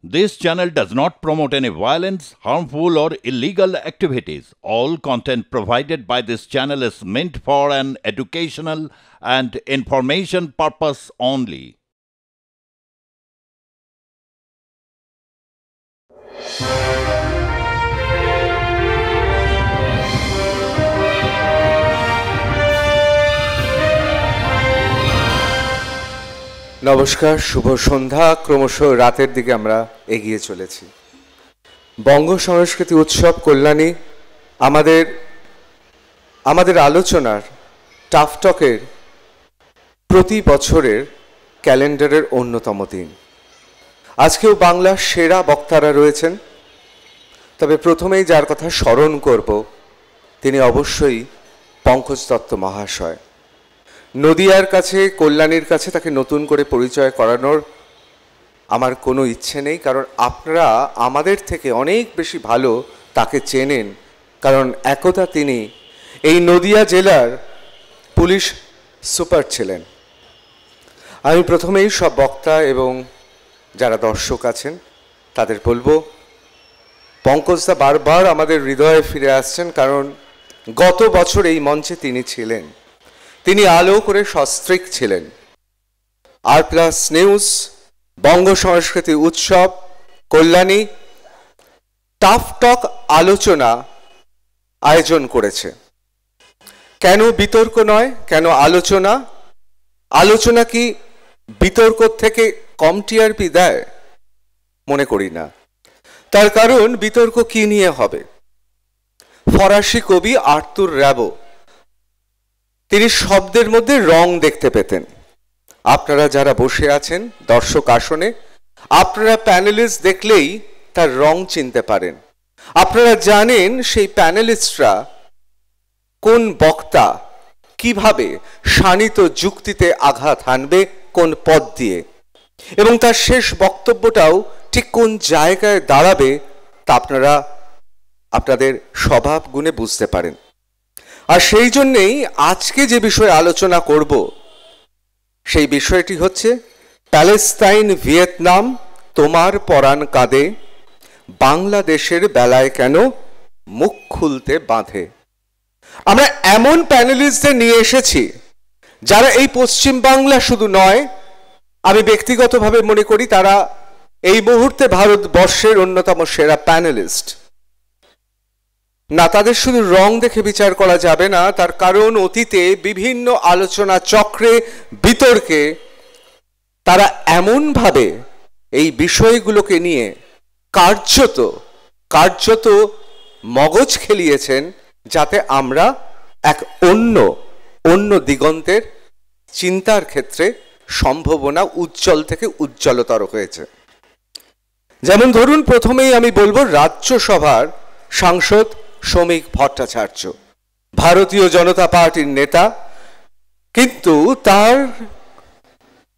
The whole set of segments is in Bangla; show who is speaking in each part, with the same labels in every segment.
Speaker 1: This channel does not promote any violence, harmful, or illegal activities. All content provided by this channel is meant for an educational and information purpose only.
Speaker 2: নমস্কার, শুভ সন্ধ্যা। ক্রমশ রাতের দিকে আমরা এগিয়ে চলেছি। বঙ্গ সংস্কৃতি উৎসব কল্যাণী আমাদের আলোচনার টাফ টকের প্রতি বছরের ক্যালেন্ডারের অন্যতম দিন। আজকেও বাংলার সেরা বক্তারা রয়েছেন, তবে প্রথমেই যার কথা স্মরণ করব তিনি অবশ্যই পঙ্কজ দত্ত মহাশয়। নদিয়ার কাছে, কল্যাণীর কাছে তাকে নতুন করে পরিচয় করানোর আমার কোনো ইচ্ছে নেই, কারণ আপনারা আমাদের থেকে অনেক বেশি ভালো তাকে চেনেন, কারণ একদা তিনি এই নদিয়া জেলার পুলিশ সুপার ছিলেন। আমি প্রথমেই সব বক্তা এবং যারা দর্শক আছেন তাদের বলবো, পঙ্কজদা বারবার আমাদের হৃদয়ে ফিরে আসছেন, কারণ গত বছর এই মঞ্চে তিনি ছিলেন। তিনি আলো করে সস্ত্রীক ছিলেন। আর+ নিউজ, বঙ্গ সংস্কৃতি উৎসব কল্যাণী টাফ টক আলোচনা আয়োজন করেছে। কেন বিতর্ক নয়, কেন আলোচনা? আলোচনা কি বিতর্ক থেকে কম টিআরপি দেয়? মনে করি না। তার কারণ বিতর্ক কি নিয়ে হবে? ফরাসি কবি আর্তুর র্যাবো তিনি শব্দের মধ্যে রং দেখতে পেতেন। আপনারা যারা বসে আছেন দর্শক আসনে, আপনারা প্যানেলিস্ট দেখলেই তার রং চিনতে পারেন। আপনারা জানেন সেই প্যানেলিস্টরা কোন বক্তা কিভাবে শাণিত যুক্তিতে আঘাত হানবে কোন পদ দিয়ে, এবং তার শেষ বক্তব্যটাও ঠিক কোন জায়গায় দাঁড়াবে তা আপনারা আপনাদের স্বভাব গুণে বুঝতে পারেন। আর সেই জন্যেই আজকে যে বিষয়ে আলোচনা করব সেই বিষয়টি হচ্ছে প্যালেস্তাইন ভিয়েতনাম তোমার পরাণ কাঁদে, বাংলাদেশের বেলায় কেন মুখ খুলতে বাঁধে। আমরা এমন প্যানেলিস্টদের নিয়ে এসেছি যারা এই পশ্চিম বাংলা শুধু নয়, আমি ব্যক্তিগতভাবে মনে করি তারা এই মুহূর্তে ভারতবর্ষের অন্যতম সেরা প্যানেলিস্ট। না, তাদের শুধু রং দেখে বিচার করা যাবে না, তার কারণ অতীতে বিভিন্ন আলোচনা চক্রে বিতর্কে তারা এমনভাবে এই বিষয়গুলোকে নিয়ে কার্যত মগজ খেলিয়েছেন, যাতে আমরা এক অন্য দিগন্তের চিন্তার ক্ষেত্রে সম্ভাবনা উজ্জ্বল থেকে উজ্জ্বলতর হয়েছে। যেমন ধরুন, প্রথমেই আমি বলবো রাজ্যসভার সাংসদ শ্রমিক ভট্টাচার্য, ভারতীয় জনতা পার্টির নেতা, কিন্তু তার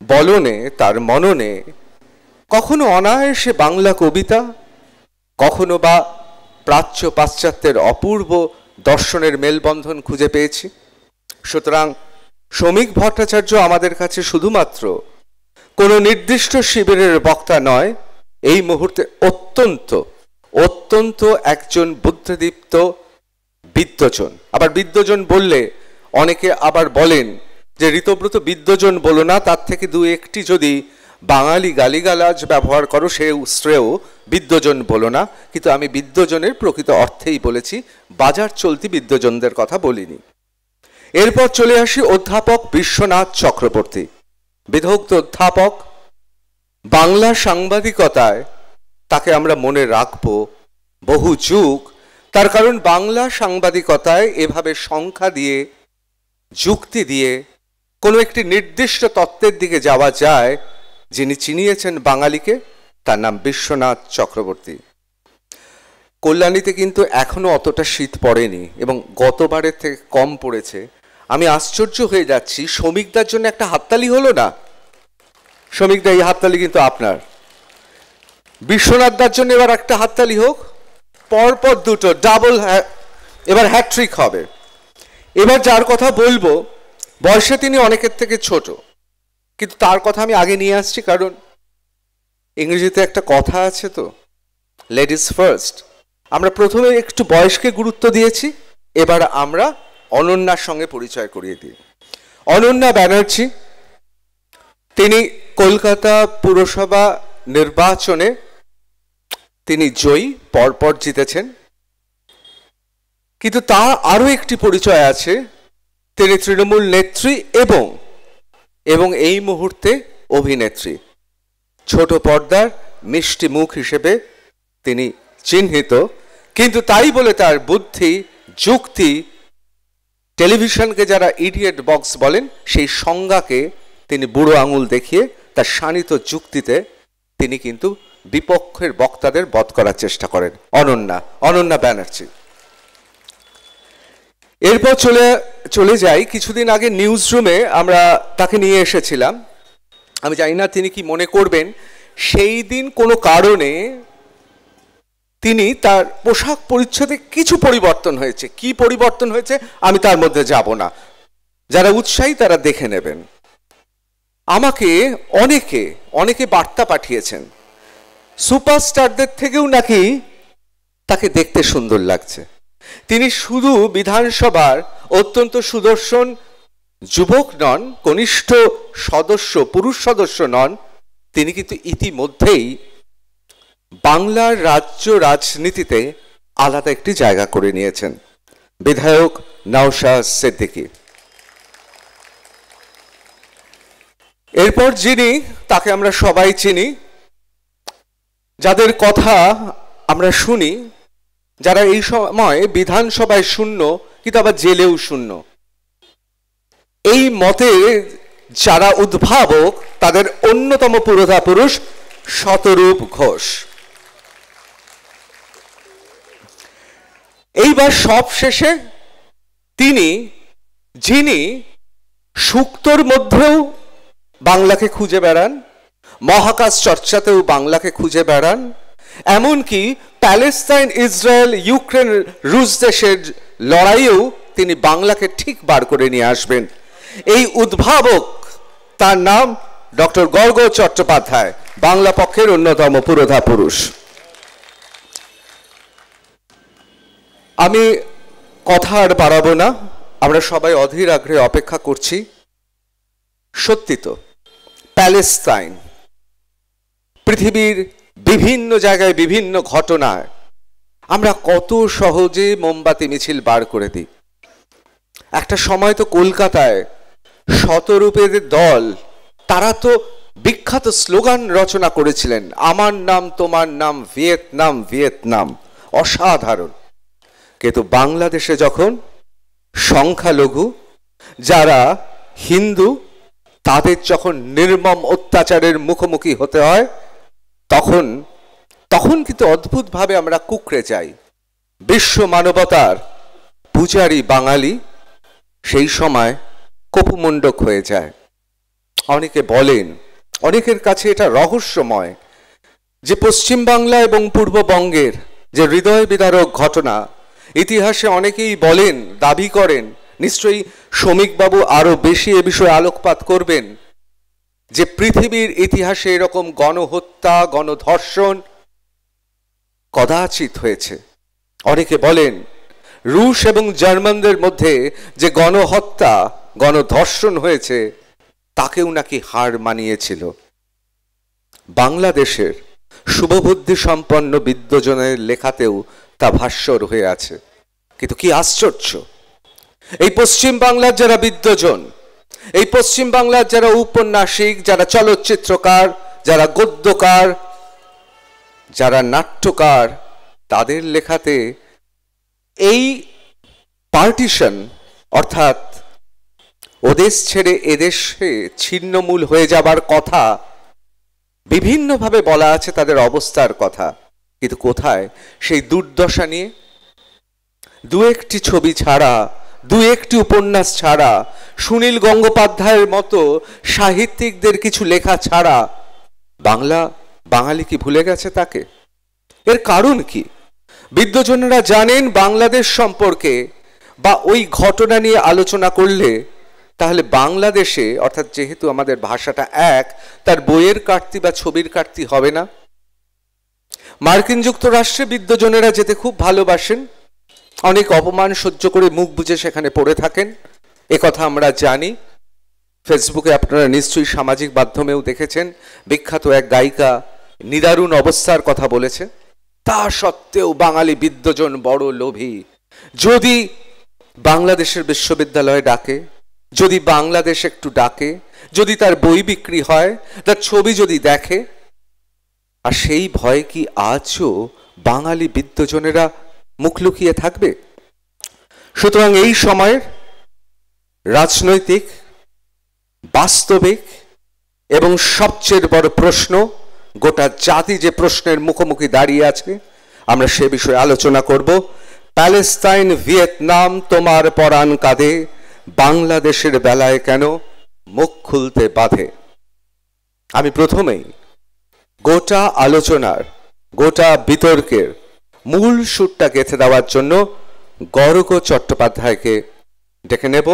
Speaker 2: বলনে, তার মননে কখনো অনায়াসে বাংলা কবিতা, কখনো বা প্রাচ্য পাশ্চাত্যের অপূর্ব দর্শনের মেলবন্ধন খুঁজে পেয়েছি। সুতরাং শ্রমিক ভট্টাচার্য আমাদের কাছে শুধুমাত্র কোনো নির্দিষ্ট শিবিরের বক্তা নয়, এই মুহূর্তে অত্যন্ত একজন বুদ্ধিদীপ্ত বিদ্বজন। আবার বিদ্বজন বললে অনেকে আবার বলেন যে ঋতব্রত বিদ্বজন বলো না, তার থেকে দু একটি যদি বাঙালি গালিগালাজ ব্যবহার করো সে শ্রেয়, বিদ্বজন বলো না। কিন্তু আমি বিদ্বজনের প্রকৃত অর্থেই বলেছি, বাজার চলতি বিদ্বজনদের কথা বলিনি। এরপর চলে আসি অধ্যাপক বিশ্বনাথ চক্রবর্তী, বিদগ্ধ অধ্যাপক। বাংলা সাংবাদিকতায় তাকে আমরা মনে রাখবো বহু যুগ, তার কারণ বাংলা সাংবাদিকতায় এভাবে সংখ্যা দিয়ে, যুক্তি দিয়ে কোনো একটি নির্দিষ্ট তত্ত্বের দিকে যাওয়া যায়। যিনি চিনিয়েছেন বাঙালিকে, তার নাম বিশ্বনাথ চক্রবর্তী। কল্যাণীতে কিন্তু এখনো অতটা শীত পড়েনি এবং গতবারের থেকে কম পড়েছে। আমি আশ্চর্য হয়ে যাচ্ছি, শ্রমিকদার জন্য একটা হাততালি হলো না? শ্রমিকদা, এই হাততালি কিন্তু আপনার। বিশ্বনাথদার জন্য এবার একটা হাততালি হোক, পরপর দুটো ডাবল, এবার হ্যাট্রিক হবে। এবার যার কথা বলবো বয়সে তিনি অনেকের থেকে ছোট, কিন্তু তার কথা আমি আগে নিয়ে আসছি, কারণ ইংরেজিতে একটা কথা আছে তো, লেডিস ফার্স্ট। আমরা প্রথমে একটু বয়সকে গুরুত্ব দিয়েছি, এবার আমরা অনন্যার সঙ্গে পরিচয় করিয়ে দিই। অনন্যা ব্যানার্জি, তিনি কলকাতা পুরসভা নির্বাচনে তিনি জয়ী, পরপর জিতেছেন। কিন্তু তার আরো একটি পরিচয় আছে, তিনি তৃণমূল নেত্রী এবং এই মুহূর্তে অভিনেত্রী। ছোট পর্দার মিষ্টি মুখ হিসেবে তিনি চিহ্নিত, কিন্তু তাই বলে তার বুদ্ধি, যুক্তি, টেলিভিশনকে যারা ইডিয়েট বক্স বলেন সেই সংজ্ঞাকে তিনি বুড়ো আঙুল দেখিয়ে তার শানিত যুক্তিতে তিনি কিন্তু বিপক্ষের বক্তাদের বধ করার চেষ্টা করেন। অনন্যা ব্যানার্জি। এরপর চলে যাই, কিছুদিন আগে নিউজ রুমে আমরা তাকে নিয়ে এসেছিলাম। আমি জানি না তিনি কি মনে করবেন, সেই দিন কোনো কারণে তিনি তার পোশাক পরিচ্ছদে কিছু পরিবর্তন হয়েছে। কি পরিবর্তন হয়েছে আমি তার মধ্যে যাব না, যারা উৎসাহী তারা দেখে নেবেন। আমাকে অনেকে বার্তা পাঠিয়েছেন, সুপারস্টারদের থেকেও নাকি তাকে দেখতে সুন্দর লাগছে। তিনি শুধু বিধানসভার অত্যন্ত সুদর্শন যুবক নন, কনিষ্ঠ সদস্য, পুরুষ সদস্য নন, তিনি কিন্তু ইতিমধ্যেই বাংলার রাজ্য রাজনীতিতে আলাদা একটি জায়গা করে নিয়েছেন। বিধায়ক নওশাদ সিদ্দিকী। এরপর যিনি, তাকে আমরা সবাই চিনি, যাদের কথা আমরা শুনি, যারা এই সময় বিধানসভায় শূন্য কিন্তু আবার জেলেও শূন্য, এই মতে যারা উদ্ভাবক, তাদের অন্যতম পুরোধা পুরুষ শতরূপ ঘোষ। এইবার সব শেষে যিনি সুক্তোর মধ্যেও বাংলাকে খুঁজে বেড়ান, মহাকাশ চর্চাতেও বাংলাকে খুঁজে বেড়ান, এমনকি প্যালেস্তাইন, ইসরায়েল, ইউক্রেন, রুশ দেশের লড়াইয়েও তিনি বাংলাকে ঠিক বার করে নিয়ে আসবেন। এই উদ্ভাবক, তার নাম ডক্টর গর্গ চট্টোপাধ্যায়, বাংলা পক্ষের অন্যতম পুরোধা পুরুষ। আমি কথা আর বাড়াবো না, আমরা সবাই অধীর আগ্রহে অপেক্ষা করছি। সত্যি তো, প্যালেস্তাইন পৃথিবীর বিভিন্ন জায়গায় বিভিন্ন ঘটনায় আমরা কত সহজে মোমবাতি মিছিল বার করে দিই। একটা সময় তো কলকাতায় শতরূপের দল, তারা তো বিখ্যাত স্লোগান রচনা করেছিলেন, আমার নাম তোমার নাম ভিয়েতনাম ভিয়েতনাম, অসাধারণ। কিন্তু বাংলাদেশে যখন সংখ্যালঘু যারা হিন্দু, তাদের যখন নির্মম অত্যাচারের মুখোমুখি হতে হয়, তখন কিন্তু অদ্ভুতভাবে আমরা কুঁকড়ে যাই। বিশ্ব মানবতার পূজারী বাঙালি সেই সময় কপুমণ্ডক হয়ে যায়। অনেকে বলেন, অনেকের কাছে এটা রহস্যময়, যে পশ্চিমবাংলা এবং পূর্ববঙ্গের যে হৃদয় বিদারক ঘটনা, ইতিহাসে অনেকেই বলেন, দাবি করেন, নিশ্চয়ই শ্রমিকবাবু আরো বেশি এ বিষয়ে আলোকপাত করবেন, যে পৃথিবীর ইতিহাসে এরকম গণহত্যা, গণধর্ষণ কদাচিৎ হয়েছে। অনেকে বলেন রুশ এবং জার্মানদের মধ্যে যে গণহত্যা, গণধর্ষণ হয়েছে, তাকেও নাকি হার মানিয়েছিল। বাংলাদেশের শুভবুদ্ধি সম্পন্ন বিদ্বজনের লেখাতেও তা ভাস্বর হয়ে আছে। কিন্তু কি আশ্চর্য, এই পশ্চিম বাংলার যারা বিদ্বজন, এই পশ্চিম বাংলার যারা ঔপন্যাসিক, যারা চলচ্চিত্রকার, যারা গদ্যকার, যারা নাট্যকার, তাদের লেখাতে এই পার্টিশন, অর্থাৎ ওদেশ ছেড়ে এদেশে ছিন্নমূল হয়ে যাবার কথা বিভিন্নভাবে বলা আছে, তাদের অবস্থার কথা। কিন্তু কোথায় সেই দুর্দশা নিয়ে দু একটি ছবি ছাড়া, দু একটি উপন্যাস ছাড়া, সুনীল গঙ্গোপাধ্যায়ের মতো সাহিত্যিকদের কিছু লেখা ছাড়া বাঙালি কি ভুলে গেছে তাকে? এর কারণ কি? বিদ্বজনেরা জানেন বাংলাদেশ সম্পর্কে বা ওই ঘটনা নিয়ে আলোচনা করলে তাহলে বাংলাদেশে, অর্থাৎ যেহেতু আমাদের ভাষাটা এক, তার বইয়ের কাটতি বা ছবির কাটতি হবে না। মার্কিন যুক্তরাষ্ট্রে বিদ্বজনেরা যেতে খুব ভালোবাসেন, অনেক অপমান সহ্য করে মুখ বুজে সেখানে পড়ে থাকেন, একথা আমরা জানি। ফেসবুকে আপনারা নিশ্চয়ই সামাজিক মাধ্যমেও দেখেছেন, বিখ্যাত এক গায়িকা নিদারুণ অবস্থার কথা বলেছে। তা সত্ত্বেও বাঙালি বিদ্বজন বড় লোভী। যদি বাংলাদেশের বিশ্ববিদ্যালয়ে ডাকে, যদি বাংলাদেশ একটু ডাকে, যদি তার বই বিক্রি হয়, তার ছবি যদি দেখে, আর সেই ভয়ে কি আজও বাঙালি বিদ্বজনেরা মুখ লুকিয়ে থাকবে? সুতরাং এই সময়ের রাজনৈতিক, বাস্তবিক এবং সবচেয়ে বড় প্রশ্ন, গোটা জাতি যে প্রশ্নের মুখোমুখি দাঁড়িয়ে আছে, আমরা সে বিষয়ে আলোচনা করব। প্যালেস্তাইন, ভিয়েতনাম, তোমার পরাণ কাঁধে, বাংলাদেশের বেলায় কেন মুখ খুলতে বাধে? আমি প্রথমেই গোটা আলোচনার, গোটা বিতর্কের মূল সুরটা গেঁথে দেওয়ার জন্য গর্গ চট্টোপাধ্যায়কে ডেকে নেব।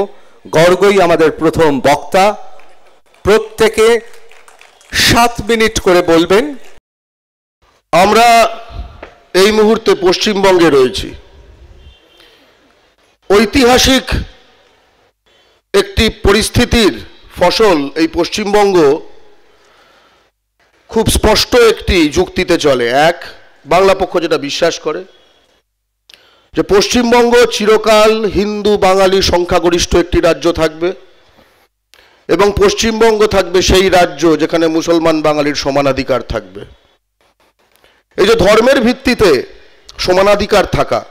Speaker 2: গর্গই আমাদের প্রথম বক্তা। প্রত্যেকে 7 মিনিট করে বলবেন।
Speaker 3: আমরা এই মুহূর্তে পশ্চিমবঙ্গে রয়েছি। ঐতিহাসিক একটি পরিস্থিতির ফসল এই পশ্চিমবঙ্গ খুব স্পষ্ট একটি যুক্তিতে চলে। এক, বাংলা পক্ষ যেটা বিশ্বাস করে যে পশ্চিমবঙ্গ চিরকাল হিন্দু বাঙালি সংখ্যাগরিষ্ঠ একটি রাজ্য থাকবে, এবং পশ্চিমবঙ্গ থাকবে সেই রাজ্য যেখানে মুসলমান বাঙালির সমানাধিকার থাকবে। এই যে ধর্মের ভিত্তিতে সমানাধিকার থাকা,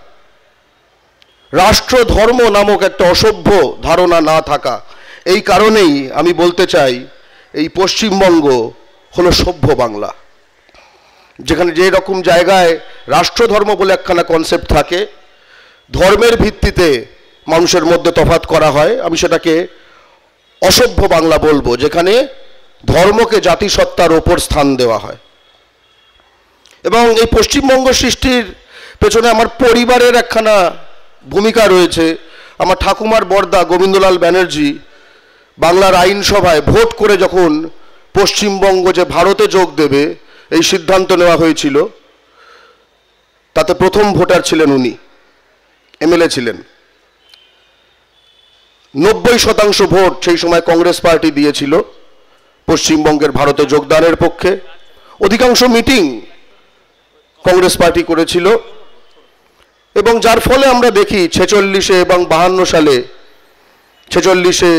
Speaker 3: রাষ্ট্র ধর্ম নামক একটা অসভ্য ধারণা না থাকা, এই কারণেই আমি বলতে চাই এই পশ্চিমবঙ্গ হলো সভ্য বাংলা, যেখানে যে রকম জায়গায় রাষ্ট্রধর্ম বলে একখানা কনসেপ্ট থাকে, ধর্মের ভিত্তিতে মানুষের মধ্যে তফাৎ করা হয়, আমি সেটাকে অসভ্য বাংলা বলবো, যেখানে ধর্মকে জাতিসত্তার ওপর স্থান দেওয়া হয়। এবং এই পশ্চিমবঙ্গ সৃষ্টির পেছনে আমার পরিবারের একখানা ভূমিকা রয়েছে। আমার ঠাকুমার বড়দা গোবিন্দলাল ব্যানার্জি বাংলার আইনসভায় ভোট করে যখন পশ্চিমবঙ্গ যে ভারতে যোগ দেবে এই সিদ্ধান্ত নেওয়া হয়েছিল, তাতে প্রথম ভোটার ছিলেন উনি, এমএলএ ছিলেন। 90% ভোট সেই সময় কংগ্রেস পার্টি দিয়েছিল পশ্চিমবঙ্গের ভারতে যোগদানের পক্ষে। অধিকাংশ মিটিং কংগ্রেস পার্টি করেছিল, এবং যার ফলে আমরা দেখি 46-এ এবং 52 সালে, 46-এ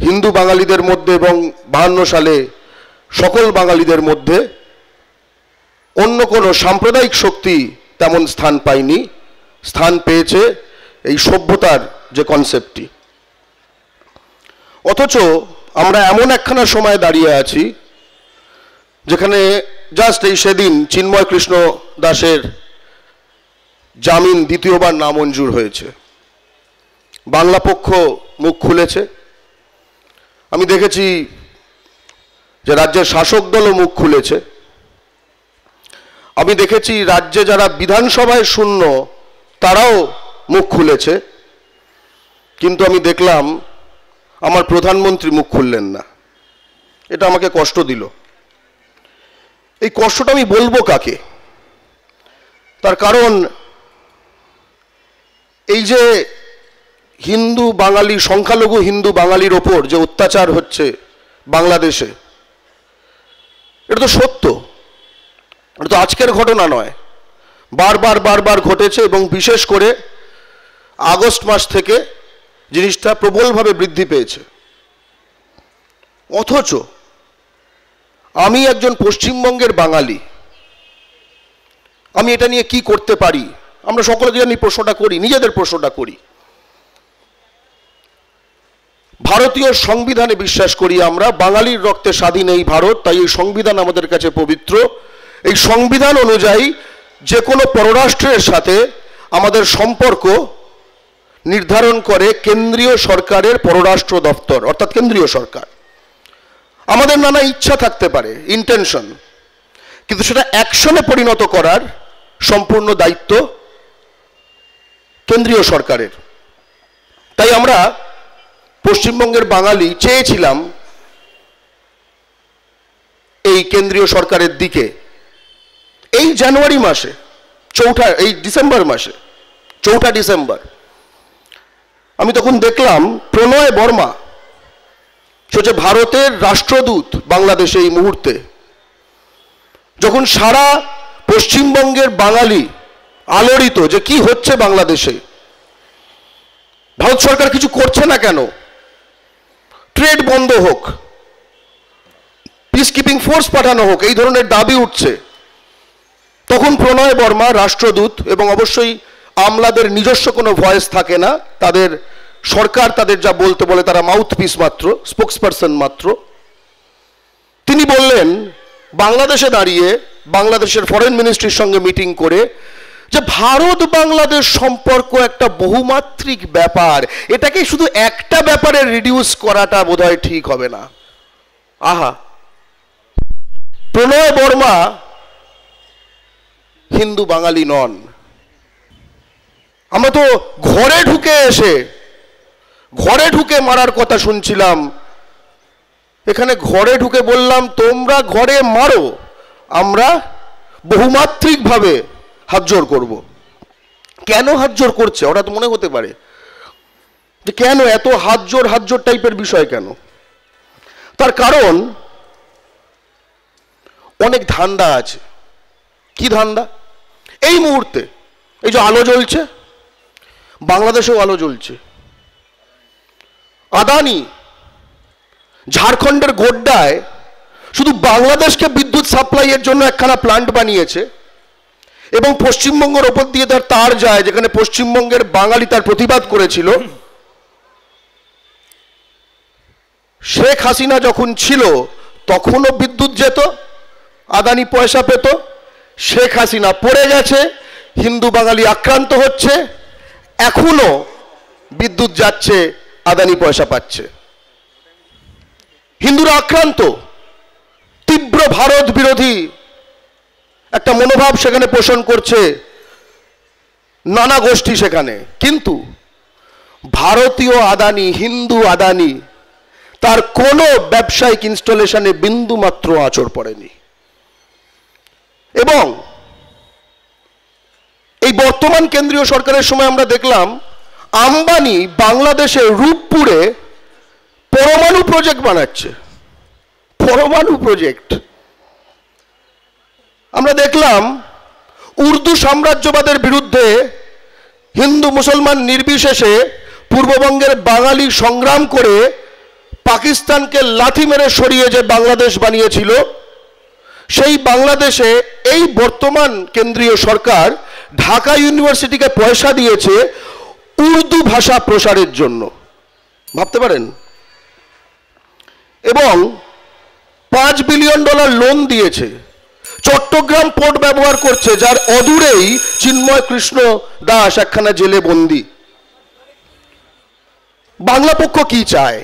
Speaker 3: হিন্দু বাঙালিদের মধ্যে এবং 52 সালে সকল বাঙালিদের মধ্যে অন্য কোনো সাম্প্রদায়িক শক্তি তেমন স্থান পায়নি। স্থান পেয়েছে এই সভ্যতার যে কনসেপ্টটি। অথচ আমরা এমন একখানা সময় দাঁড়িয়ে আছি যেখানে জাস্ট এই সেদিন চিন্ময় কৃষ্ণ দাসের জামিন দ্বিতীয়বার নামঞ্জুর হয়েছে। বাংলা পক্ষ মুখ খুলেছে। আমি দেখেছি যে রাজ্যের শাসক দলও মুখ খুলেছে। আমি দেখেছি রাজ্যে যারা বিধানসভায় শূন্য তারাও মুখ খুলেছে, কিন্তু আমি দেখলাম আমার প্রধানমন্ত্রী মুখ খুললেন না। এটা আমাকে কষ্ট দিল। এই কষ্টটা আমি বলবো কাকে? তার কারণ এই যে হিন্দু বাঙালি, সংখ্যালঘু হিন্দু বাঙালির ওপর যে অত্যাচার হচ্ছে বাংলাদেশে, এটা তো সত্য, এটা তো আজকের ঘটনা নয়, বারবার ঘটেছে, এবং বিশেষ করে আগস্ট মাস থেকে জিনিসটা প্রবলভাবে বৃদ্ধি পেয়েছে। অথচ আমি একজন পশ্চিমবঙ্গের বাঙালি, আমি এটা নিয়ে কি করতে পারি? আমরা সকলে জানি প্রশ্নটা করি, নিজেদের প্রশ্নটা করি। ভারতীয় সংবিধানে বিশ্বাস করি আমরা, বাঙালির রক্তে স্বাধীন এই ভারত, তাই এই সংবিধান আমাদের কাছে পবিত্র। এই সংবিধান অনুযায়ী যে কোনো পররাষ্ট্রের সাথে আমাদের সম্পর্ক নির্ধারণ করে কেন্দ্রীয় সরকারের পররাষ্ট্র দপ্তর, অর্থাৎ কেন্দ্রীয় সরকার। আমাদের নানা ইচ্ছা থাকতে পারে, ইন্টেনশন, কিন্তু সেটা অ্যাকশনে পরিণত করার সম্পূর্ণ দায়িত্ব কেন্দ্রীয় সরকারের। তাই আমরা পশ্চিমবঙ্গের বাঙালি চেয়েছিলাম এই কেন্দ্রীয় সরকারের দিকে এই জানুয়ারি মাসে এই ডিসেম্বর মাসে 4 ডিসেম্বর আমি তখন দেখলাম প্রণয় বর্মা হচ্ছে ভারতের রাষ্ট্রদূত বাংলাদেশে এই মুহূর্তে, যখন সারা পশ্চিমবঙ্গের বাঙালি আলোড়িত যে কি হচ্ছে বাংলাদেশে, ভারত সরকার কিছু করছে না কেন, ট্রেড বন্ধ হোক, পিস কিপিং ফোর্স পাঠানো হোক, এই ধরনের দাবি উঠছে, তখন প্রণয় বর্মা রাষ্ট্রদূত, এবং অবশ্যই আমলাদের নিজস্ব কোনো ভয়েস থাকে না, তাদের সরকার তাদের যা বলতে বলে তারা মাউথপিস মাত্র, স্পোক্সপারসন মাত্র, তিনি বললেন বাংলাদেশে দাঁড়িয়ে বাংলাদেশের ফরেন মিনিস্ট্রির সঙ্গে মিটিং করে যে ভারত বাংলাদেশ সম্পর্ক একটা বহুমাত্রিক ব্যাপার, এটাকে শুধু একটা ব্যাপারে রিডিউস করাটা বোধহয় ঠিক হবে না। আহা, প্রণয় বর্মা হিন্দু বাঙালি নন। আমরা তো ঘরে ঢুকে মারার কথা শুনছিলাম, এখানে ঘরে ঢুকে বললাম তোমরা ঘরে মারো, আমরা বহুমাত্রিকভাবে হাতজোড় করব। কেন হাতজোড় করছে ওরা তো মনে হতে পারে যে কেন এত হাতজোড় টাইপের বিষয় কেন? তার কারণ অনেক ধান্দা আছে। কি ধান্দা? এই মুহূর্তে এই যে আলো জ্বলছে, বাংলাদেশেও আলো জ্বলছে। আদানি ঝাড়খণ্ডের গোড্ডায় শুধু বাংলাদেশকে বিদ্যুৎ সাপ্লাইয়ের জন্য একখানা প্ল্যান্ট বানিয়েছে, এবং পশ্চিমবঙ্গের ওপর দিয়ে তার তার যায়, যেখানে পশ্চিমবঙ্গের বাঙালি তার প্রতিবাদ করেছিল। শেখ হাসিনা যখন ছিল তখনও বিদ্যুৎ যেত, আদানি পয়সা পেত। শেখ হাসিনা পড়ে গেছে, হিন্দু বাঙালি আক্রান্ত হচ্ছে, এখনো বিদ্যুৎ যাচ্ছে, আদানি পয়সা পাচ্ছে, হিন্দুরা আক্রান্ত। তীব্র ভারত বিরোধী একটা মনোভাব সেখানে পোষণ করছে নানা গোষ্ঠী সেখানে, কিন্তু ভারতীয় আদানি, হিন্দু আদানি, তার কোনো ব্যবসায়িক ইনস্টলেশনে বিন্দু মাত্র আঁচড় পড়েনি। এবং এই বর্তমান কেন্দ্রীয় সরকারের সময় আমরা দেখলাম আম্বানি বাংলাদেশের রূপপুরে পরমাণু প্রজেক্ট বানাচ্ছে, পরমাণু প্রজেক্ট। আমরা দেখলাম উর্দু সাম্রাজ্যবাদের বিরুদ্ধে হিন্দু মুসলমান নির্বিশেষে পূর্ববঙ্গের বাঙালি সংগ্রাম করে পাকিস্তানকে লাথি মেরে সরিয়ে যে বাংলাদেশ বানিয়েছিল, সেই বাংলাদেশে এই বর্তমান কেন্দ্রীয় সরকার ঢাকা ইউনিভার্সিটিকে পয়সা দিয়েছে উর্দু ভাষা প্রসারের জন্য, ভাবতে পারেন। এবং $5 বিলিয়ন লোন দিয়েছে, চট্টগ্রাম পোর্ট ব্যবহার করছে, যার অদূরেই চিন্ময় কৃষ্ণ দাস একখানা জেলে বন্দী। বাংলা পক্ষ কি চায়?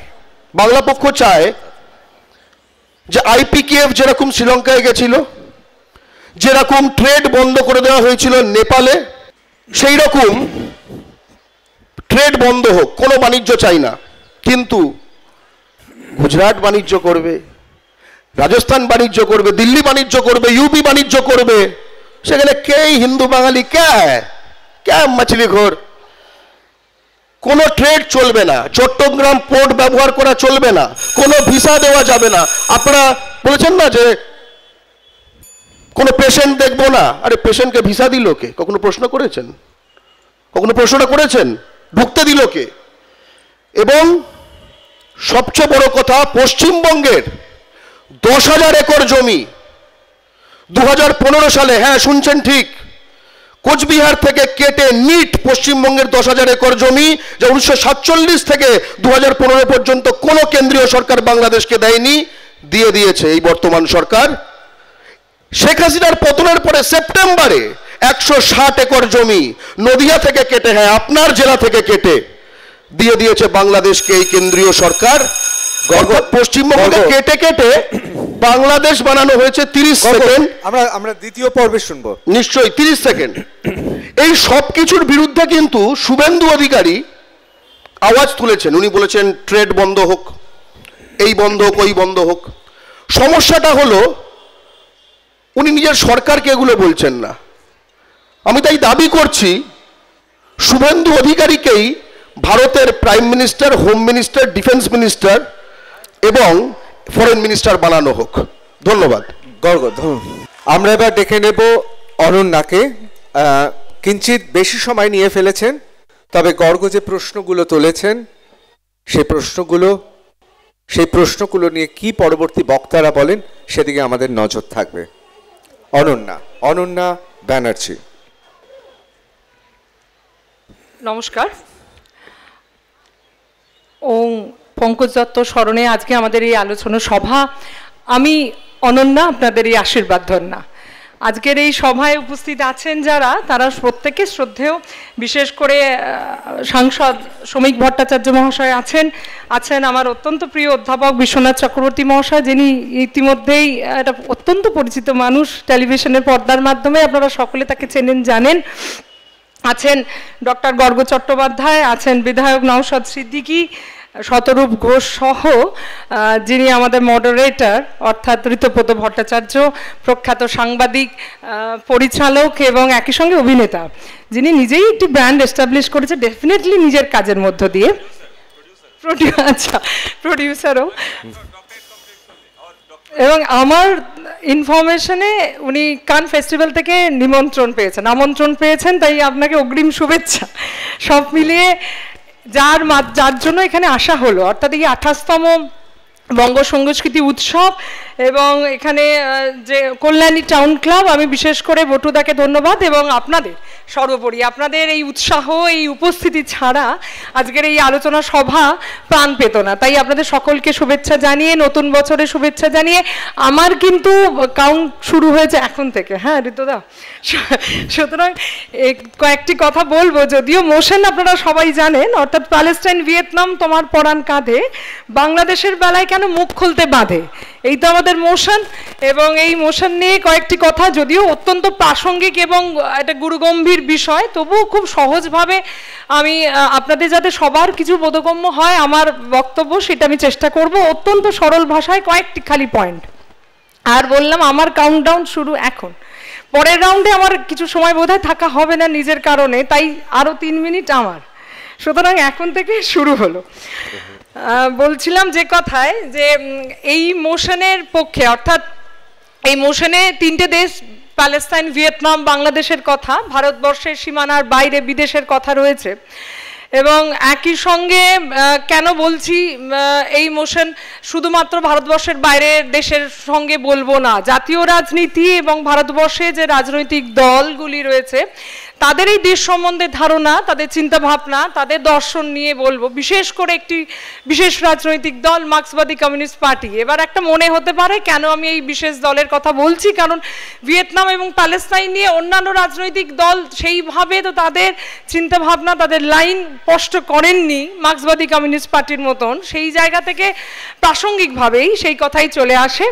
Speaker 3: বাংলা পক্ষ চায় যে IPKF যেরকম শ্রীলঙ্কায় গেছিল, যেরকম ট্রেড বন্ধ করে দেওয়া হয়েছিল নেপালে, সেই রকম ট্রেড বন্ধ হোক, কোনো বাণিজ্য চাই না, কিন্তু গুজরাট বাণিজ্য করবে, রাজস্থান বাণিজ্য করবে, দিল্লি বাণিজ্য করবে, ইউপি বাণিজ্য করবে, সেখানে কে হিন্দু বাঙালি, কে মাছলি ঘোর, কোনো ট্রেড চলবে না, চট্টগ্রাম পোর্ট ব্যবহার করা চলবে না, কোনো ভিসা দেওয়া যাবে না। আপনারা বলেছেন না যে কোনো পেশেন্ট দেখবো না, আরে পেশেন্টকে ভিসা দিল কে? কখনো প্রশ্ন করেছেন? কখনো প্রশ্নটা করেছেন? ঢুকতে দিল কে? এবং সবচেয়ে বড় কথা, পশ্চিমবঙ্গের 10,000 একর জমি 2015 সালে, হ্যাঁ শুনছেন ঠিক, কোচবিহার থেকে কেটে নিট পশ্চিমবঙ্গের 10,000 একর জমি, যা 1947 থেকে 2015 পর্যন্ত কোনো কেন্দ্রীয় সরকার বাংলাদেশকে দেয়নি, দিয়ে দিয়েছে এই বর্তমান সরকার। শেখ হাসিনার পতনের পরে সেপ্টেম্বরে 160 একর জমি নদিয়া থেকে কেটে, হ্যাঁ আপনার জেলা থেকে কেটে দিয়ে দিয়েছে বাংলাদেশকে এই কেন্দ্রীয় সরকার। পশ্চিমবঙ্গকে কেটে কেটে বাংলাদেশ বানানো হয়েছে 30 সেকেন্ড।
Speaker 2: আমরা দ্বিতীয় পর্বে শুনবো
Speaker 3: নিশ্চয়ই 30 সেকেন্ড। এই সব কিছুর বিরুদ্ধে কিন্তু শুভেন্দু অধিকারী আওয়াজ তুলেছেন, উনি বলেছেন ট্রেড বন্ধ হোক, এই বন্ধ হোক, ওই বন্ধ হোক। সমস্যাটা হলো উনি নিজের সরকারকে এগুলো বলছেন না। আমি তাই দাবি করছি শুভেন্দু অধিকারীকেই ভারতের prime minister, home minister, defence minister এবং ফরেন মিনিস্টার বানানো হোক। ধন্যবাদ।
Speaker 2: আমরা এবার ডেকে নেব অনন্যাকে। কিঞ্চিত বেশি সময় নিয়ে ফেলেছেন, তবে গর্গ যে প্রশ্নগুলো তুলেছেন সেই প্রশ্নগুলো নিয়ে কি পরবর্তী বক্তারা বলেন সেদিকে আমাদের নজর থাকবে। অনন্যা ব্যানার্জি।
Speaker 4: নমস্কার। পঙ্কজ দত্ত স্মরণে আজকে আমাদের এই আলোচনা সভা। আমি অনন্যা, আপনাদের এই আশীর্বাদ ধন্যা। আজকের এই সভায় উপস্থিত আছেন যারা, তারা প্রত্যেকে শ্রদ্ধেয়। বিশেষ করে সাংসদ শ্রমিক ভট্টাচার্য মহাশয় আছেন আমার অত্যন্ত প্রিয় অধ্যাপক বিশ্বনাথ চক্রবর্তী মহাশয়, যিনি ইতিমধ্যেই একটা অত্যন্ত পরিচিত মানুষ টেলিভিশনের পর্দার মাধ্যমে, আপনারা সকলে তাকে চেনেন জানেন। আছেন ডক্টর গর্গ চট্টোপাধ্যায়, আছেন বিধায়ক নওশাদ সিদ্দিকী, শতরূপ ঘোষ সহ যিনি আমাদের মডারেটর অর্থাৎ ঋতব্রত ভট্টাচার্য, প্রখ্যাত সাংবাদিক, পরিচালক এবং একই সঙ্গে অভিনেতা, যিনি নিজেই একটি ব্র্যান্ড এস্টাবলিশ করেছে ডেফিনেটলি নিজের কাজের মধ্য দিয়ে। প্রডিউসারও। এবং আমার ইনফরমেশনে উনি কান ফেস্টিভ্যাল থেকে আমন্ত্রণ পেয়েছেন, তাই আপনাকে অগ্রিম শুভেচ্ছা। সব মিলিয়ে যার জন্য এখানে আসা হলো, অর্থাৎ এই 28তম বঙ্গ সংস্কৃতি উৎসব এবং এখানে যে কল্যাণী টাউন ক্লাব, আমি বিশেষ করে বটুদাকে ধন্যবাদ এবং আপনাদের সর্বোপরি আপনাদের এই উৎসাহ, এই উপস্থিতি ছাড়া আজকের এই আলোচনা সভা প্রাণ পেত না। তাই আপনাদের সকলকে শুভেচ্ছা জানিয়ে, নতুন বছরের শুভেচ্ছা জানিয়ে, আমার কিন্তু কাউন্ট শুরু হয়েছে এখন থেকে। হ্যাঁ ঋতুদা, সুতরাং কয়েকটি কথা বলবো। যদিও মোশন আপনারা সবাই জানেন, অর্থাৎ প্যালেস্টাইন ভিয়েতনাম তোমার পরাণ কাঁধে, বাংলাদেশের বেলায় কেন মুখ খুলতে বাঁধে, এই তো আমাদের মোশন। এবং এই মোশন নিয়ে কয়েকটি কথা, যদিও অত্যন্ত প্রাসঙ্গিক এবং একটা গুরুগম্ভীর বিষয়, তবুও খুব সহজভাবে আমি আপনাদের যাতে সবার কিছু বোধগম্য হয় আমার বক্তব্য, সেটা আমি চেষ্টা করব অত্যন্ত সরল ভাষায়। কয়েকটি খালি পয়েন্ট আর বললাম। আমার কাউন্টডাউন শুরু এখন। পরের রাউন্ডে আমার কিছু সময় বোধহয় থাকা হবে না নিজের কারণে, তাই আরও 3 মিনিট আমার। সুতরাং এখন থেকে শুরু হলো। বলছিলাম যে কথায়, যে এই মোশনের পক্ষে, অর্থাৎ এই মোশনে 3টে দেশ, প্যালেস্তাইন, ভিয়েতনাম, বাংলাদেশের কথা, ভারতবর্ষের সীমানার বাইরে বিদেশের কথা রয়েছে। এবং একই সঙ্গে কেন বলছি এই মোশন শুধুমাত্র ভারতবর্ষের বাইরের দেশের সঙ্গে বলবো না, জাতীয় রাজনীতি এবং ভারতবর্ষে যে রাজনৈতিক দলগুলি রয়েছে তাদের এই দেশ সম্বন্ধে ধারণা, তাদের চিন্তাভাবনা, তাদের দর্শন নিয়ে বলবো। বিশেষ করে একটি বিশেষ রাজনৈতিক দল মার্ক্সবাদী কমিউনিস্ট পার্টি। এবার একটা মনে হতে পারে কেন আমি এই বিশেষ দলের কথা বলছি, কারণ ভিয়েতনাম এবং প্যালেস্তাইন নিয়ে অন্যান্য রাজনৈতিক দল সেইভাবে তো তাদের চিন্তাভাবনা, তাদের লাইন স্পষ্ট করেননি মার্ক্সবাদী কমিউনিস্ট পার্টির মতন। সেই জায়গা থেকে প্রাসঙ্গিকভাবেই সেই কথাই চলে আসে।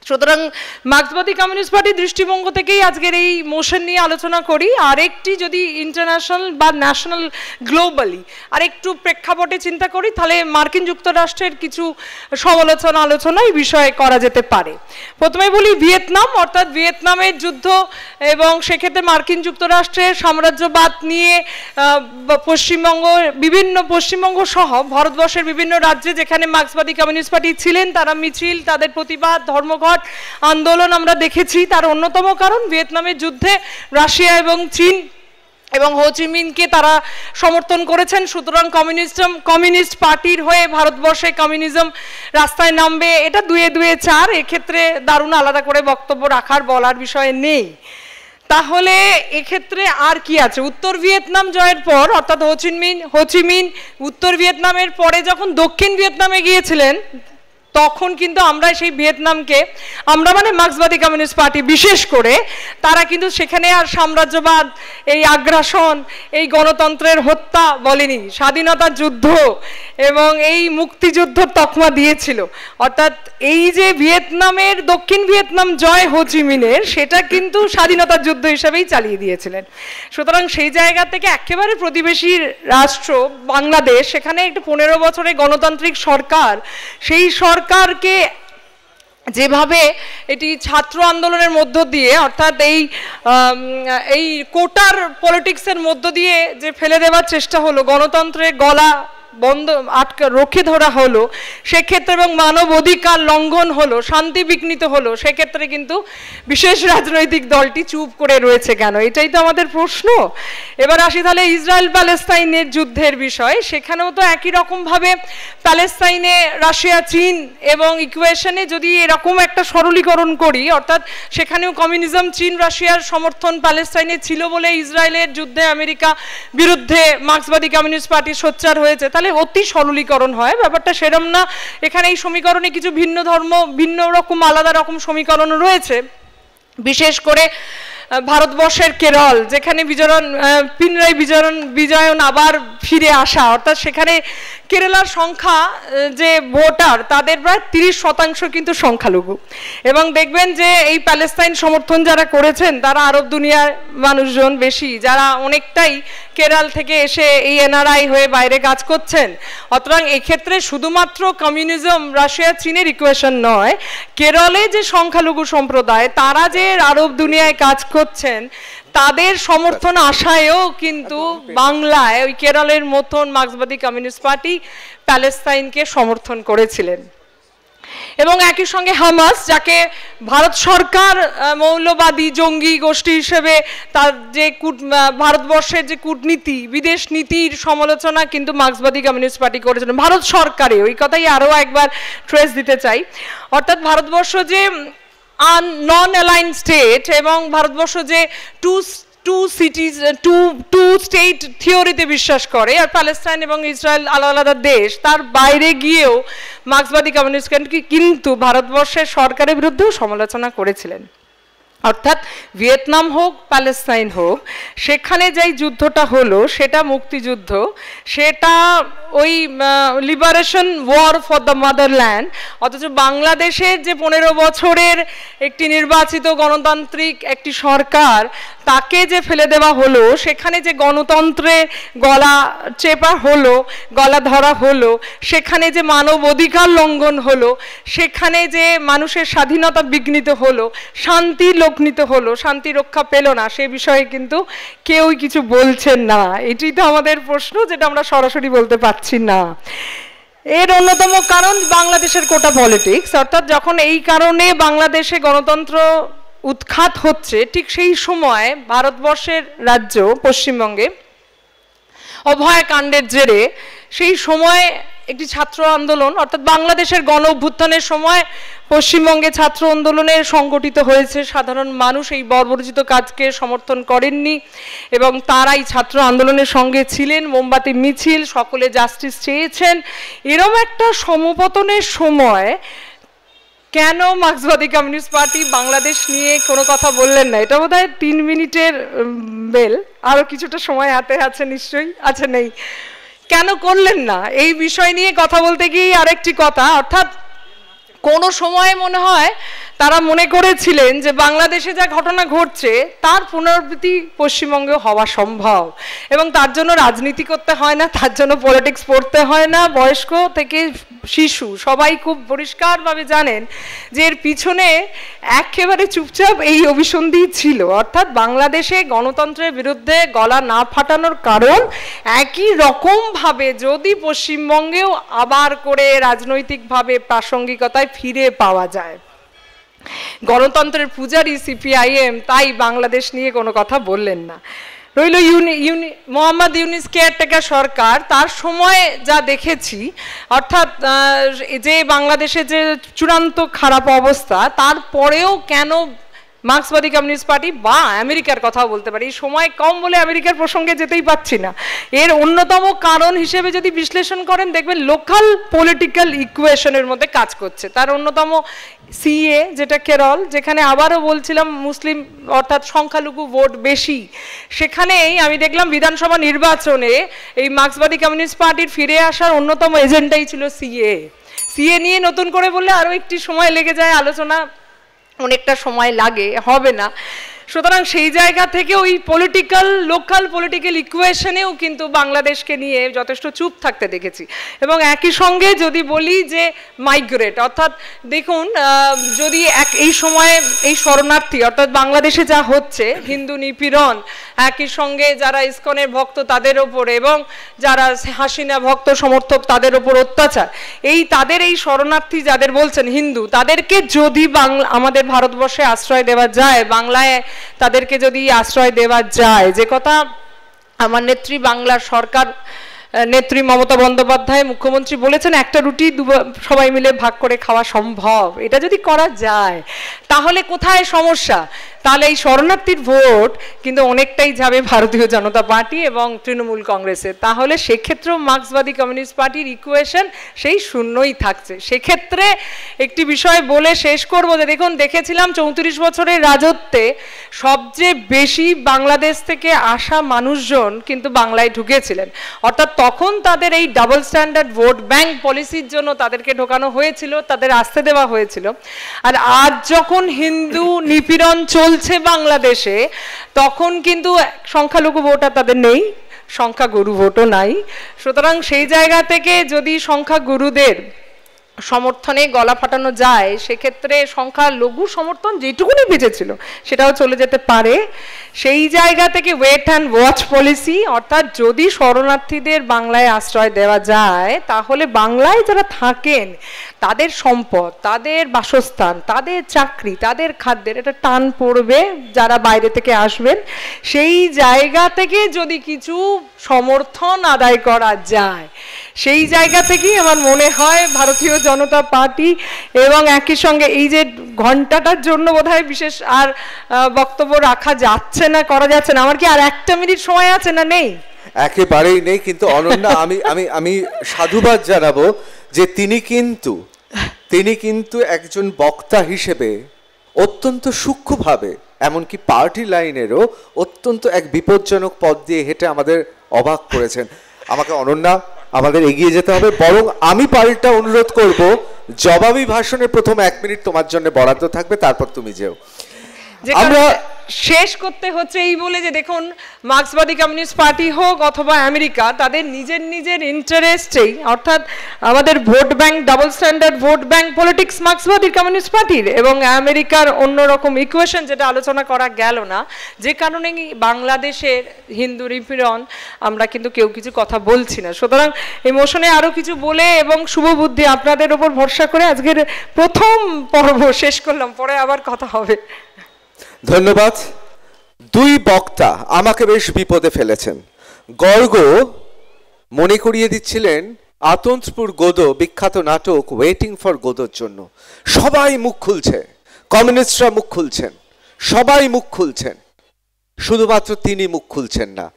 Speaker 4: সুতরাং মার্ক্সবাদী কমিউনিস্ট পার্টির দৃষ্টিভঙ্গ থেকেই আজকের এই মোশন নিয়ে আলোচনা করি। আরেকটি যদি ইন্টারন্যাশনাল বা ন্যাশনাল গ্লোবালি আরেকটু প্রেক্ষাপটে চিন্তা করি, তাহলে মার্কিন যুক্তরাষ্ট্রের কিছু সমালোচনা, আলোচনা এই বিষয়ে করা যেতে পারে। প্রথমে বলি ভিয়েতনাম, অর্থাৎ ভিয়েতনামের যুদ্ধ এবং সেক্ষেত্রে মার্কিন যুক্তরাষ্ট্রের সাম্রাজ্যবাদ নিয়ে পশ্চিমবঙ্গ সহ ভারতবর্ষের বিভিন্ন রাজ্যে যেখানে মার্ক্সবাদী কমিউনিস্ট পার্টি ছিলেন, তারা মিছিল, তাদের প্রতিবাদ, ধর্মঘট, আন্দোলন আমরা দেখেছি। তার অন্যতম কারণ ভিয়েতনামের যুদ্ধে রাশিয়া এবং চীন এবং হো চি মিনকে তারা সমর্থন করেছেন। সুতরাং কমিউনিস্ট পার্টির হয়ে ভারতবর্ষে কমিউনিজম রাস্তায় নামবে, এটা 2-2 4। এক্ষেত্রে দারুণ আলাদা করে বক্তব্য রাখার বলার বিষয় নেই। তাহলে এক্ষেত্রে আর কি আছে? উত্তর ভিয়েতনাম জয়ের পর, অর্থাৎ হো চি মিন উত্তর ভিয়েতনামের পরে যখন দক্ষিণ ভিয়েতনামে গিয়েছিলেন, তখন কিন্তু আমরা সেই ভিয়েতনামকে, আমরা মানে মার্ক্সবাদী কমিউনিস্ট পার্টি বিশেষ করে, তারা কিন্তু সেখানে আর সাম্রাজ্যবাদ, এই আগ্রাসন, এই গণতন্ত্রের হত্যা বলেনি, স্বাধীনতার যুদ্ধ এবং এই মুক্তিযুদ্ধর তকমা দিয়েছিল। অর্থাৎ এই যে ভিয়েতনামের, দক্ষিণ ভিয়েতনাম জয় হো চি মিনের, সেটা কিন্তু স্বাধীনতার যুদ্ধ হিসেবেই চালিয়ে দিয়েছিলেন। সুতরাং সেই জায়গা থেকে একেবারে প্রতিবেশী রাষ্ট্র বাংলাদেশ, সেখানে একটু 15 বছরের গণতান্ত্রিক সরকার, সেই সরকারকে যেভাবে এটি ছাত্র আন্দোলনের মধ্য দিয়ে, অর্থাৎ এই কোটার পলিটিক্সের মধ্য দিয়ে যে ফেলে দেওয়ার চেষ্টা হলো, গণতন্ত্রের গলা বন্ধ রক্ষে ধরা হলো সেক্ষেত্রে, এবং মানব অধিকার লঙ্ঘন হলো, শান্তি বিঘ্নিত হলো, সেক্ষেত্রে কিন্তু বিশেষ রাজনৈতিক দলটি চুপ করে রয়েছে কেন? এটাই তো আমাদের প্রশ্ন। এবার আসি তাহলে ইসরায়েল প্যালেস্তাইনের যুদ্ধের বিষয়। সেখানেও তো একই রকমভাবে প্যালেস্তাইনে রাশিয়া, চীন এবং ইকুয়েশনে যদি এরকম একটা সরলীকরণ করি, অর্থাৎ সেখানেও কমিউনিজম, চীন রাশিয়ার সমর্থন প্যালেস্তাইনে ছিল বলে ইসরায়েলের যুদ্ধে আমেরিকা বিরুদ্ধে মার্ক্সবাদী কমিউনিস্ট পার্টি সোচ্চার হয়েছে, তাহলে অতি সরলীকরণ হয় ব্যাপারটা, সেরম না। এখানে এই সমীকরণে কিছু ভিন্ন ধর্ম, ভিন্ন রকম আলাদা রকম সমীকরণ রয়েছে। বিশেষ করে ভারতবর্ষের কেরল, যেখানে পিনরাই বিজয়ন আবার ফিরে আসা, অর্থাৎ সেখানে কেরালার সংখ্যা যে ভোটার, তাদের প্রায় 30% কিন্তু সংখ্যালঘু। এবং দেখবেন যে এই প্যালেস্তাইন সমর্থন যারা করেছেন, তারা আরব দুনিয়ার মানুষজন বেশি, যারা অনেকটাই কেরল থেকে এসে এই এনআরআই হয়ে বাইরে কাজ করছেন। অতএব এক্ষেত্রে শুধুমাত্র কমিউনিজম, রাশিয়া, চীনের ইকুয়েশন নয়, কেরলে যে সংখ্যালঘু সম্প্রদায়, তারা যে আরব দুনিয়ায় কাজ করছেন, তাদের সমর্থন আশায়ও কিন্তু বাংলায় ওই কেরলের মতন মার্ক্সবাদী কমিউনিস্ট পার্টি প্যালেস্তাইনকে সমর্থন করেছিলেন। এবং একই সঙ্গে হামাস, যাকে ভারত সরকার মৌলবাদী জঙ্গি গোষ্ঠী হিসেবে, তার যে ভারতবর্ষের যে কূটনীতি, বিদেশ নীতির সমালোচনা কিন্তু মার্ক্সবাদী কমিউনিস্ট পার্টি করেছিল ভারত সরকারে। ওই কথাই আরও একবার ট্রেস দিতে চাই। অর্থাৎ ভারতবর্ষ যে নন অ্যালাইন স্টেট, এবং ভারতবর্ষ যে টু স্টেট থিওরিতে বিশ্বাস করে, আর প্যালেস্তাইন এবং ইসরায়েল আলাদা আলাদা দেশ, তার বাইরে গিয়েও মার্ক্সবাদী কমিউনিস্ট কিন্তু ভারতবর্ষের সরকারের বিরুদ্ধেও সমালোচনা করেছিলেন। অর্থাৎ ভিয়েতনাম হোক, প্যালেস্তাইন হোক, সেখানে যেই যুদ্ধটা হলো সেটা মুক্তিযুদ্ধ, সেটা ওই liberation war for the motherland. অথচ বাংলাদেশের যে 15 বছরের একটি নির্বাচিত গণতান্ত্রিক একটি সরকার, তাকে যে ফেলে দেওয়া হলো, সেখানে যে গণতন্ত্রে গলা চেপা হলো, গলা ধরা হলো, সেখানে যে মানব অধিকার লঙ্ঘন হলো, সেখানে যে মানুষের স্বাধীনতা বিঘ্নিত হলো, শান্তি লগ্নিত হলো, শান্তি রক্ষা পেল না, সে বিষয়ে কিন্তু কেউই কিছু বলছেন না। এটাই তো আমাদের প্রশ্ন, যেটা আমরা সরাসরি বলতে পারছি না। এর অন্যতম কারণ বাংলাদেশের কোটা পলিটিক্স। অর্থাৎ যখন এই কারণে বাংলাদেশে গণতন্ত্র উৎখাত হচ্ছে, ঠিক সেই সময় ভারতবর্ষের রাজ্য পশ্চিমবঙ্গে অভয়াকাণ্ডের জেরে সেই সময় একটি ছাত্র আন্দোলন, অর্থাৎ বাংলাদেশের গণ অভ্যুত্থানের সময় পশ্চিমবঙ্গে ছাত্র আন্দোলনের সংগঠিত হয়েছে। সাধারণ মানুষ এই বর্বরচিত কাজকে সমর্থন করেননি এবং তারাই ছাত্র আন্দোলনের সঙ্গে ছিলেন। মোমবাতি মিছিল, সকলে জাস্টিস চেয়েছেন। এরম একটা সমপতনের সময় কেন মার্ক্সবাদী কমিউনিস্ট পার্টি বাংলাদেশ নিয়ে কোনো কথা বললেন না? এটা বোধহয় 3 মিনিটের বেল, আরও কিছুটা সময় হাতে আছে নিশ্চয়ই, আছে নেই, কেন করলেন না? এই বিষয় নিয়ে কথা বলতে গিয়ে আরেকটি কথা, অর্থাৎ কোনো সময় মনে হয় তারা মনে করেছিলেন যে বাংলাদেশে যা ঘটনা ঘটছে তার পুনরাবৃত্তি পশ্চিমবঙ্গে হওয়া সম্ভব, এবং তার জন্য রাজনীতি করতে হয় না, তার জন্য পলিটিক্স পড়তে হয় না। বয়স্ক থেকে শিশু সবাই খুব পরিষ্কারভাবে জানেন যে এর পিছনে একেবারে চুপচাপ এই অভিসন্ধি ছিল। অর্থাৎ বাংলাদেশে গণতন্ত্রের বিরুদ্ধে গলা না ফাটানোর কারণ একই রকমভাবে যদি পশ্চিমবঙ্গেও আবার করে রাজনৈতিকভাবে প্রাসঙ্গিকতায় ফিরে পাওয়া যায়। গণতন্ত্রের পূজারী সিপিআইএম তাই বাংলাদেশ নিয়ে কোনো কথা বললেন না। রইল মোহাম্মদ ইউনিস কেয়ারটেকার সরকার, তার সময় যা দেখেছি, অর্থাৎ যে বাংলাদেশে যে চূড়ান্ত খারাপ অবস্থা, তারপরেও কেন মার্ক্সবাদী কমিউনিস্ট পার্টি বা আমেরিকার কথাও বলতে পারি, সময় কম বলে আমেরিকার প্রসঙ্গে যেতেই পাচ্ছি না। এর অন্যতম কারণ হিসেবে যদি বিশ্লেষণ করেন দেখবেন লোকাল পলিটিক্যাল ইকুয়েশনের মধ্যে কাজ করছে। তার অন্যতম সিএ, যেটা কেরল, যেখানে আবারও বলছিলাম মুসলিম অর্থাৎ সংখ্যালঘু ভোট বেশি, সেখানেই আমি দেখলাম বিধানসভা নির্বাচনে এই মার্ক্সবাদী কমিউনিস্ট পার্টির ফিরে আসার অন্যতম এজেন্ডাই ছিল সিএ। সিএ নিয়ে নতুন করে বললে আরও একটি সময় লেগে যায়, আলোচনা অনেকটা সময় লাগে, হবে না। সুতরাং সেই জায়গা থেকে ওই লোকাল পলিটিক্যাল ইকুয়েশনেও কিন্তু বাংলাদেশকে নিয়ে যথেষ্ট চুপ থাকতে দেখেছি। এবং একই সঙ্গে যদি বলি যে মাইগ্রেট, অর্থাৎ দেখুন যদি এই সময়ে এই শরণার্থী অর্থাৎ বাংলাদেশে যা হচ্ছে, হিন্দু নিপীড়ন, একই সঙ্গে যারা ইসকনের ভক্ত তাদের ওপর এবং যারা হাসিনা ভক্ত সমর্থক তাদের ওপর অত্যাচার, তাদের এই শরণার্থী যাদের বলছেন হিন্দু, তাদেরকে যদি আমাদের ভারতবর্ষে আশ্রয় দেওয়া যায়, বাংলায় তাদেরকে যদি আশ্রয় দেওয়া যায়, যে কথা আমার নেত্রী বাংলার সরকার নেত্রী মমতা বন্দ্যোপাধ্যায় মুখ্যমন্ত্রী বলেছেন, একটা রুটি সবাই মিলে ভাগ করে খাওয়া সম্ভব, এটা যদি করা যায় তাহলে কোথায় সমস্যা? তাহলে এই শরণার্থীর ভোট কিন্তু অনেকটাই যাবে ভারতীয় জনতা পার্টি এবং তৃণমূল কংগ্রেসের। তাহলে সেক্ষেত্রেও মার্ক্সবাদী কমিউনিস্ট পার্টির ইকুয়েশন সেই শূন্যই থাকছে। সেক্ষেত্রে একটি বিষয় বলে শেষ করবো যে দেখুন, দেখেছিলাম 34 বছরের রাজত্বে সবচেয়ে বেশি বাংলাদেশ থেকে আসা মানুষজন কিন্তু বাংলায় ঢুকেছিলেন, অর্থাৎ তখন তাদের এই ডাবল স্ট্যান্ডার্ড ভোট ব্যাংক পলিসির জন্য তাদেরকে ঢোকানো হয়েছিল, তাদের আসতে দেওয়া হয়েছিল। আর আজ যখন হিন্দু নিপীড়ন চলছে বাংলাদেশে, তখন কিন্তু সংখ্যালঘু ভোট আর তাদের নেই, সংখ্যাগুরু ভোটও নাই। সুতরাং সেই জায়গা থেকে যদি সংখ্যাগুরুদের সমর্থনে গলা ফাটানো যায়, সেক্ষেত্রে সংখ্যালঘু সমর্থন যেটুকুনি বেঁচেছিল সেটাও চলে যেতে পারে। সেই জায়গা থেকে ওয়েট অ্যান্ড ওয়াচ পলিসি, অর্থাৎ যদি শরণার্থীদের বাংলায় আশ্রয় দেওয়া যায়, তাহলে বাংলায় যারা থাকেন তাদের সম্পদ, তাদের বাসস্থান, তাদের চাকরি, তাদের খাদ্যের একটা টান পড়বে যারা বাইরে থেকে আসবেন। সেই জায়গা থেকে যদি কিছু সমর্থন আদায় করা যায়, সেই জায়গা থেকেই আমার মনে হয় ভারতীয় জনতা পার্টি এবং একই সঙ্গে এই যে ঘন্টাটার জন্য বোধহয় বিশেষ আর বক্তব্য রাখা যাচ্ছে না, করা যাচ্ছে না। আমার কি আর একটা মিনিট সময় আছে না? নেই,
Speaker 2: একেবারেই নেই। কিন্তু অনন্যা, আমি সাধুবাদ জানাবো যে তিনি কিন্তু একজন বক্তা হিসেবে অত্যন্ত সূক্ষ্মভাবে, এমনকি পার্টি লাইনেরও অত্যন্ত এক বিপজ্জনক পথ দিয়ে হেঁটে আমাদের অবাক করেছেন। আমাকে অনন্যা, আমাদের এগিয়ে যেতে হবে। বরং আমি পাল্টা অনুরোধ করব, জবাবি ভাষণের প্রথম 1 মিনিট তোমার জন্য বরাদ্দ থাকবে, তারপর তুমি যেও। আমরা
Speaker 4: শেষ করতে হচ্ছে এই বলে যে দেখুন, মার্ক্সবাদী কমিউনিস্ট পার্টি হোক অথবা আমেরিকা, তাদের নিজের ইন্টারেস্টেই, অর্থাৎ আমাদের vote bank, double standard vote bank politics মার্ক্সবাদী কমিউনিস্ট পার্টির এবং আমেরিকার অন্যরকম ইকুয়েশন যেটা আলোচনা করা গেল না, যে কারণে বাংলাদেশের হিন্দু নিপীড়ন আমরা কিন্তু কেউ কিছু কথা বলছি না। সুতরাং ইমোশনে আরও কিছু বলে এবং শুভবুদ্ধি আপনাদের ওপর ভরসা করে আজকের প্রথম পর্ব শেষ করলাম, পরে আবার কথা হবে।
Speaker 2: ধন্যবাদ। 2 বক্তা আমাকে বেশ বিপদে ফেলেছেন। গর্গ মনে করিয়ে দিচ্ছিলেন আতন্ত্রপুর গোদো বিখ্যাত নাটক ওয়েটিং ফর গোদোর জন্য। সবাই মুখ খুলছে, কমিউনিস্টরা মুখ খুলছেন, সবাই মুখ খুলছেন, শুধুমাত্র তিনি মুখ খুলছেন না।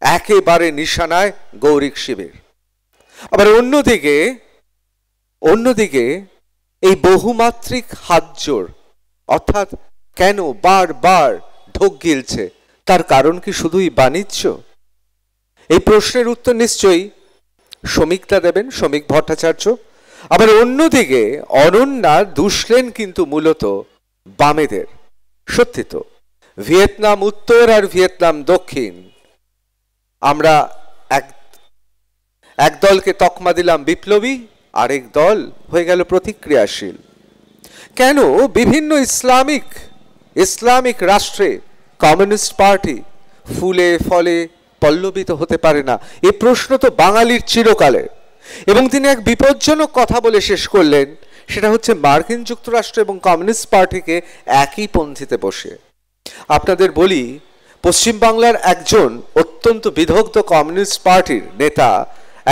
Speaker 2: একেবারে নিশানায় গৌরিক শিবির। আবার অন্যদিকে এই বহুমাত্রিক হাতজোড়, অর্থাৎ কেন বারবার ঢোক গিলছে, তার কারণ কি শুধুই বাণিজ্য? এই প্রশ্নের উত্তর নিশ্চয়ই শ্রমিকরা দেবেন, শ্রমিক ভট্টাচার্য। আবার অন্যদিকে অনন্যা দুষলেন কিন্তু মূলত বামেদের। সত্যি তো, ভিয়েতনাম উত্তর আর ভিয়েতনাম দক্ষিণ, আমরা এক দলকে তকমা দিলাম বিপ্লবী, আরেক দল হয়ে গেল প্রতিক্রিয়াশীল। কেন বিভিন্ন ইসলামিক রাষ্ট্রে কমিউনিস্ট পার্টি ফুলে ফলে পল্লবিত হতে পারে না? এই প্রশ্ন তো বাঙালির চিরকালে। এবং তিনি এক বিপজ্জনক কথা বলে শেষ করলেন, সেটা হচ্ছে মার্কিন যুক্তরাষ্ট্র এবং কমিউনিস্ট পার্টিকে একই পন্থীতে বসে। আপনাদের বলি, পশ্চিমবাংলার একজন অত্যন্ত বিদগ্ধ কমিউনিস্ট পার্টির নেতা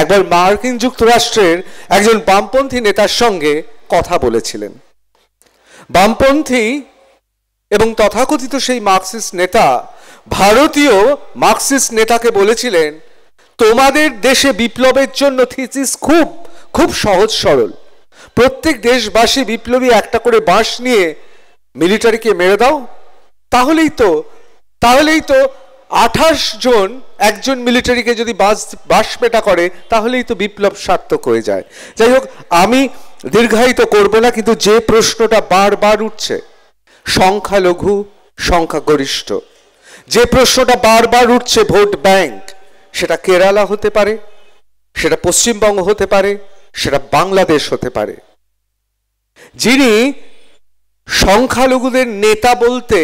Speaker 2: একবার মার্কিন যুক্তরাষ্ট্রের একজন বামপন্থী নেতার সঙ্গে কথা বলেছিলেন। বামপন্থী এবং তথাকথিত সেই মার্কসিস্ট নেতা ভারতীয় মার্কসিস্ট নেতাকে বলেছিলেন, তোমাদের দেশে বিপ্লবের জন্য থিসিস খুব খুব সহজ সরল, প্রত্যেক দেশবাসী বিপ্লবী একটা করে বাঁশ নিয়ে মিলিটারিকে মেরে দাও, তাহলেই তো 28 জন একজন মিলিটারিকে যদি বাঁশ পেটা করে তাহলেই তো বিপ্লব সার্থক হয়ে যায়। যাই হোক, আমি দীর্ঘায়িত করব না, কিন্তু যে প্রশ্নটা বারবার উঠছে সংখ্যালঘু সংখ্যাগরিষ্ঠ, যে প্রশ্নটা বারবার উঠছে ভোট ব্যাংক, সেটা কেরালা হতে পারে, সেটা পশ্চিমবঙ্গ হতে পারে, সেটা বাংলাদেশ হতে পারে। যিনি সংখ্যালঘুদের নেতা বলতে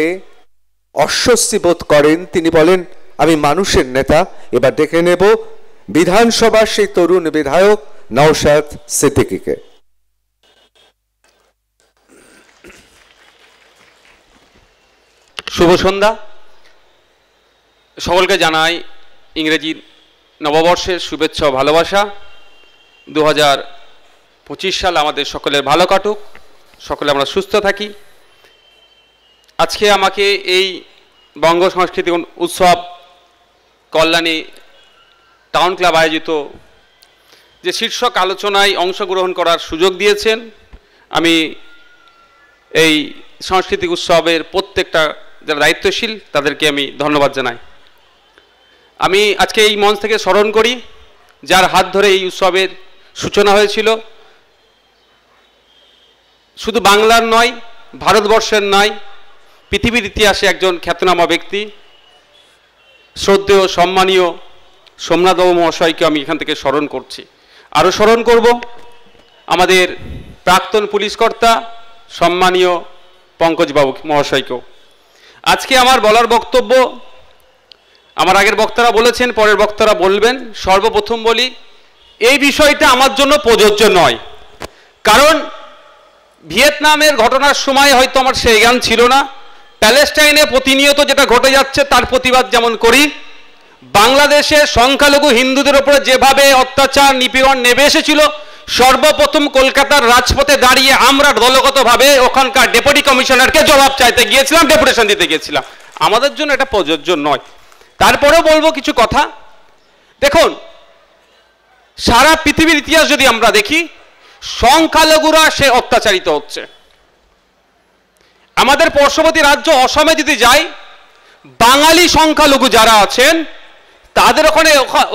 Speaker 2: অস্বস্তি বোধ করেন, তিনি বলেন আমি মানুষের নেতা। এবার দেখে নেব বিধানসভার সেই তরুণ বিধায়ক নওশাদ সিদ্দিকীকে।
Speaker 5: শুভ সন্ধ্যা। সকলকে জানাই ইংরেজি নববর্ষের শুভেচ্ছা ও ভালোবাসা। 2025 সাল আমাদের সকলের ভালো কাটুক, সকলে আমরা সুস্থ থাকি। আজকে আমাকে এই বঙ্গ সংস্কৃতি উৎসব কল্যাণী টাউন ক্লাব আয়োজিত যে শীর্ষক আলোচনায় অংশগ্রহণ করার সুযোগ দিয়েছেন, আমি এই সাংস্কৃতিক উৎসবের প্রত্যেকটা যারা দায়িত্বশীল তাদেরকে আমি ধন্যবাদ জানাই। আমি আজকে এই মঞ্চ থেকে স্মরণ করি যার হাত ধরে এই উৎসবের সূচনা হয়েছিল। শুধু বাংলার নয়, ভারতবর্ষের নয়, পৃথিবীর ইতিহাসে একজন খ্যাতনামা ব্যক্তি, শ্রদ্ধেয় সম্মানীয় সোমনাথবাবু মহাশয়কে আমি এখান থেকে স্মরণ করছি। আরও স্মরণ করব আমাদের প্রাক্তন পুলিশকর্তা সম্মানীয় পঙ্কজবাবু মহাশয়কেও। আজকে আমার বলার বক্তব্য, আমার আগের বক্তারা বলেছেন, পরের বক্তারা বলবেন। সর্বপ্রথম বলি, এই বিষয়টা আমার জন্য প্রযোজ্য নয়, কারণ ভিয়েতনামের ঘটনার সময় হয়তো আমার সেই জ্ঞান ছিল না। প্যালেস্টাইনে প্রতিনিয়ত যেটা ঘটে যাচ্ছে তার প্রতিবাদ যেমন করি, বাংলাদেশে সংখ্যালঘু হিন্দুদের উপরে যেভাবে অত্যাচার নিপীড়ন নেমে এসেছিল, সর্বপ্রথম কলকাতার রাজপথে দাঁড়িয়ে আমরা দলগতভাবে ওখানকার ডেপুটি কমিশনারকে জবাব চাইতে গিয়েছিলাম, ডেপুটেশন দিতে গিয়েছিলাম। আমাদের জন্য এটা প্রযোজ্য নয়। তারপরেও বলবো কিছু কথা। দেখুন, সারা পৃথিবীর ইতিহাস যদি আমরা দেখি, সংখ্যালঘুরা সে অত্যাচারিত হচ্ছে। আমাদের পার্শ্ববর্তী রাজ্য অসমে যদি যাই, বাঙালি সংখ্যালঘু যারা আছেন তাদের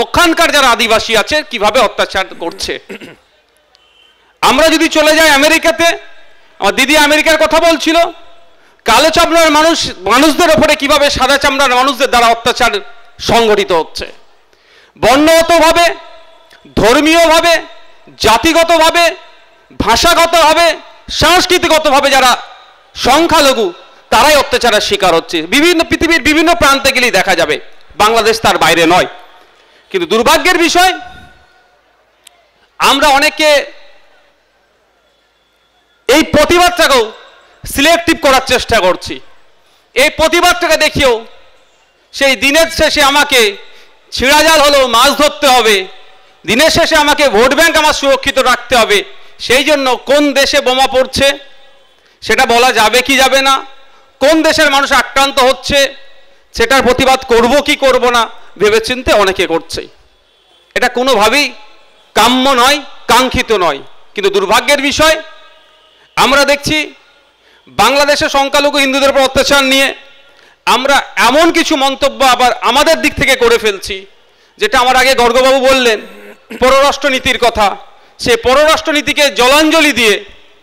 Speaker 5: ওখানকার যারা আদিবাসী আছে কিভাবে অত্যাচার করছে। আমরা যদি চলে যাই আমেরিকাতে, আমার দিদি আমেরিকার কথা বলছিল, কালো চামড়ার মানুষদের ওপরে কিভাবে সাদা চামড়ার মানুষদের দ্বারা অত্যাচার সংগঠিত হচ্ছে। বর্ণগতভাবে, ধর্মীয়ভাবে, জাতিগতভাবে, ভাষাগতভাবে, সাংস্কৃতিকগতভাবে যারা সংখ্যালঘু তারাই অত্যাচারের শিকার হচ্ছে। পৃথিবীর বিভিন্ন প্রান্তে গেলেই দেখা যাবে, বাংলাদেশ তার বাইরে নয়। কিন্তু দুর্ভাগ্যের বিষয়, আমরা অনেকে এই প্রতিবাদটাকেও সিলেক্টিভ করার চেষ্টা করছি। এই প্রতিবাদটাকে দেখিও সেই দিনের শেষে আমাকে ছিঁড়া জাল হলেও মাছ ধরতে হবে, দিনের শেষে আমাকে ভোট ব্যাংক আমার সুরক্ষিত রাখতে হবে। সেই জন্য কোন দেশে বোমা পড়ছে সেটা বলা যাবে কি যাবে না, কোন দেশের মানুষ আক্রান্ত হচ্ছে সেটার প্রতিবাদ করব কি করব না ভেবেচিন্তে অনেকে করছে। এটা কোনোভাবেই কাম্য নয়, কাঙ্ক্ষিত নয়। কিন্তু দুর্ভাগ্যের বিষয়, আমরা দেখছি বাংলাদেশে সংখ্যালঘু হিন্দুদের উপর অত্যাচার নিয়ে আমরা এমন কিছু মন্তব্য আবার আমাদের দিক থেকে করে ফেলছি, যেটা আমার আগে গর্গবাবু বললেন পররাষ্ট্রনীতির কথা। সেই পররাষ্ট্রনীতিকে জলাঞ্জলি দিয়ে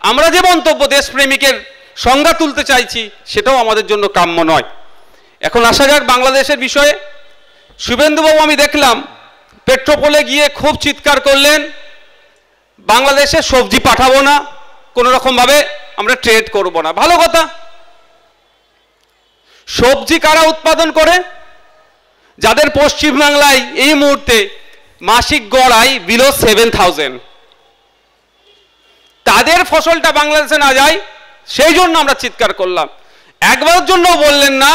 Speaker 5: আমরা যে মন্তব্য দেশপ্রেমিকের সংজ্ঞা তুলতে চাইছি, সেটাও আমাদের জন্য কাম্য নয়। এখন আসা যাক বাংলাদেশের বিষয়ে। শুভেন্দুবাবু আমি দেখলাম পেট্রোপোলে গিয়ে খুব চিৎকার করলেন, বাংলাদেশে সবজি পাঠাবো না, কোনো রকমভাবে আমরা ট্রেড করব না। ভালো কথা। সবজি কারা উৎপাদন করে? যাদের পশ্চিমবাংলায় এই মুহূর্তে মাসিক গড় আয় বিলো 7,000, তাদের ফসলটা বাংলাদেশে না যায়, সেই জন্য আমরা চিৎকার করলাম। একবারের জন্য বললেন না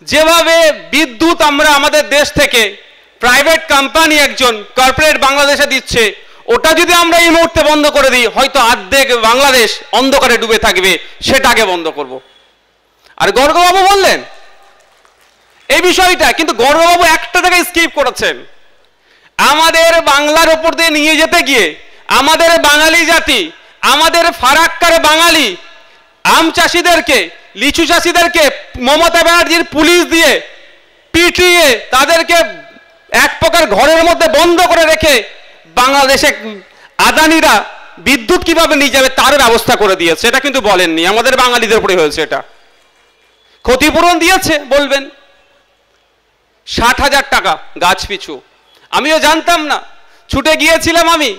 Speaker 5: যেভাবে বিদ্যুৎ আমরা আমাদের দেশ থেকে প্রাইভেট কোম্পানি একজন কর্পোরেট বাংলাদেশে দিচ্ছে, ওটা যদি আমরা এই মুহূর্তে বন্ধ করে দিই, হয়তো অর্ধেক বাংলাদেশ অন্ধকারে ডুবে থাকবে, সেটাকে বন্ধ করব। আর গর্গবাবু বললেন এই বিষয়টা, কিন্তু গর্গবাবু একটা জায়গায় স্কিপ করেছেন। আমাদের বাংলার উপর দিয়ে নিয়ে যেতে গিয়ে আমাদের বাঙালি জাতি, আমাদের ফারাক্কার বাঙালি আম চাষিদেরকে, লিচু চাষিদেরকে মমতা ব্যানার্জির পুলিশ দিয়ে পিটিয়ে তাদেরকে এক প্রকার ঘরের মধ্যে বন্ধ করে রেখে বাংলাদেশে আদানিরা বিদ্যুৎ কিভাবে নিয়ে যাবে তার ব্যবস্থা করে দিয়েছে। এটা কিন্তু বলেননি, আমাদের বাঙালিদের উপরে হয়েছে। এটা ক্ষতিপূরণ দিয়েছে বলবেন 60,000 টাকা গাছ পিছু। আমিও জানতাম না, ছুটে গিয়েছিলাম আমি,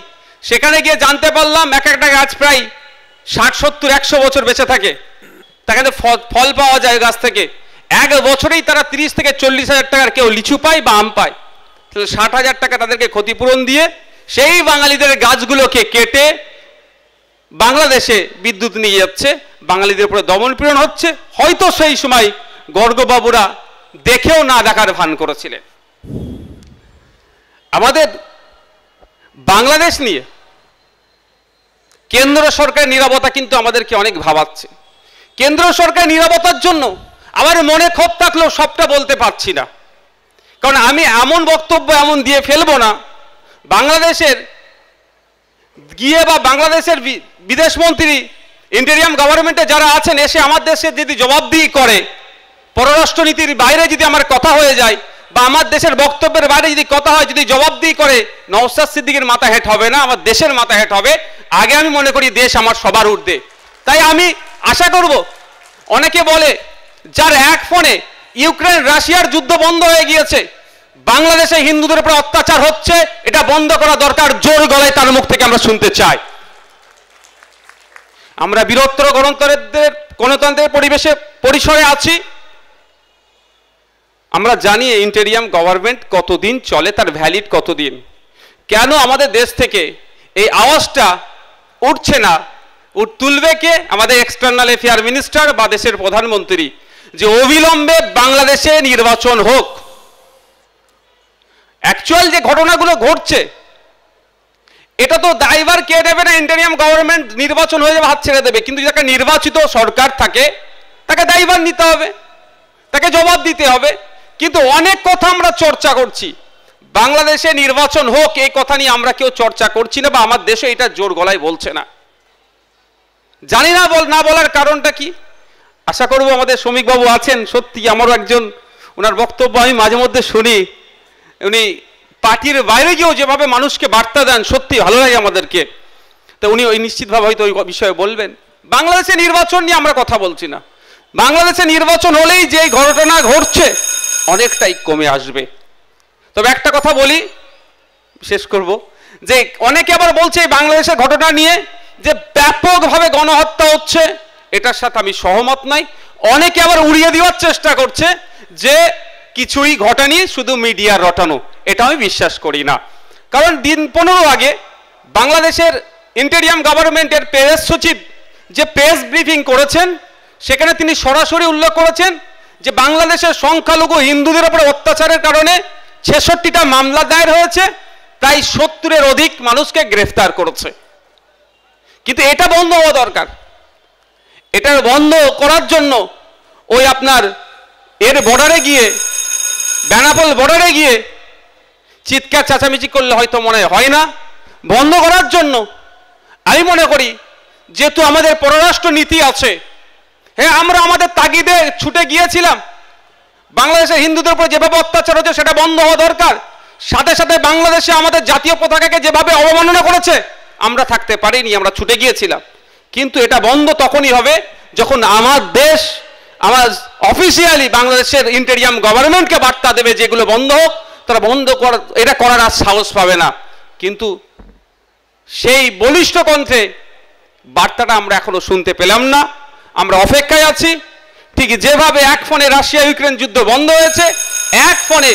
Speaker 5: সেখানে গিয়ে জানতে পারলাম এক একটা গাছ প্রায় 60, 70, 100 বছর বেঁচে থাকে, তাখানে ফল পাওয়া যায় গাছ থেকে। এক বছরেই তারা 30 থেকে 40,000 টাকার কেউ লিচু পায় বা আম পায়। তাহলে 60,000 টাকা তাদেরকে ক্ষতিপূরণ দিয়ে সেই বাঙালিদের গাছগুলোকে কেটে বাংলাদেশে বিদ্যুৎ নিয়ে যাচ্ছে, বাঙালিদের উপরে দমনপীড়ন হচ্ছে। হয়তো সেই সময় গর্গবাবুরা দেখেও না দেখার ভান করেছিলেন। আমাদের বাংলাদেশ নিয়ে কেন্দ্র সরকারের নীরবতা কিন্তু আমাদেরকে অনেক ভাবাচ্ছে। কেন্দ্র সরকারের নীরবতার জন্য আমার মনে ক্ষোভ থাকলেও সবটা বলতে পারছি না, কারণ আমি এমন বক্তব্য এমন দিয়ে ফেলবো না বাংলাদেশের গিয়ে বা বাংলাদেশের বিদেশমন্ত্রী ইন্টেরিয়াম গভর্নমেন্টে যারা আছেন এসে আমার দেশের যদি জবাবদিহি করে, পররাষ্ট্রনীতির বাইরে যদি আমার কথা হয়ে যায় বা আমার দেশের বক্তব্যের বাইরে যদি কথা হয়, যদি জবাবদিহি করে, নওশাদ সিদ্দিকীর মাথা হেঁট হবে না, আমার দেশের মাথা হেঁট হবে। আগে আমি মনে করি দেশ আমার সবার ঊর্ধ্বে। তাই আমি আশা করব, অনেকে বলে যার এক ফোনে ইউক্রেন রাশিয়ার যুদ্ধ বন্ধ হয়ে গিয়েছে, বাংলাদেশে হিন্দুদের উপর অত্যাচার হচ্ছে, এটা বন্ধ করা দরকার। জোর গলায় তার মুখ থেকে আমরা শুনতে চাই। আমরা বৃহত্তর গণতন্ত্রের পরিসরে আছি। আমরা জানি ইন্টেরিয়াম গভর্নমেন্ট কতদিন চলে, তার ভ্যালিড কতদিন। কেন আমাদের দেশ থেকে এই আওয়াজটা উঠছে না? তুলবে কে? আমাদের এক্সটার্নাল অ্যাফেয়ার মিনিস্টার বা দেশের প্রধানমন্ত্রী, যে অবিলম্বে বাংলাদেশে নির্বাচন হোক। অ্যাকচুয়াল যে ঘটনাগুলো ঘটছে, এটা তো দায়ভার কে নেবে না? ইন্টেরিয়াম গভর্নমেন্ট নির্বাচন হয়ে যাবে, হাত ছেড়ে দেবে। কিন্তু যাকে নির্বাচিত সরকার থাকে তাকে দায়ভার নিতে হবে, তাকে জবাব দিতে হবে। কিন্তু অনেক কথা আমরা চর্চা করছি, বাংলাদেশে নির্বাচন হোক এই কথা নিয়ে আমরা কেউ চর্চা করছি না, বা আমার দেশে এটা জোর গলায় বলছে না। জানি না না বলার কারণটা কি। আশা করব আমাদের শ্রমিকবাবু আছেন, সত্যি আমারও একজন, ওনার বক্তব্য আমি মাঝে মধ্যে শুনি, উনি পার্টির বাইরে গিয়েও যেভাবে মানুষকে বার্তা দেন, সত্যি ভালো লাগে আমাদেরকে। তো উনি ওই নিশ্চিতভাবে হয়তো ওই বিষয়ে বলবেন। বাংলাদেশে নির্বাচন নিয়ে আমরা কথা বলছি না, বাংলাদেশে নির্বাচন হলেই যে ঘটনা ঘটছে অনেকটাই কমে আসবে। তবে একটা কথা বলি, শেষ করব, যে অনেকে আবার বলছে এই বাংলাদেশের ঘটনা নিয়ে যে ব্যাপকভাবে গণহত্যা হচ্ছে, এটার সাথে আমি সহমত নাই। অনেকে আবার উড়িয়ে দেওয়ার চেষ্টা করছে যে কিছুই ঘটেনি, শুধু মিডিয়ার রটানো। এটা আমি বিশ্বাস করি না। কারণ দিন 15 আগে বাংলাদেশের ইন্টেরিয়াম গভর্নমেন্টের প্রেস সচিব যে প্রেস ব্রিফিং করেছেন, সেখানে তিনি সরাসরি উল্লেখ করেছেন যে বাংলাদেশের সংখ্যালঘু হিন্দুদের উপর অত্যাচারের কারণে 66টা মামলা দায়ের হয়েছে, প্রায় 70-এর অধিক মানুষকে গ্রেফতার করেছে। কিন্তু এটা বন্ধ হওয়া দরকার। এটা বন্ধ করার জন্য ওই আপনার এর বর্ডারে গিয়ে, বেনাপোল বর্ডারে গিয়ে চিৎকার চেঁচামেচি করলে হয়তো মনে হয় না। বন্ধ করার জন্য আমি মনে করি, যেহেতু আমাদের পররাষ্ট্র নীতি আছে, হ্যাঁ আমরা আমাদের তাগিদে ছুটে গিয়েছিলাম, বাংলাদেশের হিন্দুদের উপর যেভাবে অত্যাচার হচ্ছে সেটা বন্ধ হওয়া দরকার। সাথে সাথে বাংলাদেশে আমাদের জাতীয় পতাকাকে যেভাবে অবমাননা করেছে, আমরা থাকতে পারিনি, আমরা ছুটে গিয়েছিলাম। কিন্তু এটা বন্ধ তখনই হবে যখন আমার দেশ, আমার অফিসিয়ালি বাংলাদেশের ইন্টেরিয়াম গভর্নমেন্টকে বার্তা দেবে যেগুলো বন্ধ হোক। তারা বন্ধ এটা করার আর সাহস পাবে না। কিন্তু সেই বলিষ্ঠ কণ্ঠে বার্তাটা আমরা এখনো শুনতে পেলাম না। আমরা অপেক্ষায় আছি। ঠিক যেভাবে এক ফোনে রাশিয়া ইউক্রেন যুদ্ধ বন্ধ হয়েছে, এক ফোনে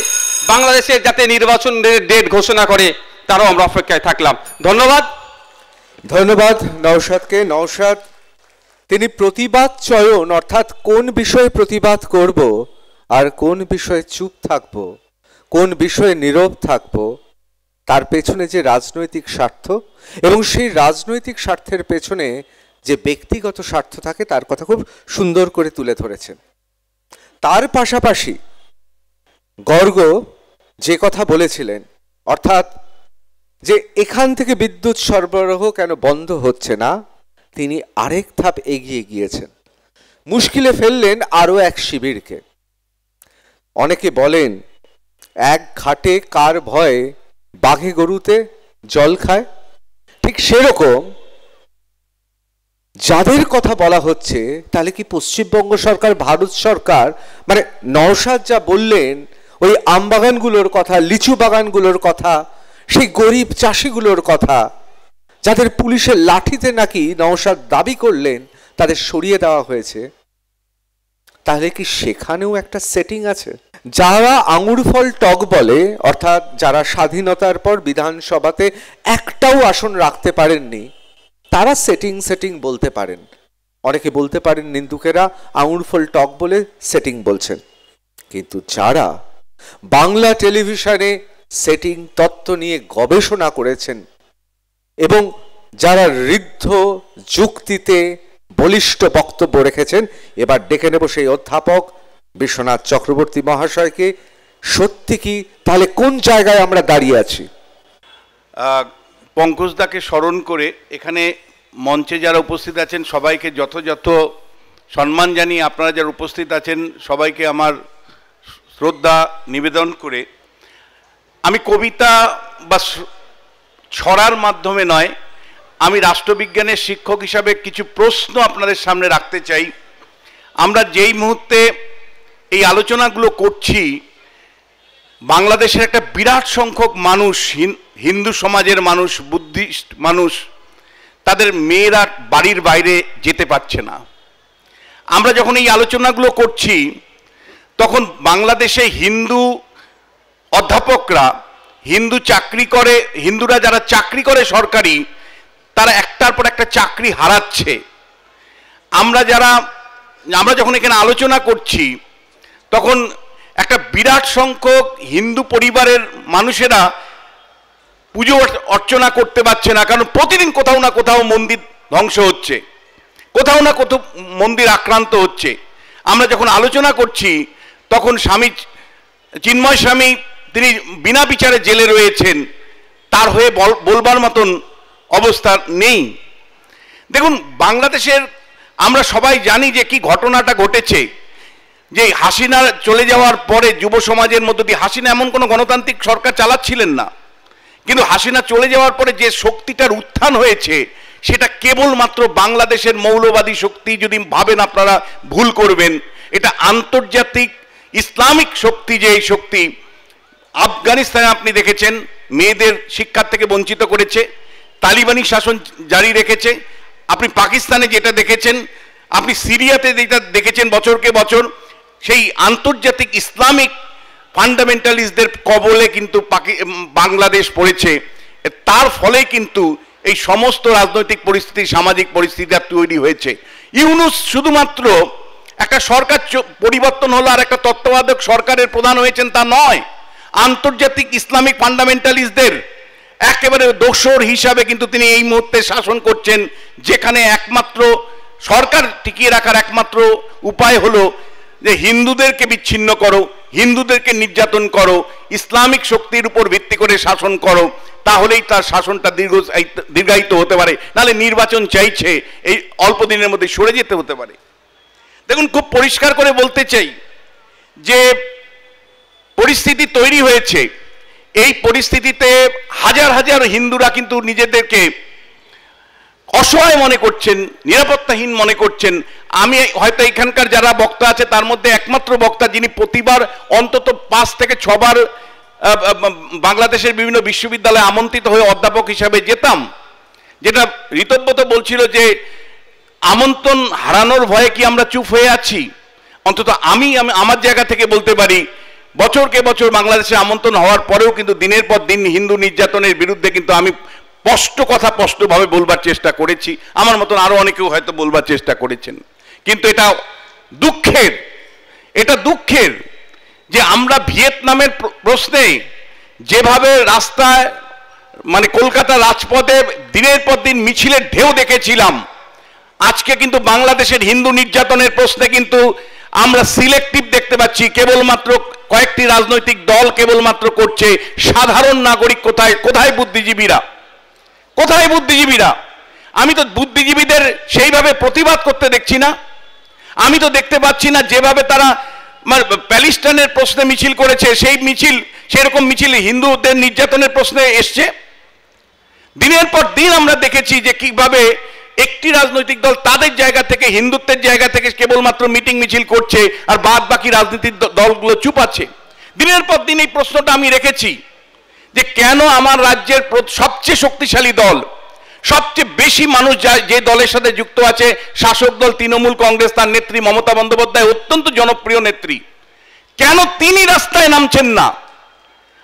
Speaker 5: বাংলাদেশের যাতে নির্বাচনের ডেট ঘোষণা করে, তারও আমরা অপেক্ষায় থাকলাম। ধন্যবাদ।
Speaker 2: ধন্যবাদ নওশাদকে। নওশাদ তিনি প্রতিবাদ চয়ন, অর্থাৎ কোন বিষয়ে প্রতিবাদ করব আর কোন বিষয়ে চুপ থাকব, কোন বিষয়ে নীরব থাকব, তার পেছনে যে রাজনৈতিক স্বার্থ এবং সেই রাজনৈতিক স্বার্থের পেছনে যে ব্যক্তিগত স্বার্থ থাকে তার কথা খুব সুন্দর করে তুলে ধরেছেন। তার পাশাপাশি গর্গ যে কথা বলেছিলেন, অর্থাৎ যে এখান থেকে বিদ্যুৎ সরবরাহ কেন বন্ধ হচ্ছে না, তিনি আরেক ধাপ এগিয়ে গিয়েছেন, মুশকিলে ফেললেন আরো এক শিবিরকে। অনেকে বলেন এক ঘাটে কার ভয়ে বাঘে গরুতে জল খায়, ঠিক সেরকম যাদের কথা বলা হচ্ছে, তাহলে কি পশ্চিমবঙ্গ সরকার, ভারত সরকার, মানে নওশাদ যা বললেন ওই আম বাগানগুলোর কথা, লিচু বাগানগুলোর কথা, সেই গরিব চাষিগুলোর কথা, যাদের পুলিশের লাঠিতে নাকি নওশাদ দাবি করলেন তাদের সরিয়ে দেওয়া হয়েছে, তাহলে কি সেখানেও একটা সেটিং আছে? যারা আঙুর ফল টক বলে, অর্থাৎ যারা স্বাধীনতার পর বিধানসভাতে একটাও আসন রাখতে পারেননি, তারা সেটিং বলতে পারেন। অনেকে বলতে পারেন নিন্দুকেরা আঙুর ফল টক বলে সেটিং বলছেন, কিন্তু যারা বাংলা টেলিভিশনে সেটিং তত্ত্ব নিয়ে গবেষণা করেছেন এবং যারা ঋদ্ধ যুক্তিতে বলিষ্ঠ বক্তব্য রেখেছেন, এবার ডেকে নেব সেই অধ্যাপক বিশ্বনাথ চক্রবর্তী মহাশয়কে। সত্যি কি তাহলে কোন জায়গায় আমরা দাঁড়িয়ে আছি?
Speaker 6: পঙ্কজদাকে স্মরণ করে এখানে মঞ্চে যারা উপস্থিত আছেন সবাইকে যথাযথ সম্মান জানিয়ে আপনারা যারা উপস্থিত আছেন সবাইকে আমার শ্রদ্ধা নিবেদন করে আমি কবিতা বা ছড়ার মাধ্যমে নয়, আমি রাষ্ট্রবিজ্ঞানের শিক্ষক হিসাবে কিছু প্রশ্ন আপনাদের সামনে রাখতে চাই। আমরা যেই মুহূর্তে এই আলোচনাগুলো করছি, বাংলাদেশের একটা বিরাট সংখ্যক মানুষ, হিন্দু সমাজের মানুষ, বুদ্ধিস্ট মানুষ, তাদের মেয়েরা বাড়ির বাইরে যেতে পারছে না। আমরা যখন এই আলোচনাগুলো করছি তখন বাংলাদেশে হিন্দু অধ্যাপকরা, হিন্দুরা যারা চাকরি করে সরকারি, তারা একটার পর একটা চাকরি হারাচ্ছে। আমরা যখন এখানে আলোচনা করছি তখন একটা বিরাট সংখ্যক হিন্দু পরিবারের মানুষেরা পুজো অর্চনা করতে পারছে না, কারণ প্রতিদিন কোথাও না কোথাও মন্দির ধ্বংস হচ্ছে, কোথাও না কোথাও মন্দির আক্রান্ত হচ্ছে। আমরা যখন আলোচনা করছি তখন স্বামী চিন্ময় স্বামী তিনি বিনা বিচারে জেলে রয়েছেন, তার হয়ে বলবার মতন অবস্থা নেই। দেখুন, বাংলাদেশের আমরা সবাই জানি যে কি ঘটনাটা ঘটেছে, যে হাসিনা চলে যাওয়ার পরে যুব সমাজের মধ্য দিয়ে, হাসিনা এমন কোনো গণতান্ত্রিক সরকার চালাচ্ছিলেন না, কিন্তু হাসিনা চলে যাওয়ার পরে যে শক্তিটার উত্থান হয়েছে সেটা কেবলমাত্র বাংলাদেশের মৌলবাদী শক্তি। যদি ভাবেন আপনারা ভুল করবেন, এটা আন্তর্জাতিক ইসলামিক শক্তি। যে এই শক্তি আফগানিস্তানে আপনি দেখেছেন মেয়েদের শিক্ষার থেকে বঞ্চিত করেছে, তালিবানি শাসন জারি রেখেছে, আপনি পাকিস্তানে যেটা দেখেছেন, আপনি সিরিয়াতে যেটা দেখেছেন বছরকে বছর, সেই আন্তর্জাতিক ইসলামিক ফান্ডামেন্টালিস্টদের কবলে কিন্তু বাংলাদেশ পড়েছে। তার ফলে কিন্তু এই সমস্ত রাজনৈতিক পরিস্থিতি, সামাজিক পরিস্থিতি তৈরি হয়েছে। ইউনূস শুধুমাত্র একটা সরকার পরিবর্তন হলো আর একটা তত্ত্বাবধায়ক সরকারের প্রধান হয়েছেন তা নয়, আন্তর্জাতিক ইসলামিক ফান্ডামেন্টালিস্টদের একেবারে দোসর হিসাবে কিন্তু তিনি এই মুহূর্তে শাসন করছেন, যেখানে একমাত্র সরকার টিকিয়ে রাখার একমাত্র উপায় হলো যে হিন্দুদেরকে বিচ্ছিন্ন করো, হিন্দুদেরকে নির্যাতন করো, ইসলামিক শক্তির উপর ভিত্তি করে শাসন করো, তাহলেই তার শাসনটা দীর্ঘায়িত হতে পারে। নাহলে নির্বাচন চাইছে, এই অল্প দিনের মধ্যে সরে যেতে হতে পারে। দেখুন, খুব পরিষ্কার করে বলতে চাই যে পরিস্থিতি তৈরি হয়েছে, এই পরিস্থিতিতে হাজার হাজার হিন্দুরা কিন্তু নিজেদেরকে অসহায় মনে করছেন, নিরাপত্তাহীন মনে করছেন। আমি হয়তো এখানকার যারা বক্তা আছে তার মধ্যে একমাত্র বক্তা যিনি প্রতিবার অন্তত 5 থেকে 6 বার বাংলাদেশের বিভিন্ন বিশ্ববিদ্যালয়ে আমন্ত্রিত হয়ে অধ্যাপক হিসাবে যেতাম, যেটা ঋতব্রত বলছিল যে আমন্ত্রণ হারানোর ভয়ে কি আমরা চুপ হয়ে আছি। অন্তত আমি আমার জায়গা থেকে বলতে পারি, বছরকে বছর বাংলাদেশে আমন্ত্রণ হওয়ার পরেও কিন্তু দিনের পর দিন হিন্দু নির্যাতনের বিরুদ্ধে কিন্তু আমি স্পষ্টভাবে বলবার চেষ্টা করেছি। আমার মতন আরো অনেকেও হয়তো বলবার চেষ্টা করেছেন, কিন্তু এটা দুঃখের যে আমরা ভিয়েতনামের প্রশ্নে যেভাবে রাস্তায় মানে কলকাতা রাজপথে দিনের পর দিন মিছিলের ঢেউ দেখেছিলাম, আজকে কিন্তু বাংলাদেশের হিন্দু নির্যাতনের প্রশ্নে কিন্তু আমরা সিলেক্টিভ দেখতে পাচ্ছি। কেবলমাত্র কয়েকটি রাজনৈতিক দল কেবলমাত্র করছে, সাধারণ নাগরিক কোথায়? কোথায় বুদ্ধিজীবীরা? কোথায় বুদ্ধিজীবীরা? আমি তো বুদ্ধিজীবীদের সেইভাবে প্রতিবাদ করতে দেখছি না। আমি তো দেখতে পাচ্ছি না যেভাবে তারা প্যালেস্টাইনের প্রশ্নে মিছিল করেছে, সেই মিছিল সেরকম মিছিল হিন্দুদের নির্যাতনের প্রশ্নে এসছে। দিনের পর দিন আমরা দেখেছি যে কিভাবে একটি রাজনৈতিক দল তাদের জায়গা থেকে, হিন্দুত্বের জায়গা থেকে কেবলমাত্র মিটিং মিছিল করছে, আর বাদ বাকি রাজনীতির দলগুলো চুপ আছে। দিনের পর দিন এই প্রশ্নটা আমি রেখেছি যে কেন আমার রাজ্যের সবচেয়ে শক্তিশালী দল, সবচেয়ে বেশি মানুষ যে দলের সাথে যুক্ত আছে, শাসক দল তৃণমূল কংগ্রেস, তার নেত্রী মমতা বন্দ্যোপাধ্যায় অত্যন্ত জনপ্রিয় নেত্রী, কেন তিনি রাস্তায় নামছেন না?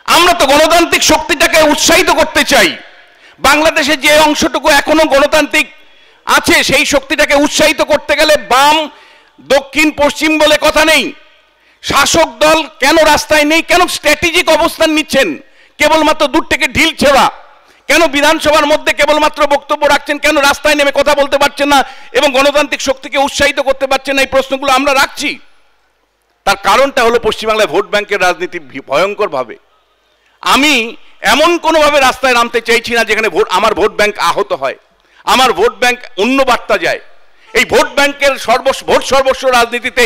Speaker 6: আমরা তো গণতান্ত্রিক শক্তিটাকে উৎসাহিত করতে চাই। বাংলাদেশে যে অংশটুকু এখনো গণতান্ত্রিক আছে সেই শক্তিটাকে উৎসাহিত করতে গেলে বাম দক্ষিণ পশ্চিম বলে কথা নেই। শাসক দল কেন রাস্তায় নেই? কেন স্ট্র্যাটেজিক অবস্থান নিচ্ছেন? কেবলমাত্র দূর থেকে ঢিল ছেড়া, কেন বিধানসভার মধ্যে কেবলমাত্র বক্তব্য রাখছেন? কেন রাস্তায় নেমে কথা বলতে পারছেন না এবং গণতান্ত্রিক শক্তিকে উৎসাহিত করতে পারছেন না? এই প্রশ্নগুলো আমরা রাখছি। তার কারণটা হলো পশ্চিমবাংলায় ভোট ব্যাংকের রাজনীতি ভয়ঙ্করভাবে। আমি এমন কোনোভাবে রাস্তায় নামতে চাইছি না যেখানে আমার ভোট ব্যাংক আহত হয়, আমার ভোট ব্যাংক অন্য বার্তা যায়। এই ভোট ব্যাংকের ভোট সর্বস্ব রাজনীতিতে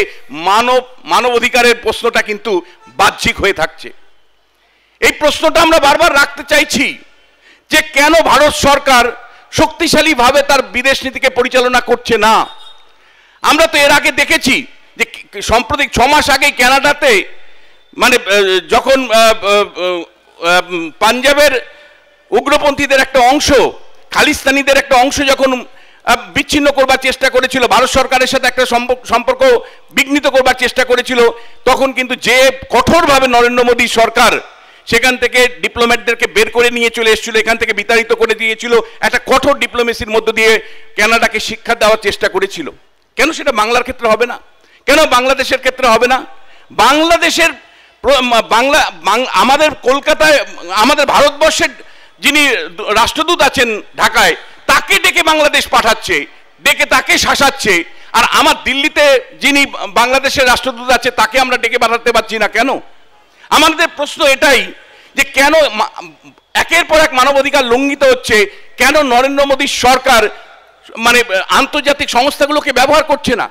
Speaker 6: মানবাধিকারের প্রশ্নটা কিন্তু বাহ্যিক হয়ে থাকছে। এই প্রশ্নটা আমরা বারবার রাখতে চাইছি যে কেন ভারত সরকার শক্তিশালীভাবে তার বিদেশ নীতিকে পরিচালনা করছে না। আমরা তো এর আগে দেখেছি যে সাম্প্রতিক 6 মাস আগে কানাডাতে যখন পাঞ্জাবের উগ্রপন্থীদের একটা অংশ, খালিস্তানিদের একটা অংশ যখন বিচ্ছিন্ন করবার চেষ্টা করেছিল, ভারত সরকারের সাথে একটা সম্পর্ক বিঘ্নিত করবার চেষ্টা করেছিল, তখন কিন্তু যে কঠোরভাবে নরেন্দ্র মোদী সরকার সেখান থেকে ডিপ্লোম্যাটদেরকে বের করে নিয়ে চলে এসেছিল, এখান থেকে বিতাড়িত করে দিয়েছিল, একটা কঠোর ডিপ্লোমেসির মধ্য দিয়ে কানাডাকে শিক্ষা দেওয়ার চেষ্টা করেছিল। কেন সেটা বাংলার ক্ষেত্রে হবে না? কেন বাংলাদেশের ক্ষেত্রে হবে না? বাংলাদেশের আমাদের কলকাতায়, আমাদের ভারতবর্ষের যিনি রাষ্ট্রদূত আছেন ঢাকায়, তাকে ডেকে বাংলাদেশ পাঠাচ্ছে, ডেকে তাকে শাসাচ্ছে, আর আমার দিল্লিতে যিনি বাংলাদেশের রাষ্ট্রদূত আছে তাকে আমরা ডেকে পাঠাতে পারছি না কেন? আমাদের প্রশ্ন এটাই যে কেন একের পর এক মানবাধিকার লঙ্ঘিত হচ্ছে, কেন নরেন্দ্র মোদীর সরকার আন্তর্জাতিক সংস্থাগুলোকে ব্যবহার করছে না?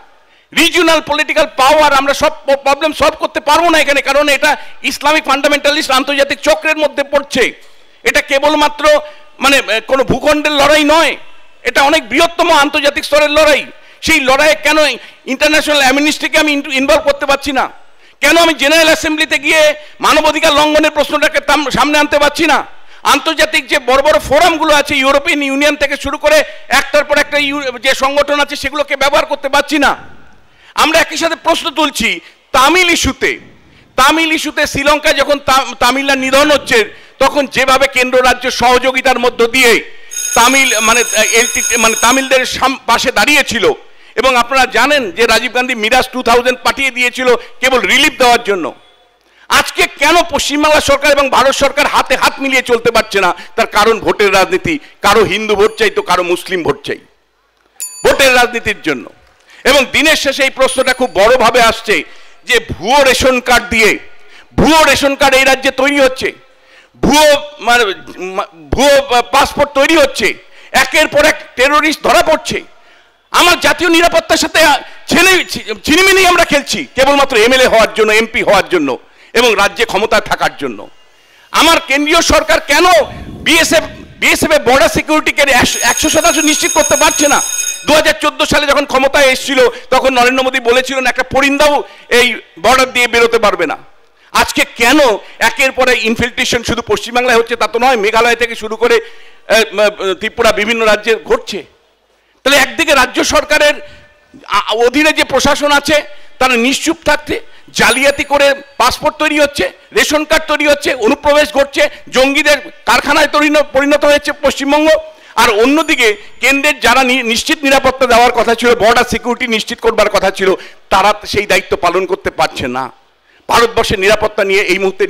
Speaker 6: রিজিওনাল পলিটিক্যাল পাওয়ার, আমরা সব প্রবলেম সলভ করতে পারবো না এখানে, কারণ এটা ইসলামিক ফান্ডামেন্টালিস্ট আন্তর্জাতিক চক্রের মধ্যে পড়ছে। এটা কেবলমাত্র কোনো ভূখণ্ডের লড়াই নয়, এটা অনেক বৃহত্তম আন্তর্জাতিক স্তরের লড়াই। সেই লড়াইয়ে কেন ইন্টারন্যাশনাল অ্যামনিস্টিকে আমি ইনভলভ করতে পারছি না? কেন আমি জেনারেল অ্যাসেম্বলিতে গিয়ে মানবাধিকার লঙ্ঘনের প্রশ্নটাকে সামনে আনতে পারছি না? আন্তর্জাতিক যে বড় বড় ফোরামগুলো আছে, ইউরোপিয়ান ইউনিয়ন থেকে শুরু করে একটার পর একটা যে সংগঠন আছে, সেগুলোকে ব্যবহার করতে পারছি না। আমরা একই সাথে প্রশ্ন তুলছি তামিল ইস্যুতে শ্রীলঙ্কায় যখন তামিলনার নিধন হচ্ছে, তখন যেভাবে কেন্দ্র রাজ্য সহযোগিতার মধ্য দিয়ে তামিলদের পাশে দাঁড়িয়েছিল, এবং আপনারা জানেন যে রাজীব গান্ধী মিরাজ 2000 পাঠিয়ে দিয়েছিল কেবল রিলিফ দেওয়ার জন্য। আজকে কেন পশ্চিমবাংলা সরকার এবং ভারত সরকার হাতে হাত মিলিয়ে চলতে পারছে না? তার কারণ ভোটের রাজনীতি। কারো হিন্দু ভোট চাই তো কারো মুসলিম ভোট চাই ভোটের রাজনীতির জন্য। এবং দিনের শেষে এই প্রশ্নটা খুব বড়ভাবে আসছে যে ভুয়ো রেশন কার্ড এই রাজ্যে তৈরি হচ্ছে, ভুয়ো পাসপোর্ট তৈরি হচ্ছে, একের পর এক টেরোরিস্ট ধরা পড়ছে। আমার জাতীয় নিরাপত্তার সাথে ছিনিমিনি আমরা খেলছি কেবলমাত্র এমএলএ হওয়ার জন্য, এমপি হওয়ার জন্য এবং রাজ্যে ক্ষমতায় থাকার জন্য। আমার কেন্দ্রীয় সরকার কেন বিএসএফ এর বর্ডার সিকিউরিটিকে 100% নিশ্চিত করতে পারছে না? 2014 সালে যখন ক্ষমতায় এসেছিল তখন নরেন্দ্র মোদী বলেছিলেন একটা পরিন্দাও এই বর্ডার দিয়ে বেরোতে পারবে না। আজকে কেন একের পরে ইনফিল্ট্রেশন শুধু পশ্চিমবাংলায় হচ্ছে তা তো নয়, মেঘালয় থেকে শুরু করে ত্রিপুরা বিভিন্ন রাজ্যে ঘটছে। তাহলে একদিকে রাজ্য সরকারের অধীনে যে প্রশাসন আছে তারা নিশ্চুপ থাকতে জালিয়াতি করে পাসপোর্ট তৈরি হচ্ছে, রেশন কার্ড তৈরি হচ্ছে, অনুপ্রবেশ ঘটছে, জঙ্গিদের কারখানায় পরিণত হয়েছে পশ্চিমবঙ্গ। আর অন্যদিকে কেন্দ্রের যারা নিশ্চিত নিরাপত্তা দেওয়ার কথা ছিল, বর্ডার সিকিউরিটি নিশ্চিত করবার কথা ছিল, তারা সেই দায়িত্ব পালন করতে পারছে না। ভারতবর্ষের নিরাপত্তা নিয়ে এই মুহূর্তে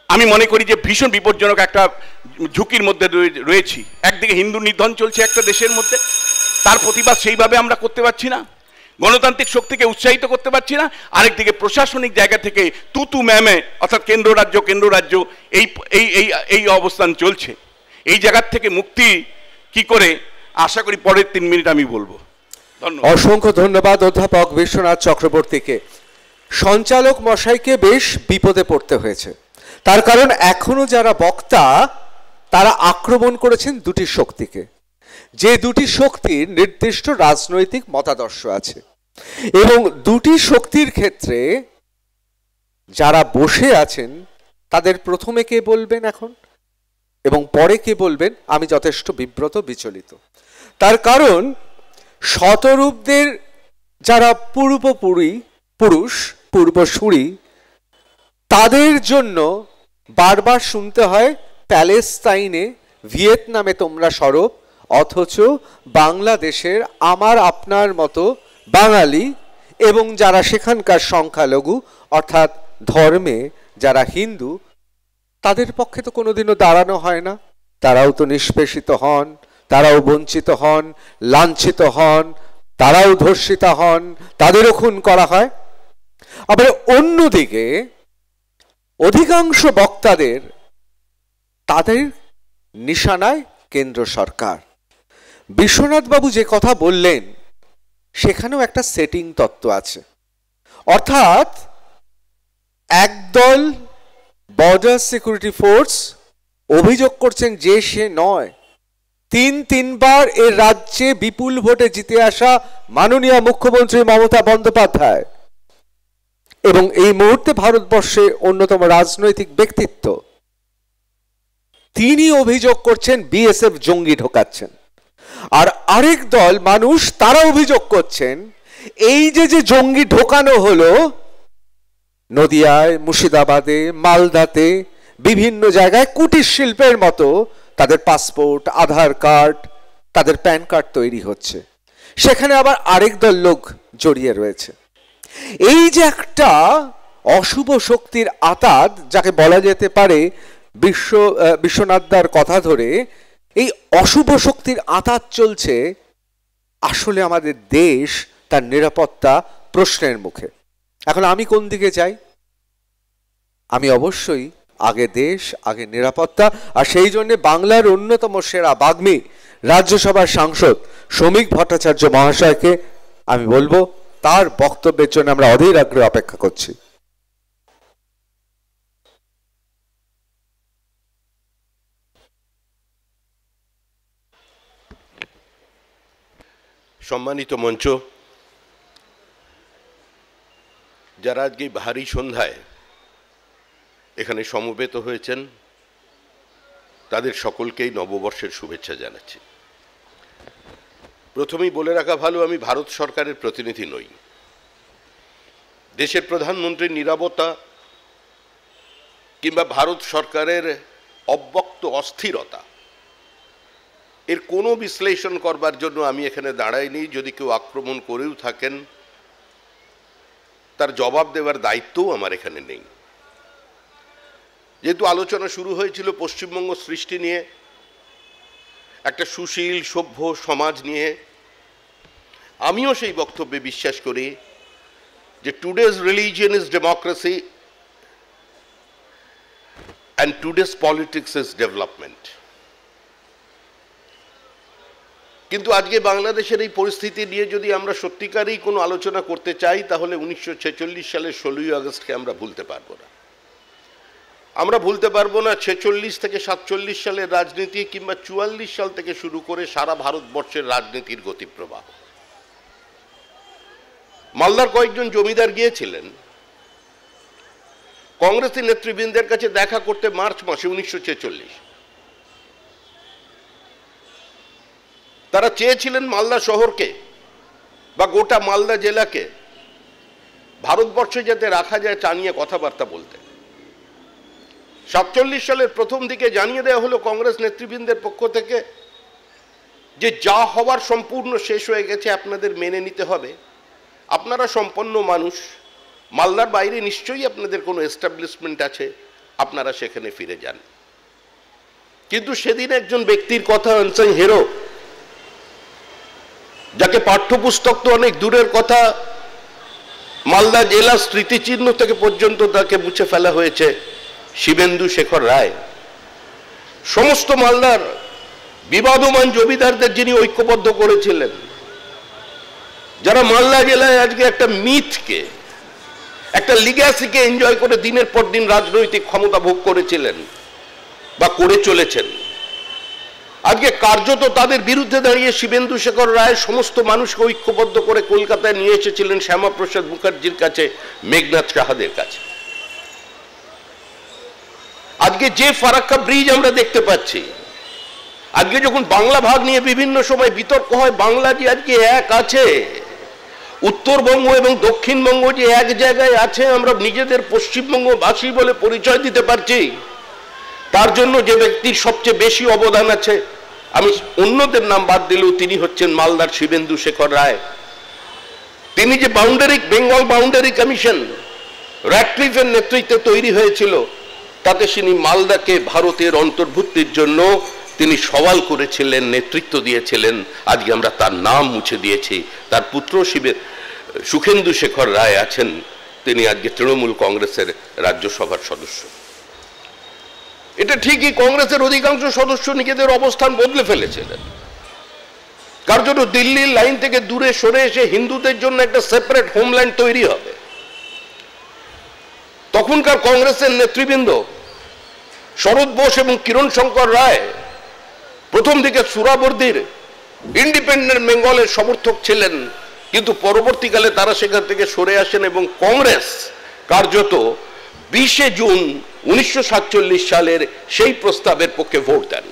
Speaker 6: আমি মনে করি যে ভীষণ বিপজ্জনক একটা ঝুঁকির মধ্যে রয়েছি। একদিকে হিন্দু নিধন চলছে একটা দেশের মধ্যে, তার প্রতিবাদ সেইভাবে আমরা করতে পারছি না, গণতান্ত্রিক শক্তিকে উৎসাহিত করতে পারছি না। আরেকদিকে প্রশাসনিক জায়গা থেকে তুতু ম্যামে অর্থাৎ কেন্দ্র রাজ্য এই এই এই এই অবস্থান চলছে। এই জায়গার থেকে মুক্তি কি করে আশা করি পরের 3 মিনিট আমি বলবো। ধন্যবাদ।
Speaker 2: অসংখ্য ধন্যবাদ অধ্যাপক বিশ্বনাথ চক্রবর্তীকে। সঞ্চালক মশাইকে বেশ বিপদে পড়তে হয়েছে, তার কারণ এখনো যারা বক্তা তারা আক্রমণ করেছেন দুটি শক্তিকে, যে দুটি শক্তির নির্দিষ্ট রাজনৈতিক মতাদর্শ আছে, এবং দুটি শক্তির ক্ষেত্রে যারা বসে আছেন তাদের প্রথমে কে বলবেন এখন এবং পরে কে বলবেন আমি যথেষ্ট বিব্রত বিচলিত। তার কারণ শতরূপদের যারা পূর্বসূরি তাদের জন্য বারবার শুনতে হয় প্যালেস্তাইনে ভিয়েতনামে তোমরা সরব, অথচ বাংলাদেশের আমার আপনার মতো বাঙালি এবং যারা সেখানকার সংখ্যালঘু অর্থাৎ ধর্মে যারা হিন্দু তাদের পক্ষে তো কোনোদিনও দাঁড়ানো হয় না। তারাও তো নিষ্পেষিত হন, তারাও বঞ্চিত হন, লাঞ্ছিত হন, তারাও ধর্ষিতা হন, তাদেরও খুন করা হয়। আবার অন্যদিকে অধিকাংশ বক্তাদের তাদের নিশানায় কেন্দ্র সরকার। বিশ্বনাথবাবু যে কথা বললেন সেখানেও একটা সেটিং তত্ত্ব আছে, অর্থাৎ একদল বর্ডার সিকিউরিটি ফোর্স অভিযোগ করছেন যে সে নয়, 3বার এর রাজ্যে বিপুল ভোটে জিতে আসা মাননীয় মুখ্যমন্ত্রী মমতা বন্দ্যোপাধ্যায় এবং এই মুহূর্তে ভারতবর্ষে অন্যতম রাজনৈতিক ব্যক্তিত্ব, তিনি অভিযোগ করছেন বিএসএফ জঙ্গি ঢোকাচ্ছেন। আর আরেক দল মানুষ তারা অভিযোগ করছেন এই যে জঙ্গি ঢোকানো হলো নদিয়ায়, মুর্শিদাবাদে, মালদাতে, বিভিন্ন জায়গায় কুটির শিল্পের মতো তাদের পাসপোর্ট, আধার কার্ড, তাদের প্যান কার্ড তৈরি হচ্ছে, সেখানে আবার আরেক দল লোক জড়িয়ে রয়েছে। এই যে একটা অশুভ শক্তির আতাত, যাকে বলা যেতে পারে বিশ্বনাথদার কথা ধরে এই অশুভ শক্তির আতাত চলছে, আসলে আমাদের দেশ তার নিরাপত্তা প্রশ্নের মুখে। এখন আমি কোন দিকে যাই? আমি অবশ্যই আগে দেশ, আগে নিরাপত্তা, আর সেই জন্য বাংলার অন্যতম সেরা বাগ্মী রাজ্যসভার সাংসদ শ্রমিক ভট্টাচার্য মহাশয়কে আমি বলবো তার বক্তব্যের জন্য আমরা অধীর আগ্রহে অপেক্ষা করছি।
Speaker 7: সম্মানিত মঞ্চ, যারা আজকে ভারী সন্ধ্যায় এখানে সমবেত হয়েছেন তাদের সকলকেই নববর্ষের শুভেচ্ছা জানাচ্ছি। প্রথমেই বলে রাখা ভালো, আমি ভারত সরকারের প্রতিনিধি নই। দেশের প্রধানমন্ত্রীর নীরবতা কিংবা ভারত সরকারের অব্যক্ত অস্থিরতা এর কোনো বিশ্লেষণ করবার জন্য আমি এখানে দাঁড়াইনি। যদি কেউ আক্রমণ করেও থাকেন তার জবাব দেওয়ার দায়িত্বও আমার এখানে নেই। যেহেতু আলোচনা শুরু হয়েছিল পশ্চিমবঙ্গ সৃষ্টি নিয়ে, একটা সুশীল সভ্য সমাজ নিয়ে, আমিও সেই বক্তব্যে বিশ্বাস করি যে today's religion is democracy and today's politics is development. কিন্তু আজকে বাংলাদেশের এই পরিস্থিতি নিয়ে যদি আমরা সত্যিকারেই কোনো আলোচনা করতে চাই তাহলে 1946 সালের 16ই আগস্টকে আমরা ভুলতে পারবো না। আমরা ভুলতে পারবো না 46 থেকে 47 সালের রাজনীতি কিংবা 44 সাল থেকে শুরু করে সারা ভারতবর্ষের রাজনীতির গতিপ্রবাহ। মালদার কয়েকজন জমিদার গিয়েছিলেন কংগ্রেসী নেতৃবৃন্দের কাছে দেখা করতে মার্চ মাসে 1946। তারা চেয়েছিলেন মালদা শহরকে বা গোটা মালদা জেলাকে ভারতবর্ষে যাতে রাখা যায় তা নিয়ে কথাবার্তা বলতে। 47 সালের প্রথম দিকে জানিয়ে দেওয়া হলো কংগ্রেস নেতৃবৃন্দের পক্ষ থেকে যে যা হওয়ার সম্পূর্ণ শেষ হয়ে গেছে, আপনাদের মেনে নিতে হবে। আপনারা সম্পন্ন মানুষ, মালদার বাইরে নিশ্চয়ই আপনাদের কোনো এস্টাবলিশমেন্ট আছে, আপনারা সেখানে ফিরে যান। কিন্তু সেদিন একজন ব্যক্তির কথা, আনসাং হিরো, যাকে পাঠ্যপুস্তক তো অনেক দূরের কথা, মালদা জেলার স্মৃতিচিহ্ন থেকে পর্যন্ত তাকে মুছে ফেলা হয়েছে, শিবেন্দু শেখর রায়। সমস্ত মালদার বিবাদমান জমিদারদের যিনি ঐক্যবদ্ধ করেছিলেন, যারা মালদা জেলায় আজকে একটা মিথকে, একটা লিগ্যাসিকে এনজয় করে দিনের পর দিন রাজনৈতিক ক্ষমতা ভোগ করেছিলেন বা করে চলেছেন, আজকে কার্যত তাদের বিরুদ্ধে দাঁড়িয়ে শিবেন্দু শেখর রায় সমস্ত মানুষকে ঐক্যবদ্ধ করে কলকাতায় নিয়ে এসেছিলেন শ্যামাপ্রসাদ মুখার্জির কাছে, মেঘনাথ সাহাদের কাছে। আজকে যে ফারাক্কা ব্রিজ আমরা দেখতে পাচ্ছি, আজকে যখন বাংলা ভাগ নিয়ে বিভিন্ন সময় বিতর্ক হয়, বাংলা যে আজকে এক আছে, উত্তরবঙ্গ এবং দক্ষিণবঙ্গ যে এক জায়গায় আছে, আমরা নিজেদের পশ্চিমবঙ্গবাসী বলে পরিচয় দিতে পারছি, তার জন্য যে ব্যক্তির সবচেয়ে বেশি অবদান আছে, আমি অন্যদের নাম বাদ দিলেও তিনি হচ্ছেন মালদার শিবেন্দু শেখর রায়। তিনি যে বেঙ্গল বাউন্ডারি কমিশন র্যাডক্লিফের নেতৃত্বে তৈরি হয়েছিল, তাতে তিনি মালদাকে ভারতের অন্তর্ভুক্তির জন্য তিনি সওয়াল করেছিলেন, নেতৃত্ব দিয়েছিলেন। আজকে আমরা তার নাম মুছে দিয়েছি। তার পুত্র সুখেন্দু শেখর রায় আছেন, তিনি আজকে তৃণমূল কংগ্রেসের রাজ্যসভার সদস্য। এটা ঠিকই, কংগ্রেসের অধিকাংশ সদস্য নিজেদের অবস্থান বদলে ফেলেছিলেন, কার জন্য দিল্লির লাইন থেকে দূরে সরে এসে হিন্দুদের জন্য একটা সেপারেট হোমল্যান্ড তৈরি হবে। তখনকার কংগ্রেসের নেতৃবৃন্দ শরৎ বোস এবং কিরণ শঙ্কর রায় প্রথম দিকে সুরাবর্দির ইন্ডিপেন্ডেন্ট বেঙ্গলের সমর্থক ছিলেন, কিন্তু পরবর্তীকালে তারা সেখান থেকে সরে আসেন এবং কংগ্রেস কার্যত 20 জুন 1947 সালের সেই প্রস্তাবের পক্ষে ভোট দেন।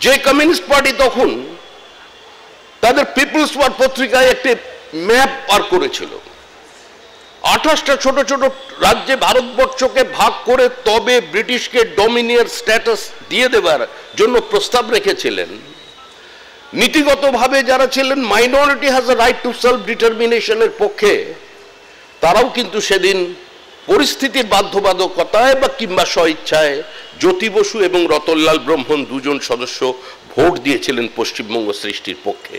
Speaker 7: যে কমিউনিস্ট পার্টি তখন তাদের পিপলস ওয়ার পত্রিকায় একটি ম্যাপ বার করেছিল, 28টা ছোট ছোট রাজ্যে ভারতবর্ষকে ভাগ করে তবে ব্রিটিশকে ডমিনিয়র স্ট্যাটাস দিয়ে দেওয়ার জন্য প্রস্তাব রেখেছিলেন, নীতিগতভাবে যারা ছিলেন minority has a right to self ডিটারমিনেশনের পক্ষে, তারাও কিন্তু সেদিন পরিস্থিতির বাধ্যবাধকতায় বা কিংবা স্বইচ্ছায় জ্যোতি বসু এবং রতনলাল ব্রহ্মণ দুজন সদস্য ভোট দিয়েছিলেন পশ্চিমবঙ্গ সৃষ্টির পক্ষে।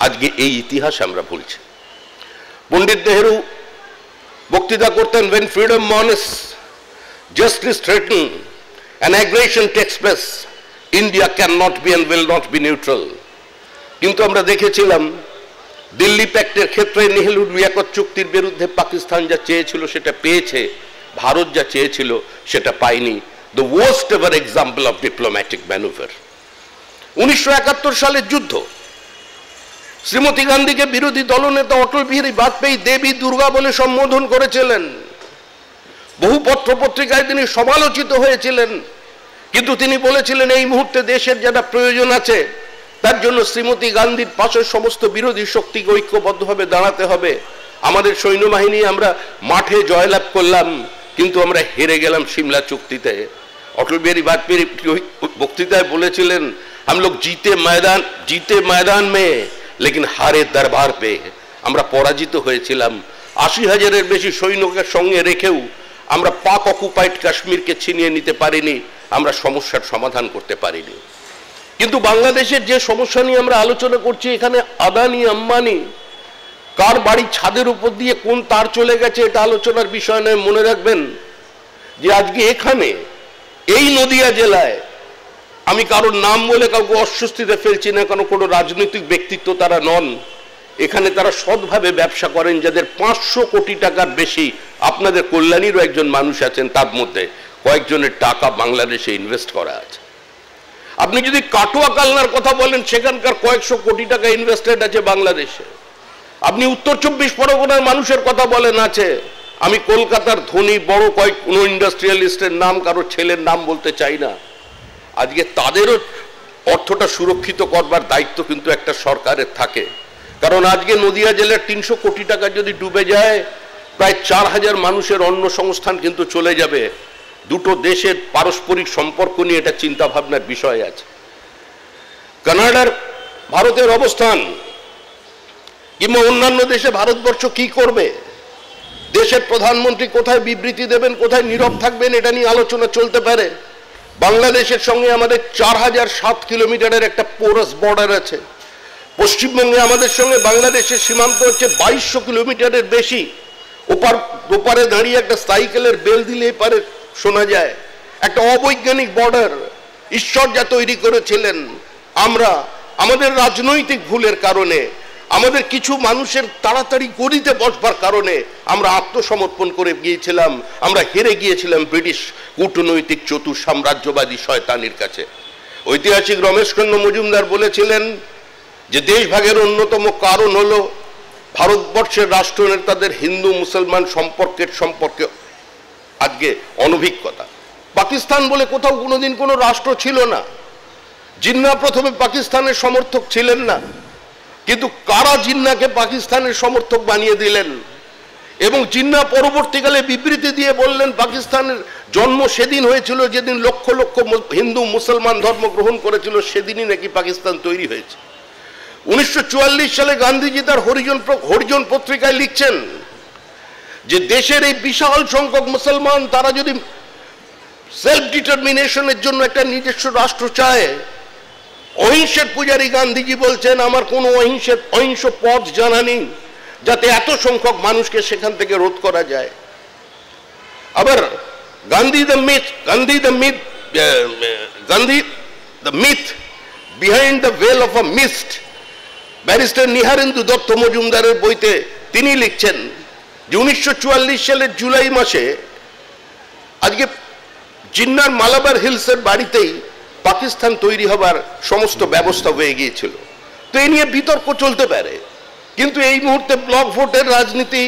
Speaker 7: আজকে এই ইতিহাস আমরা বলছি। পণ্ডিত নেহেরু বক্তৃতা করতেন, when freedom mourns, justice threatens and aggression takes place, India cannot be and will not be neutral. কিন্তু আমরা দেখেছিলাম দিল্লি প্যাক্টের ক্ষেত্রে নেহেরু লিয়াকত চুক্তির বিরুদ্ধে পাকিস্তান যা চেয়েছিল সেটা পেয়েছে, ভারত যা চেয়েছিল সেটা পায়নি। The worst ever example of diplomatic manoeuvre. 1971 সালের যুদ্ধ, শ্রীমতী গান্ধীকে বিরোধী দলনেতা অটল বিহারী বাজপেয়ী দেবী দুর্গা বলে সম্বোধন করেছিলেন। বহু পত্র পত্রিকায় তিনি সমালোচিত হয়েছিলেন, কিন্তু তিনি বলেছিলেন এই মুহূর্তে দেশের যারা প্রয়োজন আছে তার জন্য শ্রীমতী গান্ধীর পাশে সমস্ত বিরোধী শক্তিকে ঐক্যবদ্ধভাবে দাঁড়াতে হবে। আমাদের সৈন্যবাহিনী আমরা মাঠে জয়লাভ করলাম, কিন্তু আমরা হেরে গেলাম সিমলা চুক্তিতে। অটল বিহারী বাজপেয়ী বক্তৃতায় বলেছিলেন, हम लोग जीते मैदान में लेकिन हारे दरबार पे। আমরা পরাজিত হয়েছিলাম। 80,000-এর বেশি সৈন্যকে সঙ্গে রেখেও আমরা পাক অকুপাইড কাশ্মীরকে ছিনিয়ে নিতে পারিনি, আমরা সমস্যার সমাধান করতে পারিনি। কিন্তু বাংলাদেশের যে সমস্যা নিয়ে আমরা আলোচনা করছি, এখানে আদানি আম্বানি কার বাড়ির ছাদের উপর দিয়ে কোন তার চলে গেছে এটা আলোচনার বিষয় নয়। মনে রাখবেন যে আজকে এখানে এই নদিয়া জেলায়, আমি কারোর নাম বলে কাউকে অস্বস্তিতে ফেলছি না, কারণ কোনো রাজনৈতিক ব্যক্তিত্ব তারা নন। এখানে তারা সৎভাবে ব্যবসা করেন, যাদের 500 কোটি টাকার বেশি, আপনাদের কল্যাণীরও একজন মানুষ আছেন, তার মধ্যে কয়েকজনের টাকা বাংলাদেশে ইনভেস্ট করা আছে। আপনি যদি কাটোয়া কালনার কথা বলেন, সেখানকার কয়েকশো কোটি টাকা ইনভেস্টেড আছে বাংলাদেশে। আপনি উত্তর 24 পরগনার মানুষের কথা বলেন, আছে। আমি কলকাতার ধনী বড় কোনো ইন্ডাস্ট্রিয়ালিস্টের নাম, কারো ছেলের নাম বলতে চাই না। আজকে তাদেরও অর্থটা সুরক্ষিত করবার দায়িত্ব কিন্তু একটা সরকারের থাকে। কারণ আজকে নদিয়া জেলার 300 কোটি টাকা যদি ডুবে যায়, প্রায় 4000 মানুষের অন্ন সংস্থান কিন্তু চলে যাবে। দুটো দেশের পারস্পরিক সম্পর্ক নিয়ে এটা চিন্তা ভাবনার বিষয় আছে। কানাডার ভারতের অবস্থান কিংবা অন্যান্য দেশে ভারতবর্ষ কি করবে, দেশের প্রধানমন্ত্রী কোথায় বিবৃতি দেবেন, কোথায় নীরব থাকবেন, এটা নিয়ে আলোচনা চলতে পারে। বাংলাদেশের সঙ্গে আমাদের 4007 কিলোমিটারের একটা পোরাস বর্ডার আছে। পশ্চিমবঙ্গে আমাদের সঙ্গে বাংলাদেশের সীমান্ত হচ্ছে 2200 কিলোমিটারের বেশি। ওপারে দাঁড়িয়ে একটা সাইকেলের বেল দিলে এপারে শোনা যায়। একটা অবৈজ্ঞানিক বর্ডার ঈশ্বর যা তৈরি করেছিলেন, আমরা আমাদের রাজনৈতিক ভুলের কারণে, আমাদের কিছু মানুষের তাড়াতাড়ি গদিতে বসবার কারণে আমরা আত্মসমর্পণ করে গিয়েছিলাম, আমরা হেরে গিয়েছিলাম ব্রিটিশ কূটনৈতিক চতুর সাম্রাজ্যবাদী শয়তানির কাছে। ঐতিহাসিক রমেশচন্দ্র মজুমদার বলেছিলেন যে দেশভাগের অন্যতম কারণ হলো ভারতবর্ষের রাষ্ট্রনেতাদের হিন্দু মুসলমান সম্পর্কে আজকে অনভিজ্ঞতা। পাকিস্তান বলে কোথাও কোনোদিন কোনো রাষ্ট্র ছিল না। জিন্নাহ প্রথমে পাকিস্তানের সমর্থক ছিলেন না, কিন্তু কারা জিন্নাহকে পাকিস্তানের সমর্থক বানিয়ে দিলেন এবং জিন্নাহ পরবর্তীকালে বিবৃতি দিয়ে বললেন পাকিস্তানের জন্ম সেদিন হয়েছিল যেদিন লক্ষ লক্ষ হিন্দু মুসলমান ধর্ম গ্রহণ করেছিল, সেদিনই নাকি পাকিস্তান তৈরি হয়েছে। 1944 সালে গান্ধীজি তার হরিজন পত্রিকায় লিখছেন যে দেশের এই বিশাল সংখ্যক মুসলমান তারা যদি সেলফ ডিটারমিনেশনের জন্য একটা নিজস্ব রাষ্ট্র চায়, অহিংসের পূজারী গান্ধীজি বলছেন আমার কোনো অহিংস পথ জানা নেই যাতে এত সংখ্যক মানুষকে সেখান থেকে রোধ করা যায়। আবার Gandhi the myth behind the veil of a mist, barrister Niharendu Dutta মজুমদারের বইতে তিনি লিখছেন যে 1944 সালের জুলাই মাসে আজকে জিন্নার মালাবার হিলসের বাড়িতেই পাকিস্তান তৈরি হবার সমস্ত ব্যবস্থা হয়ে গিয়েছিল। তো এই নিয়ে বিতর্ক চলতে পারে, কিন্তু এই মুহূর্তে ব্লক ভোটের রাজনীতি,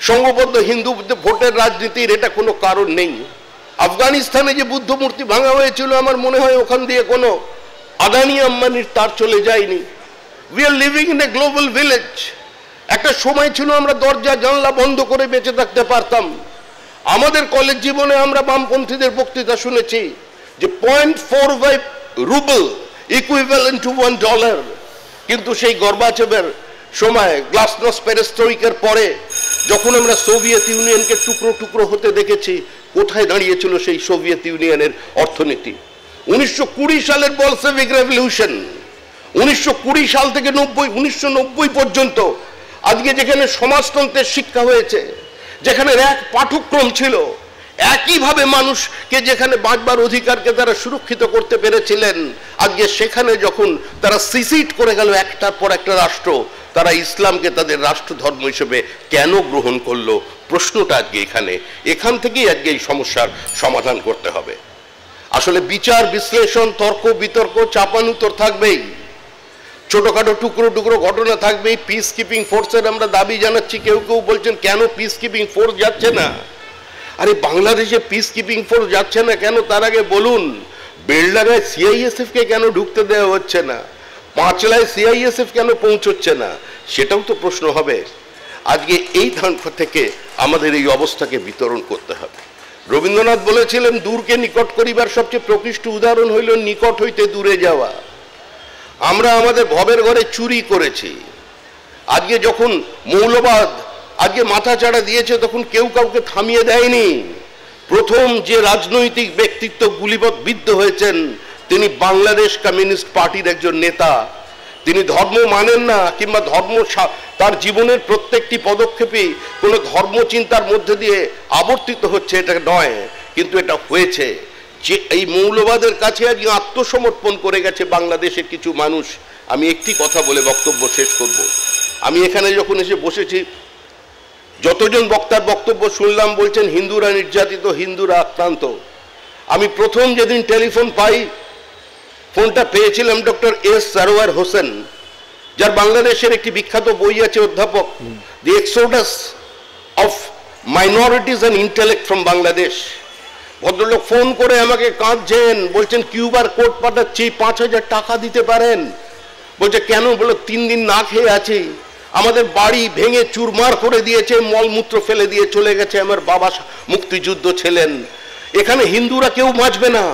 Speaker 7: সংঘবদ্ধ হিন্দু ভোটের রাজনীতির এটা কোনো কারণ নেই। আফগানিস্তানে যে বুদ্ধ মূর্তি ভাঙা হয়েছিল আমার মনে হয় ওখান দিয়ে কোনো আদানি আম্বানির তার চলে যায়নি। We are living in a global village. একটা সময় ছিল আমরা দরজা জানলা বন্ধ করে বেঁচে থাকতে পারতাম। আমাদের কলেজ জীবনে আমরা বামপন্থীদের বক্তৃতা শুনেছি যে 0.45 রুবল ইকুইভ্যালেন্ট টু $1, কিন্তু সেই গর্বাচেবের সময় গ্লাসনোস্ট পেরেস্ট্রয়িকার পরে যখন আমরা সোভিয়েত ইউনিয়নকে টুকরো টুকরো হতে দেখেছি, কোথায় দাঁড়িয়েছিল সেই সোভিয়েত ইউনিয়নের অর্থনীতি? 1920 সালের বলশেভিক রেভলিউশন, 1920 সাল থেকে 1990 পর্যন্ত আজকে যেখানে সমাজতন্ত্রের শিক্ষা হয়েছে, যেখানে এক পাঠ্যক্রম ছিল, একইভাবে মানুষকে যেখানে বাঁচবার অধিকারকে তারা সুরক্ষিত করতে পেরেছিলেন, আজকে সেখানে যখন তারা সিসিট করে গেল একটার পর একটা রাষ্ট্র, তারা ইসলামকে তাদের রাষ্ট্র ধর্ম হিসেবে কেন গ্রহণ করলো? প্রশ্নটা আজকে এখান থেকেই আজকে এই সমস্যার সমাধান করতে হবে। আসলে বিচার বিশ্লেষণ, তর্ক বিতর্ক, চাপানুতর থাকবেই, ছোটখাটো টুকরো টুকরো ঘটনা থাকবেই। পিস কিপিং ফোর্সের আমরা দাবি জানাচ্ছি। কেউ কেউ বলছেন কেন পিস কিপিং ফোর্স যাচ্ছে না? আরে বাংলাদেশে পিস কিপিং ফোর্স যাচ্ছে না কেন তার আগে বলুন বেলডাঙ্গায় সিআইএসএফ কে কেন ঢুকতে দেওয়া হচ্ছে না? পাঁচলায় সিআইএসএফ কেন পৌঁছচ্ছে না? সেটাও তো প্রশ্ন হবে। আজকে এই ধান থেকে আমাদের এই অবস্থাকে বিতরণ করতে হবে। রবীন্দ্রনাথ বলেছিলেন দূরকে নিকট করিবার সবচেয়ে প্রকৃষ্ট উদাহরণ হইল নিকট হইতে দূরে যাওয়া। আমরা আমাদের ভবের ঘরে চুরি করেছি। আজকে যখন মৌলবাদ আজকে মাথা চাড়া দিয়েছে তখন কেউ কাউকে থামিয়ে দেয়নি। প্রথম যে রাজনৈতিক ব্যক্তিত্ব গুলিবিদ্ধ হয়েছেন তিনি বাংলাদেশ কমিউনিস্ট পার্টির একজন নেতা। তিনি ধর্ম মানেন না কিংবা ধর্ম তার জীবনের প্রত্যেকটি পদক্ষেপে কোনো ধর্মচিন্তার মধ্যে দিয়ে আবর্তিত হচ্ছে এটা নয়, কিন্তু এটা হয়েছে যে এই মৌলবাদের কাছে আজকে আত্মসমর্পণ করে গেছে বাংলাদেশের কিছু মানুষ। আমি একটি কথা বলে বক্তব্য শেষ করব। আমি এখানে যখন এসে বসেছি যতজন বক্তার বক্তব্য শুনলাম বলছেন হিন্দুরা নির্যাতিত, হিন্দুরা আক্রান্ত। আমি প্রথম যেদিন টেলিফোন পাই ফোনটা পেয়েছিলাম ডক্টর এস সারোয়ার হোসেন, যার বাংলাদেশের একটি বিখ্যাত বই আছে অধ্যাপক, the exodus of minorities and intellect from Bangladesh. ভদ্রলোক ফোন করে আমাকে কাঁদছেন, বলছেন কিউআর কোড পাঠাচ্ছি, 5000 টাকা দিতে পারেন। বলছে কেন? বলো 3 দিন না খেয়ে আছি, আমাদের বাড়ি ভেঙে চুরমার করে দিয়েছে, মলমূত্র ফেলে দিয়ে চলে গেছে। আমার বাবা মুক্তিযুদ্ধ ছিলেন। এখানে হিন্দুরা কেউ বাঁচবে না,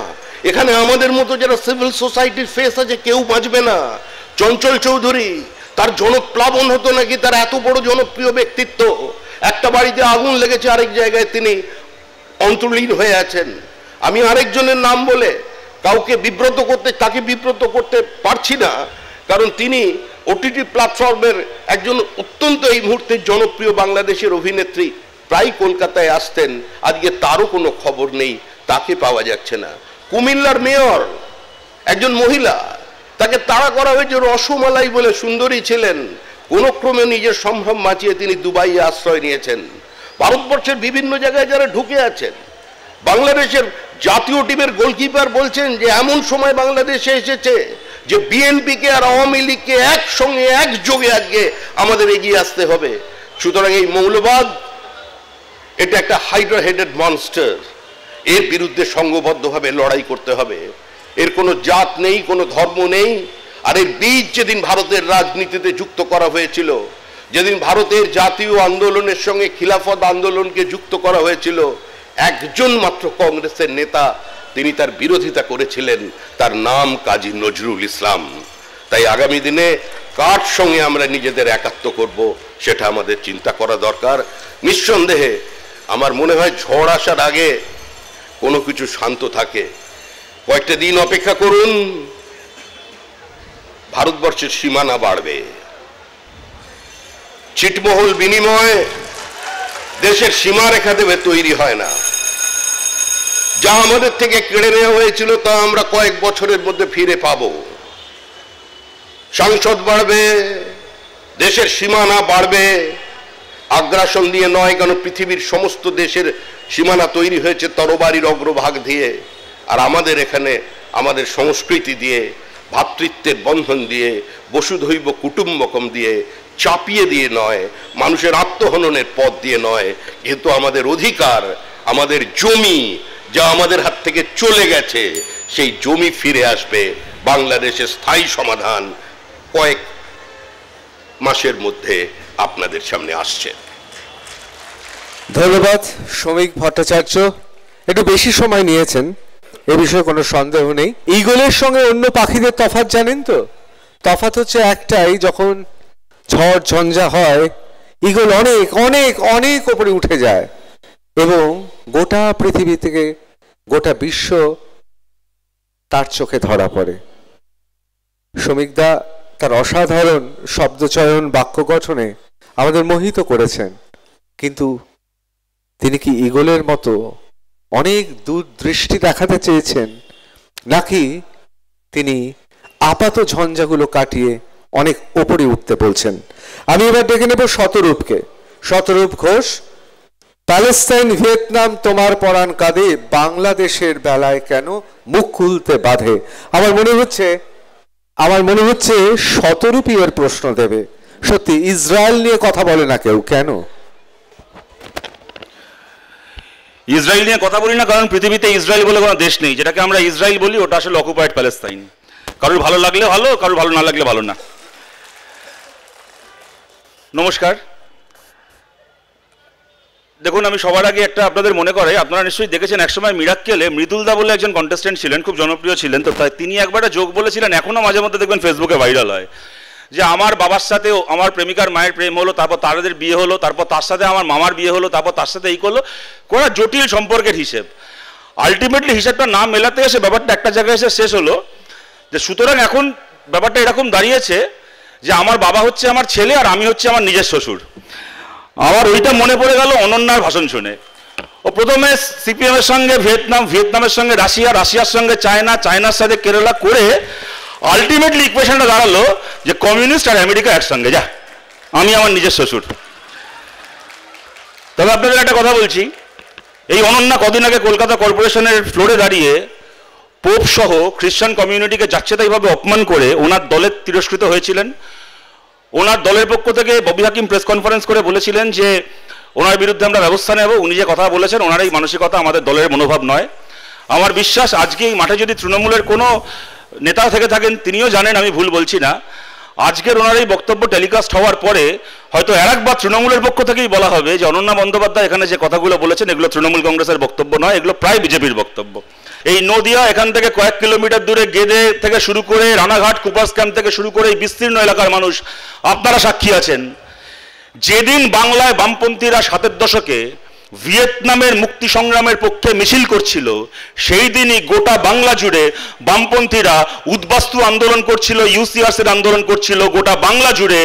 Speaker 7: এখানে আমাদের মতো যারা সিভিল সোসাইটির ফেস আছে কেউ বাঁচবে না। চঞ্চল চৌধুরী তার জনপ্লাবন হতো নাকি, তার এত বড় জনপ্রিয় ব্যক্তিত্ব, একটা বাড়িতে আগুন লেগেছে, আরেক জায়গায় তিনি অন্তর্লীন হয়ে আছেন। আমি আরেকজনের নাম বলে তাকে বিব্রত করতে পারছি না, কারণ তিনি ওটিটি প্ল্যাটফর্মের একজন অত্যন্ত এই মুহূর্তে জনপ্রিয় বাংলাদেশের অভিনেত্রী, প্রায় কলকাতায় আসতেন, আজকে তারও কোনো খবর নেই, তাকে পাওয়া যাচ্ছে না। কুমিল্লার মেয়র একজন মহিলা, তাকে তাড়া করা হয়েছে, রসমালাই বলে সুন্দরী ছিলেন, কোনো ক্রমে নিজের সম্ভ্রম বাঁচিয়ে তিনি দুবাইয়ে আশ্রয় নিয়েছেন। ভারতবর্ষের বিভিন্ন জায়গায় যারা ঢুকে আছেন, বাংলাদেশের জাতীয় টিমের গোলকিপার বলছেন যে এমন সময় বাংলাদেশে এসেছে যে বিএনপিকে আর আওয়ামী লীগকে একসঙ্গে একযোগে আজকে আমাদের এগিয়ে আসতে হবে। সুতরাং এই মৌলবাদ এটা একটা হাইড্রা হেডেড মনস্টার, এর বিরুদ্ধে সংঘবদ্ধভাবে লড়াই করতে হবে। এর কোনো জাত নেই, কোনো ধর্ম নেই। আর এর বীজ যেদিন ভারতের রাজনীতিতে যুক্ত করা হয়েছিল, যেদিন ভারতের জাতীয় আন্দোলনের সঙ্গে খিলাফত আন্দোলনকে যুক্ত করা হয়েছিল, একজন মাত্র কংগ্রেসের নেতা তিনি তার বিরোধিতা করেছিলেন, তার নাম কাজী নজরুল ইসলাম। তাই আগামী দিনে কার সঙ্গে আমরা নিজেদের একাত্ম করব সেটা আমাদের চিন্তা করা দরকার। নিঃসন্দেহে আমার মনে হয় ঝড় আসার আগে কোনো কিছু শান্ত থাকে। কয়েকটা দিন অপেক্ষা করুন, ভারতবর্ষের সীমানা বাড়বে। ছিটমহল বিনিময় দেশের সীমারেখা দেবে তৈরি হয় না। যা আমাদের থেকে কেড়ে নেওয়া হয়েছিল তা আমরা কয়েক বছরের মধ্যে ফিরে পাব। সংসদ বাড়বে, দেশের সীমানা বাড়বে, আগ্রাসন দিয়ে নয়, কারণ পৃথিবীর সমস্ত দেশের সীমানা তৈরি হয়েছে তরবারির অগ্রভাগ দিয়ে। আর আমাদের এখানে আমাদের সংস্কৃতি দিয়ে, ভ্রাতৃত্বের বন্ধন দিয়ে, বসুধৈব কুটুম্বকম দিয়ে, চাপিয়ে দিয়ে নয়, মানুষের আত্মহননের পথ দিয়ে নয়, কিন্তু আমাদের অধিকার, আমাদের জমি যা আমাদের হাত থেকে চলে গেছে, সেই জমি ফিরে আসবে। বাংলাদেশের স্থায়ী সমাধান কয়েক মাসের মধ্যে আপনাদের সামনে আসছে।
Speaker 2: ধন্যবাদ শ্রমিক ভট্টাচার্য, একটু বেশি সময় নিয়েছেন, এ বিষয়ে কোনো সন্দেহ নেই। ঈগলের সঙ্গে অন্য পাখিদের তফাৎ জানেন তো? তফাৎ হচ্ছে একটাই, যখন ঝড় ঝঞ্ঝা হয় ঈগল অনেক অনেক অনেক উপরে উঠে যায় এবং গোটা পৃথিবী থেকে গোটা বিশ্ব তার চোখে ধরা পড়ে। শ্রমিকদা তার অসাধারণ শব্দচয়ন, বাক্য গঠনে আমাদের মোহিত করেছেন, কিন্তু তিনি কি ঈগলের মতো অনেক দূর দৃষ্টি দেখাতে চেয়েছেন, নাকি তিনি আপাত ঝঞ্ঝাগুলো কাটিয়ে অনেক ওপরে উঠতে বলছেন? আমি এবার ডেকে নেব শতরূপকে। শতরূপ ঘোষ, প্যালেস্টাইন ভিয়েতনাম তোমার পরাণ কাঁদে, বাংলাদেশের বেলায় কেন মুখ খুলতে বাধে। আমার মনে হচ্ছে শতরূপই এর প্রশ্ন দেবে। সত্যি ইসরায়েল নিয়ে কথা বলে না কেউ, কেন?
Speaker 8: ইসরায়েল নিয়ে কথা বলি না কারণ পৃথিবীতে ইসরায়েল বলে কোনো দেশ নেই। যেটাকে আমরা ইসরায়েল বলি ওটা আসলে অকুপাইড প্যালেস্তাইন। কারোর ভালো লাগলে ভালো, কারোর ভালো না লাগলে ভালো না। নমস্কার। দেখুন, আমি সবার আগে একটা আপনাদের মনে করে, আপনারা নিশ্চয়ই দেখেছেন একসময় মিরাক্কেলে মৃদুলদা বলে একজন কন্টেস্টেন্ট ছিলেন, খুব জনপ্রিয় ছিলেন। তো তাই তিনি একবার একটা যোগ বলেছিলেন, এখনো মাঝে মধ্যে দেখবেন ফেসবুকে ভাইরাল হয়, যে আমার বাবার সাথে আমার প্রেমিকার মায়ের প্রেম হলো, তারপর তাদের বিয়ে হলো, তারপর তার সাথে আমার মামার বিয়ে হলো, তারপর তার সাথে এই করলো, কোনো জটিল সম্পর্কের হিসেব। আলটিমেটলি হিসাবটা না মেলাতে এসে ব্যাপারটা একটা জায়গায় এসে শেষ হলো যে সুতরাং এখন ব্যাপারটা এরকম দাঁড়িয়েছে যে আমার বাবা হচ্ছে আমার ছেলে আর আমি হচ্ছে আমার নিজের শ্বশুর। আমার ওইটা মনে পড়ে গেল অনন্যার ভাষণ শুনে। ও প্রথমে সিপিএম এর সঙ্গে ভিয়েতনাম, ভিয়েতনামের সঙ্গে রাশিয়া, রাশিয়ার সঙ্গে চায়না, চায়নার সাথে কেরালা করে আলটিমেটলি ইকুয়েশনটা দাঁড়ালো যে কমিউনিস্ট আর আমেরিকা একসঙ্গে, যা আমি আমার নিজের শ্বশুর। তবে আপনাদের একটা কথা বলছি, এই অনন্যা কদিন আগে কলকাতা কর্পোরেশনের ফ্লোরে দাঁড়িয়ে পোপ সহ খ্রিস্টান কমিউনিটিকে যাচ্ছেতাইভাবে অপমান করে ওনার দলের তিরস্কৃত হয়েছিলেন। ওনার দলের পক্ষ থেকে ববি হাকিম প্রেস কনফারেন্স করে বলেছিলেন যে ওনার বিরুদ্ধে আমরা ব্যবস্থা নেব। উনি যে কথা বলেছেন, ওনার এই মানসিকতা আমাদের দলের মনোভাব নয়। আমার বিশ্বাস আজকে এই মাঠে যদি তৃণমূলের কোনো নেতা থেকে থাকেন, তিনিও জানেন আমি ভুল বলছি না। আজকের ওনার এই বক্তব্য টেলিকাস্ট হওয়ার পরে হয়তো একবার তৃণমূলের পক্ষ থেকেই বলা হবে যে অনন্যা বন্দ্যোপাধ্যায় এখানে যে কথাগুলো বলেছেন এগুলো তৃণমূল কংগ্রেসের বক্তব্য নয়, এগুলো প্রায় বিজেপির বক্তব্য। এই নদিয়া এখান থেকে কয়েক কিলোমিটার দূরে গেদে থেকে শুরু করে রানাঘাট, কুপাস ক্যাম্প থেকে শুরু করে এই বিস্তীর্ণ এলাকার মানুষ, আপনারা সাক্ষী আছেন যেদিন বাংলায় বামপন্থীরা ৭-এর দশকে ভিয়েতনামের মুক্তি সংগ্রামের পক্ষে মিছিল করছিল, সেই দিনই গোটা বাংলা জুড়ে বামপন্থীরা উদ্বাস্তু আন্দোলন করছিল, ইউসিআরসির আন্দোলন করছিল। গোটা বাংলা জুড়ে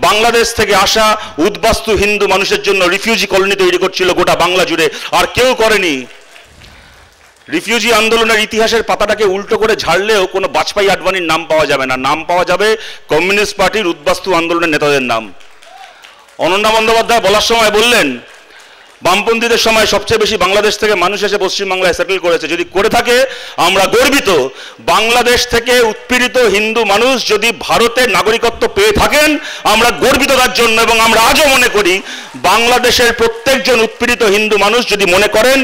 Speaker 8: বাংলাদেশ থেকে আসা উদ্বাস্তু হিন্দু মানুষের জন্য রিফিউজি কলোনি তৈরি করছিল গোটা বাংলা জুড়ে। আর কেউ করেনি। রিফিউজি আন্দোলনের ইতিহাসের পাতাটাকে উল্টো করে ঝাড়লেও কোনো বাজপেয়ী আডবাণীর নাম পাওয়া যাবে না, নাম পাওয়া যাবে কমিউনিস্ট পার্টির উদ্বাস্তু আন্দোলনের নেতাদের নাম। অনন্যা বন্দ্যোপাধ্যায় বলার সময় বললেন, বামপন্থীদের সময় সবচেয়ে বেশি বাংলাদেশ থেকে মানুষ এসে পশ্চিমবাংলায় সেটেল করেছে। যদি করে থাকে আমরা গর্বিত। বাংলাদেশ থেকে উৎপীড়িত হিন্দু মানুষ যদি ভারতের নাগরিকত্ব পেয়ে থাকেন আমরা গর্বিত তার জন্য। এবং আমরা আজও মনে করি বাংলাদেশের প্রত্যেকজন উৎপীড়িত হিন্দু মানুষ যদি মনে করেন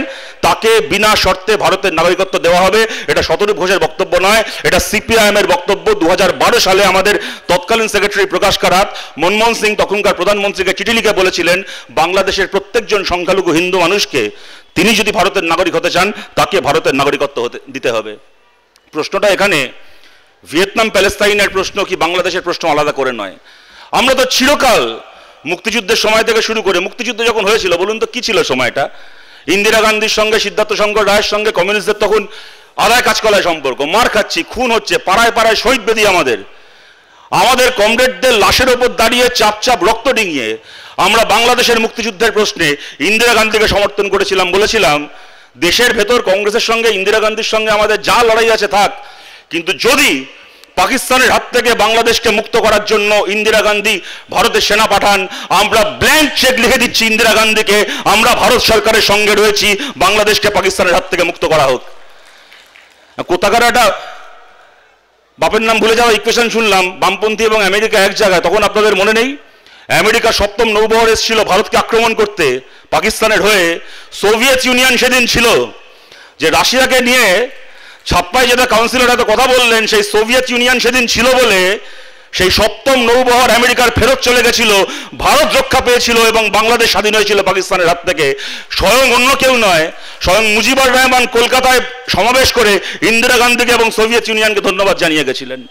Speaker 8: তাকে বিনা শর্তে ভারতের নাগরিকত্ব দেওয়া হবে, এটা শতরূপ ঘোষের বক্তব্য নয়, এটা সিপিআইএম এর বক্তব্য। 2012 সালে আমাদের তৎকালীন সেক্রেটারি প্রকাশ কারাত মনমোহন সিং তখনকার প্রধানমন্ত্রীকে চিঠি লিখে বলেছিলেন বাংলাদেশের প্রত্যেকজন সংখ্যালঘু হিন্দু মানুষকে তিনি যদি ভারতের নাগরিক হতে চান তাকে ভারতের নাগরিকত্ব দিতে হবে। প্রশ্নটা এখানে ভিয়েতনাম প্যালেস্তাইনের প্রশ্ন কি বাংলাদেশের প্রশ্ন আলাদা করে নয়। আমরা তো চিরকাল মুক্তিযুদ্ধের সময় থেকে শুরু করে, মুক্তিযুদ্ধ যখন হয়েছিল বলুন তো কি ছিল সময়টা? ইন্দিরা গান্ধীর সঙ্গে সিদ্ধার্থ শঙ্কর রায়ের সঙ্গে কমিউনিস্টদের তখন আদায় কাজকলায় সম্পর্ক, মার খাচ্ছি, খুন হচ্ছে, পাড়ায় পাড়ায় শহীদ বেদি আমাদের কমরেডদের লাশের ওপর দাঁড়িয়ে চাপ চাপ রক্ত ডিঙিয়ে আমরা বাংলাদেশের মুক্তিযুদ্ধের প্রশ্নে ইন্দিরা গান্ধীকে সমর্থন করেছিলাম। বলেছিলাম দেশের ভেতর কংগ্রেসের সঙ্গে ইন্দিরা গান্ধীর সঙ্গে আমাদের যা লড়াই আছে থাক, কিন্তু যদি পাকিস্তানের হাত থেকে বাংলাদেশকে মুক্ত করার জন্য ইন্দিরা গান্ধী ভারতের সেনা পাঠান, আমরা ব্ল্যাঙ্ক চেক লিখে দিচ্ছি ইন্দিরা গান্ধীকে, আমরা ভারত সরকারের সঙ্গে রয়েছি, বাংলাদেশকে পাকিস্তানের হাত থেকে মুক্ত করা হোক। কোথাকার একটা বাপের নাম ভুলে যাওয়া ইকুয়েশন শুনলাম, বামপন্থী এবং আমেরিকা এক জায়গায়। তখন আপনাদের মনে নেই আমেরিকা 7ম নৌবহর এসেছিল ভারতকে আক্রমণ করতে পাকিস্তানের হয়ে। সোভিয়েত ইউনিয়ন সেদিন ছিল, যে রাশিয়াকে নিয়ে ছাপ্পায় যেটা কাউন্সিলর এত কথা বললেন, সেই সোভিয়েত ইউনিয়ন সেদিন ছিল বলে সেই 7ম নৌবহর আমেরিকার ফেরত চলে গেছিল, ভারত রক্ষা পেয়েছিল এবং বাংলাদেশ স্বাধীন হয়েছিল পাকিস্তানের হাত থেকে। স্বয়ং অন্য কেউ নয়, স্বয়ং মুজিবুর রহমান কলকাতায় সমাবেশ করে ইন্দিরা গান্ধীকে এবং সোভিয়েত ইউনিয়নকে ধন্যবাদ জানিয়ে গেছিলেন।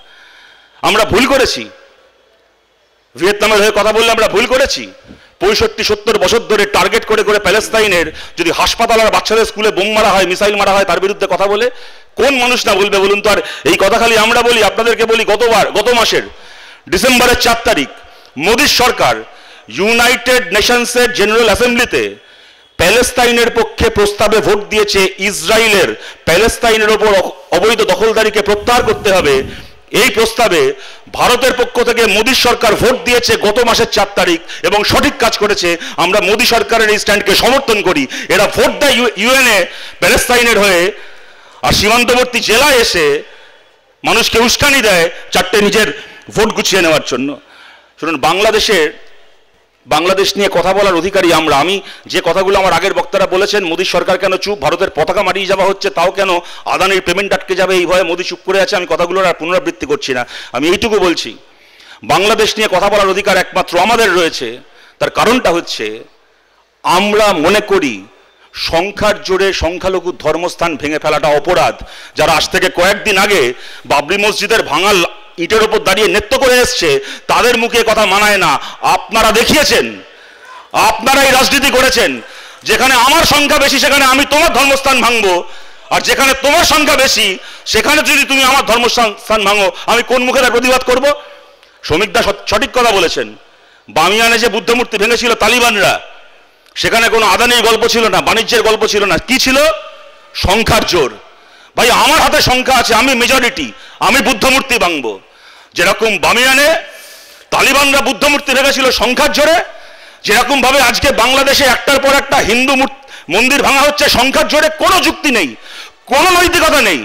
Speaker 8: আমরা ভুল করেছি, ভিয়েতনামের হয়ে কথা বললে আমরা ভুল করেছি। 65-70 বছর ধরে টার্গেট করে করে প্যালেস্তাইনের যদি হাসপাতাল আর বাচ্চাদের স্কুলে বোম মারা হয়, মিসাইল মারা হয়, তার বিরুদ্ধে কথা বলে কোন মানুষ না বলবে বলুন তো? আর এই কথা খালি আমরা বলি, আপনাদেরকে বলি, গত মাসের ডিসেম্বরের 4 তারিখ মোদীর সরকার ইউনাইটেড নেশনসের জেনারেল অ্যাসেম্বলিতে প্যালেস্তাইনের পক্ষে প্রস্তাবে ভোট দিয়েছে ইসরায়েলের প্যালেস্তাইনের ওপর অবৈধ দখলদারিকে প্রত্যাহার করতে হবে। এই প্রস্তাবে ভারতের পক্ষ থেকে মোদী সরকার ভোট দিয়েছে গত মাসের 4 তারিখ এবং সঠিক কাজ করেছে। আমরা মোদী সরকারের এই স্ট্যান্ডকে সমর্থন করি। এরা ভোট দেয় ইউএনএ প্যালেস্তাইনের হয়ে, আর সীমান্তবর্তী জেলায় এসে মানুষকে উস্কানি দেয় 4টে নিজের ভোট গুছিয়ে নেওয়ার জন্য। শুনুন, বাংলাদেশ নিয়ে কথা বলার অধিকারী আমরা। আমি যে কথাগুলো আমার আগের বক্তারা বলেছেন, মোদী সরকার কেন চুপ, ভারতের পতাকা মারিয়ে যাওয়া হচ্ছে তাও কেন, আদানির পেমেন্ট আটকে যাবে এই ভয়ে মোদী চুপ করে আছে, আমি কথাগুলোর আর পুনরাবৃত্তি করছি না। আমি এইটুকু বলছি, বাংলাদেশ নিয়ে কথা বলার অধিকার একমাত্র আমাদের রয়েছে। তার কারণটা হচ্ছে আমরা মনে করি সংখ্যার জোরে সংখ্যালঘু ধর্মস্থান ভেঙে ফেলাটা অপরাধ। যারা আজ থেকে কয়েকদিন আগে বাবরি মসজিদের ভাঙাল ইটের ওপর দাঁড়িয়ে নৃত্য করে এসছে, তাদের মুখে কথা মানায় না। আপনারা দেখিয়েছেন, আপনারাই রাজনীতি করেছেন, যেখানে আমার সংখ্যা বেশি সেখানে আমি তোমার ধর্মস্থান ভাঙবো, আর যেখানে তোমার সংখ্যা বেশি সেখানে যদি তুমি আমার ধর্মস্থান ভাঙো আমি কোন মুখে তার প্রতিবাদ করব? শ্রমিক দা সঠিক কথা বলেছেন। বামিয়ানে যে বুদ্ধমূর্তি ভেঙেছিল তালিবানরা, সেখানে কোনো আদানির গল্প ছিল না, বাণিজ্যের গল্প ছিল না, কি ছিল? সংখ্যার জোর। ভাই আমার হাতে সংখ্যা আছে, আমি মেজরিটি, আমি বুদ্ধমূর্তি ভাঙবো। যেরকম বামিয়ানে তালিবানরা বুদ্ধমূর্তি ভেঙেছিল সংখ্যার জোরে, যেরকম ভাবে আজকে বাংলাদেশে একটার পর একটা হিন্দু মন্দির ভাঙা হচ্ছে সংখ্যার জোরে, কোনো যুক্তি নেই, কোনো নৈতিকতা নেই,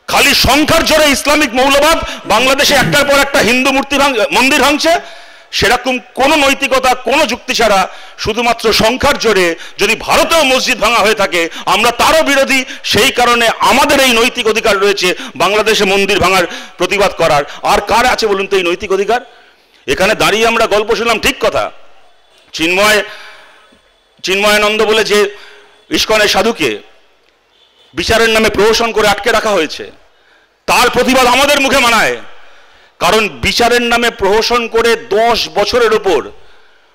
Speaker 8: খালি সংখ্যার জোরে ইসলামিক মৌলবাদ বাংলাদেশে একটার পর একটা হিন্দু মন্দির ভাঙছে। সেরকম কোনো নৈতিকতা, কোনো যুক্তি ছাড়া শুধুমাত্র সংখ্যার জোরে যদি ভারতেও মসজিদ ভাঙা হয়ে থাকে আমরা তারও বিরোধী। সেই কারণে আমাদের এই নৈতিক অধিকার রয়েছে বাংলাদেশে মন্দির ভাঙার প্রতিবাদ করার। আর কার আছে বলুন তো এই নৈতিক অধিকার? এখানে দাঁড়িয়ে আমরা গল্প শুনলাম, ঠিক কথা, চিন্ময়ানন্দ বলে যে ইস্কনের সাধুকে বিচারের নামে প্রহসন করে আটকে রাখা হয়েছে, তার প্রতিবাদ আমাদের মুখে মানায়। কারণ বিচারের নামে প্রহসন করে 10 বছরের উপর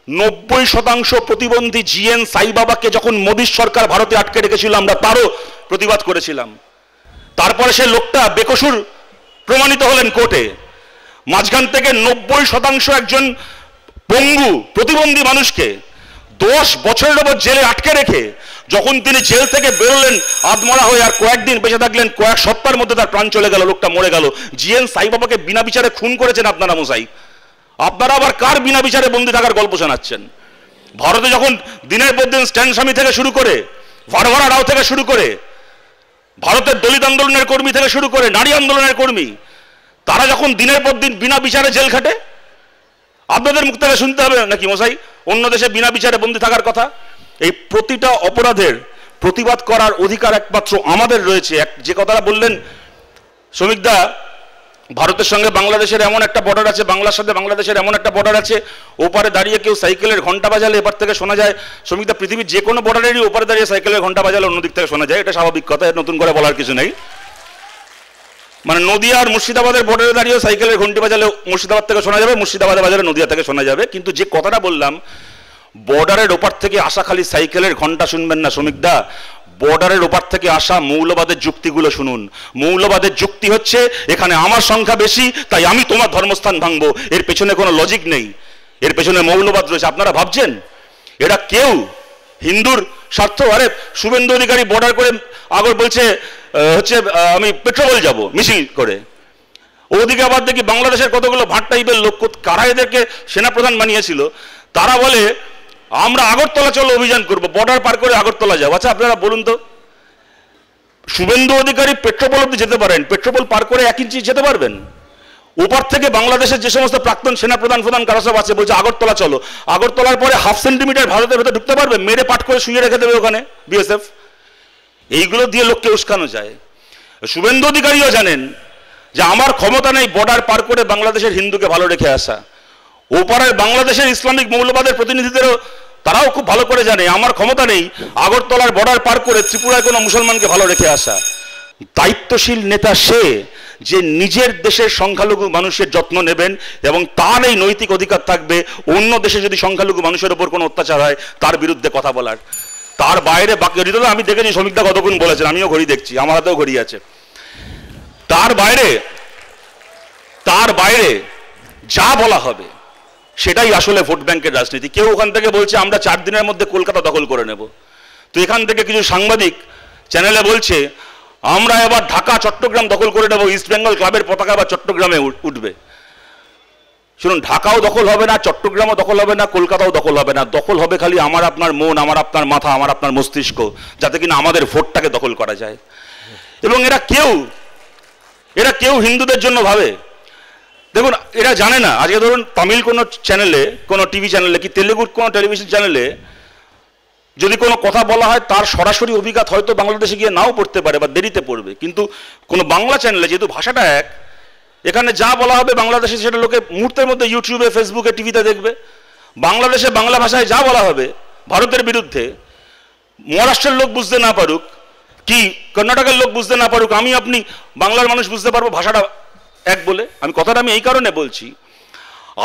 Speaker 8: 90% প্রতিবন্ধী জিএন সাই বাবাকে যখন মোদীর সরকার ভারতে আটকে রেখেছিল আমরা তারও প্রতিবাদ করেছিলাম। তারপরে সে লোকটা বেকসুর প্রমাণিত হলেন কোর্টে। মাঝখান থেকে 90% একজন পঙ্গু প্রতিবন্ধী মানুষকে 10 বছরের উপর জেলে আটকে রেখে যখন তিনি জেল থেকে বেরোলেন আধমরা হয়ে, আর কয়েকদিন বেঁচে থাকলেন, কয়েক সপ্তাহের মধ্যে তার প্রাণ চলে গেল, লোকটা মরে গেল। জিএন সাই বাবাকে বিনা বিচারে খুন করেছেন আপনারা মশাই। আপনারা আবার কার বিনা বিচারে বন্দী থাকার গল্প শোনাচ্ছেন? ভারতে যখন দিনের পর দিন স্ট্যান স্বামী থেকে শুরু করে, ভারভারা রাও থেকে শুরু করে, ভারতের দলিত আন্দোলনের কর্মী থেকে শুরু করে নারী আন্দোলনের কর্মী, তারা যখন দিনের পর দিন বিনা বিচারে জেল খাটে, আপনাদের মুখ থেকে শুনতে হবে নাকি মশাই অন্য দেশে বিনা বিচারে বন্দী থাকার কথা? এই প্রতিটা অপরাধের প্রতিবাদ করার অধিকার একমাত্র আমাদের রয়েছে। যে কথাটা বললেন শ্রমিকদা, ভারতের সঙ্গে বাংলাদেশের এমন একটা বর্ডার আছে, বাংলার সাথে বাংলাদেশের এমন একটা বর্ডার আছে, ওপারে দাঁড়িয়ে কেউ সাইকেলের ঘন্টা বাজালে এপার থেকে শোনা যায়। শ্রমিকদা, পৃথিবীর যে কোনো বর্ডারেরই ওপারে দাঁড়িয়ে সাইকেলের ঘন্টা বাজালে অন্য দিক থেকে শোনা যায়, এটা স্বাভাবিক কথা, নতুন করে বলার কিছু নেই। মানে নদিয়া আর মুর্শিদাবাদের বর্ডারে দাঁড়িয়ে সাইকেলের ঘন্টি বাজালে মুর্শিদাবাদ থেকে শোনা যাবে, মুর্শিদাবাদের বাজারে নদিয়া থেকে শোনা যাবে। কিন্তু যে কথাটা বললাম, বর্ডারের ওপার থেকে আসা খালি সাইকেলের ঘন্টা শুনবেন না শ্রমিকদা, বর্ডারের ওপার থেকে আসা মৌলবাদের যুক্তিগুলো শুনুন। মৌলবাদের যুক্তি হচ্ছে এখানে আমার সংখ্যা বেশি তাই আমি তোমার ধর্মস্থান ভাঙবো। এর পেছনে কোনো লজিক নেই, এর পেছনে মৌলবাদ রয়েছে। আপনারা ভাবছেন এরা কেউ হিন্দুর স্বার্থ? আরে শুভেন্দু অধিকারী বর্ডার করে আগর বলছে হচ্ছে আমি পেট্রোল যাব মিছিল করে, ওদিকে আবার দেখি বাংলাদেশের কতগুলো ভাট টাইপের লোক, কারা এদেরকে সেনাপ্রধান বানিয়েছিল, তারা বলে আমরা আগরতলা চলো অভিযান করব, বর্ডার পার করে আগরতলা যাবো। আচ্ছা আপনারা বলুন তো, শুভেন্দু অধিকারী পেট্রোপোল অব্দি যেতে পারেন, পেট্রোপোল পার করে 1 ইঞ্চি যেতে পারবেন? ওপার থেকে বাংলাদেশের যে সমস্ত প্রাক্তন সেনাপ্রধান কারা সব আছে বলছে আগরতলা চলো, আগরতলার পরে 1/2 সেন্টিমিটার ভারতের ভেতরে ঢুকতে পারবে? মেরে পাট করে শুয়ে রেখে দেবে ওখানে বিএসএফ। এইগুলো দিয়ে লোককে উস্কানো যায়। শুভেন্দু অধিকারীও জানেন যে আমার ক্ষমতা নেই বর্ডার পার করে বাংলাদেশের হিন্দুকে ভালো রেখে আসা। ওপারের বাংলাদেশের ইসলামিক মৌলবাদের প্রতিনিধিদেরও তারাও খুব ভালো করে জানে আমার ক্ষমতা নেই আগরতলার বর্ডার পার করে ত্রিপুরায় কোনো মুসলমানকে ভালো রেখে আসা। দায়িত্বশীল নেতা সে যে নিজের দেশের সংখ্যালঘু মানুষের যত্ন নেবেন এবং তার এই নৈতিক অধিকার থাকবে অন্য দেশে যদি সংখ্যালঘু মানুষের উপর কোনো অত্যাচার হয় তার বিরুদ্ধে কথা বলার। তার বাইরে বাকি আমি দেখেছি শ্রমিকদা কতক্ষণ বলেছেন, আমিও ঘড়ি দেখছি, আমার হাতেও ঘড়ি আছে। তার বাইরে যা বলা হবে সেটাই আসলে ভোট ব্যাংকের রাজনীতি। কেউ ওখান থেকে বলছে আমরা 4 দিনের মধ্যে কলকাতা দখল করে নেব, তো এখান থেকে কিছু সাংবাদিক চ্যানেলে বলছে আমরা এবার ঢাকা চট্টগ্রাম দখল করে নেব, ইস্ট বেঙ্গল ক্লাবের পতাকা এবার চট্টগ্রামে উঠবে। শুনুন, ঢাকাও দখল হবে না, চট্টগ্রামও দখল হবে না, কলকাতাও দখল হবে না, দখল হবে খালি আমার আপনার মন, আমার আপনার মাথা, আমার আপনার মস্তিষ্ক, যাতে কিনা আমাদের ভোটটাকে দখল করা যায়। এবং এরা কেউ হিন্দুদের জন্য ভাবে। দেখুন, এরা জানে না, আজকে ধরুন তামিল কোনো চ্যানেলে, কোনো টিভি চ্যানেলে কি তেলেগুর কোনো টেলিভিশন চ্যানেলে যদি কোনো কথা বলা হয় তার সরাসরি অভিজ্ঞতা হয়তো বাংলাদেশে গিয়ে নাও পড়তে পারে বা দেরিতে পড়বে, কিন্তু কোনো বাংলা চ্যানেলে যেহেতু ভাষাটা এক, এখানে যা বলা হবে বাংলাদেশে সেটা লোকে মুহূর্তের মধ্যে ইউটিউবে, ফেসবুকে, টিভিতে দেখবে। বাংলাদেশে বাংলা ভাষায় যা বলা হবে ভারতের বিরুদ্ধে, মহারাষ্ট্রের লোক বুঝতে না পারুক কি কর্ণাটকের লোক বুঝতে না পারুক, আমি আপনি বাংলার মানুষ বুঝতে পারবো ভাষাটা এক বলে। কথাটা আমি এই কারণে বলছি,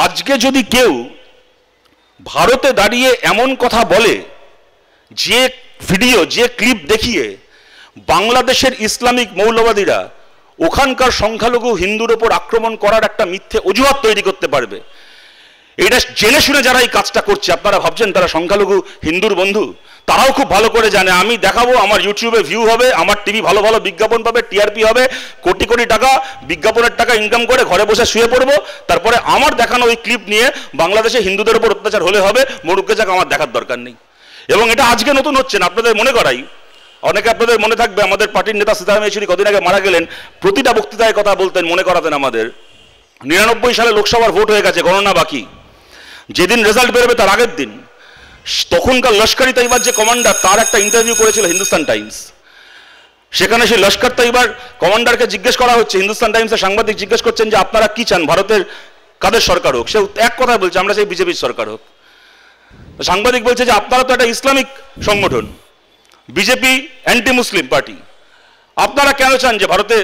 Speaker 8: আজকে যদি কেউ ভারতে দাঁড়িয়ে এমন কথা বলে, যে ভিডিও, যে ক্লিপ দেখিয়ে বাংলাদেশের ইসলামিক মৌলবাদীরা ওখানকার সংখ্যালঘু হিন্দুর ওপর আক্রমণ করার একটা মিথ্যে অজুহাত তৈরি করতে পারবে, এটা জেনে শুনে যারা এই কাজটা করছে, আপনারা ভাবছেন তারা সংখ্যালঘু হিন্দুর বন্ধু? তারাও খুব ভালো করে জানে আমি দেখাবো, আমার ইউটিউবে ভিউ হবে, আমার টিভি ভালো ভালো বিজ্ঞাপন পাবে, টিআরপি হবে, কোটি কোটি টাকা বিজ্ঞাপনের টাকা ইনকাম করে ঘরে বসে শুয়ে পড়বো, তারপরে আমার দেখানো ওই ক্লিপ নিয়ে বাংলাদেশে হিন্দুদের উপর অত্যাচার হলে হবে, মরুকে যাক, আমার দেখার দরকার নেই। এবং এটা আজকে নতুন হচ্ছে না, আপনাদের মনে করাই, অনেকে আপনাদের মনে থাকবে আমাদের পার্টির নেতা সীতারাম ইয়েচুরি কদিন আগে মারা গেলেন, প্রতিটা বক্তৃতায় কথা বলতেন, মনে করাতেন আমাদের 99 সালে লোকসভার ভোট হয়ে গেছে, গণনা বাকি, যেদিন রেজাল্ট বেরোবে তার আগের দিন তখনকার লস্কর তৈবার যে কমান্ডার তার একটা ইন্টারভিউ করেছিল হিন্দুস্তান টাইমস। সেখানে সেই লস্কর তৈবার কমান্ডারকে জিজ্ঞেস করা হচ্ছে, হিন্দুস্তান টাইমসের সাংবাদিক জিজ্ঞেস করছেন যে আপনারা কি চান, ভারতের কাদের সরকার হোক? সে এক কথায় বলছে আমরা চাই বিজেপির সরকার হোক। সাংবাদিক বলছে যে আপনারা তো একটা ইসলামিক সংগঠন, বিজেপি অ্যান্টি মুসলিম পার্টি, আপনারা কেন চান যে ভারতে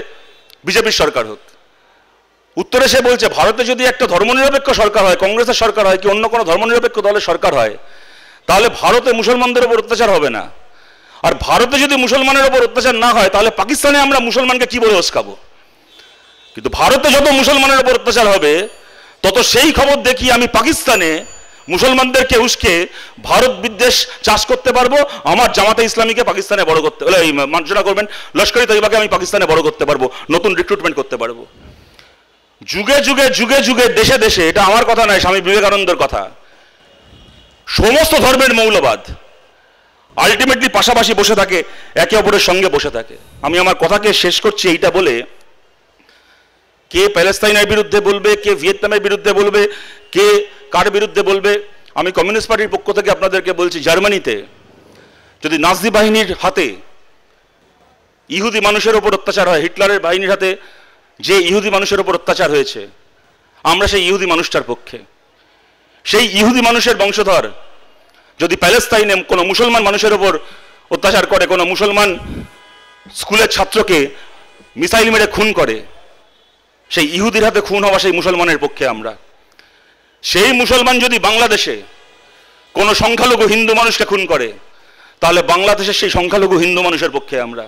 Speaker 8: বিজেপির সরকার হোক? উত্তরে সে বলছে ভারতে যদি একটা ধর্মনিরপেক্ষ সরকার হয়, কংগ্রেসের সরকার হয় কি অন্য কোনো ধর্মনিরপেক্ষ দলের সরকার হয়, তাহলে ভারতে মুসলমানদের উপর অত্যাচার হবে না। আর ভারতে যদি মুসলমানের উপর অত্যাচার না হয় তাহলে পাকিস্তানে আমরা মুসলমানকে কি বলে উস্কাবো? কিন্তু ভারতে যত মুসলমানের উপর অত্যাচার হবে তত সেই খবর দেখি আমি পাকিস্তানে মুসলমানদেরকে উস্কে ভারত বিদ্বেষ চাষ করতে পারবো। আমার জামাতে ইসলামীকে পাকিস্তানে বড় করতে হলে মার্জনা করবেন, লস্করি তৈবাকে আমি পাকিস্তানে বড় করতে পারবো, নতুন রিক্রুটমেন্ট করতে পারবো। যুগে যুগে যুগে যুগে দেশে দেশে, এটা আমার কথা নয়, স্বামী বিবেকানন্দের কথা, সমস্ত ধর্মের মৌলবাদ আলটিমেটলি পাশাপাশি বসে থাকে, একে অপরের সঙ্গে বসে থাকে। আমি আমার কথাকে শেষ করছি এইটা বলে, কে প্যালেস্তাইনের বিরুদ্ধে বলবে, কে ভিয়েতনামের বিরুদ্ধে বলবে, কে কার বিরুদ্ধে বলবে, আমি কমিউনিস্ট পার্টির পক্ষ থেকে আপনাদেরকে বলছি, জার্মানিতে যদি নাজি বাহিনীর হাতে ইহুদি মানুষের ওপর অত্যাচার হয়, হিটলারের বাহিনীর হাতে যে ইহুদি মানুষের ওপর অত্যাচার হয়েছে, আমরা সেই ইহুদি মানুষটার পক্ষে। সেই ইহুদি মানুষের বংশধর যদি প্যালেস্তাইনে কোনো মুসলমান মানুষের ওপর অত্যাচার করে, কোনো মুসলমান স্কুলের ছাত্রকে মিসাইল মেরে খুন করে, সেই ইহুদির হাতে খুন হওয়া সেই মুসলমানের পক্ষে আমরা। সেই মুসলমান যদি বাংলাদেশে কোনো সংখ্যালঘু হিন্দু মানুষকে খুন করে, তাহলে বাংলাদেশের সেই সংখ্যালঘু হিন্দু মানুষের পক্ষে আমরা।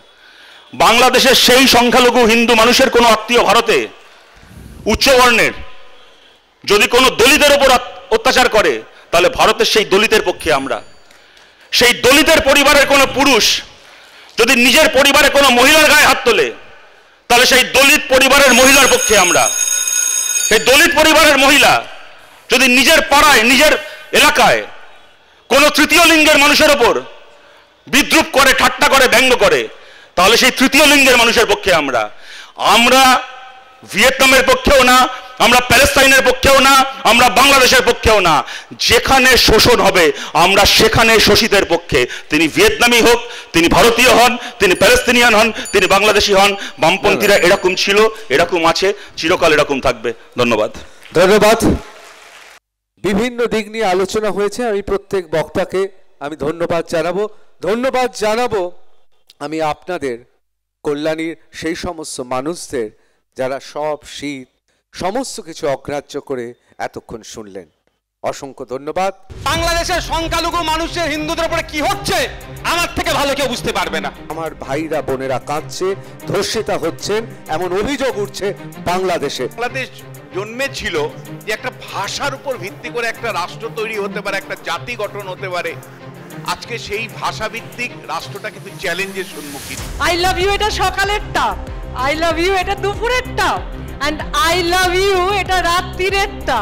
Speaker 8: বাংলাদেশের সেই সংখ্যালঘু হিন্দু মানুষের কোনো আত্মীয় ভারতে উচ্চবর্ণের যদি কোনো দলিতের ওপর অত্যাচার করে, তাহলে ভারতের সেই দলিতের পক্ষে আমরা। সেই দলিতের পরিবারের কোনো পুরুষ যদি নিজের পরিবারে কোনো মহিলার গায়ে হাত তোলে, তাহলে সেই দলিত পরিবারের মহিলার পক্ষে আমরা। সেই দলিত পরিবারের মহিলা যদি নিজের পাড়ায়, নিজের এলাকায় কোনো তৃতীয় লিঙ্গের মানুষের ওপর বিদ্রুপ করে, ঠাট্টা করে, ব্যঙ্গ করে, তাহলে সেই তৃতীয় লিঙ্গের মানুষের পক্ষে আমরা। আমরা ভিয়েতনামের পক্ষেও না, আমরা প্যালেস্তাইনের পক্ষেও না, আমরা বাংলাদেশের পক্ষেও না। যেখানে শোষণ হবে আমরা সেখানে শোষিতের পক্ষে। তিনি ভিয়েতনামি হোক, তিনি ভারতীয় হন, তিনি প্যালেস্তিনিয়ান হন, তিনি বাংলাদেশি হন। বামপন্থীরা এরকম ছিল, এরকম আছে, চিরকাল এরকম থাকবে। ধন্যবাদ।
Speaker 2: ধন্যবাদ। বিভিন্ন দিক নিয়ে আলোচনা হয়েছে, আমি প্রত্যেক বক্তাকে আমি ধন্যবাদ জানাবো। আমি আপনাদের কল্যাণীর সেই সমস্ত মানুষদের যারা সব শীত সমস্ত কিছু অগ্রাহ্য করে এতক্ষণ শুনলেন, অসংখ্য ধন্যবাদ।
Speaker 5: বাংলাদেশের সংখ্যালঘু মানুষের হিন্দুদের উপরে কি হচ্ছে আমার থেকে ভালো কেউ বুঝতে পারবে না।
Speaker 2: আমার ভাইরা বোনেরা কাঁদছে, ধর্ষিতা হচ্ছেন, এমন অভিযোগ উঠছে বাংলাদেশে।
Speaker 6: বাংলাদেশ জন্মেছিল যে একটা ভাষার উপর ভিত্তি করে একটা রাষ্ট্র তৈরি হতে পারে, একটা জাতি গঠন হতে পারে। আজকে সেই ভাষা ভিত্তিক রাষ্ট্রটা কিন্তু চ্যালেঞ্জের সম্মুখীন।
Speaker 4: আই লাভ ইউ এটা সকালেরটা, আই লাভ ইউ এটা দুপুরেরটা, এন্ড আই লাভ ইউ এটা রাত্রিরেরটা।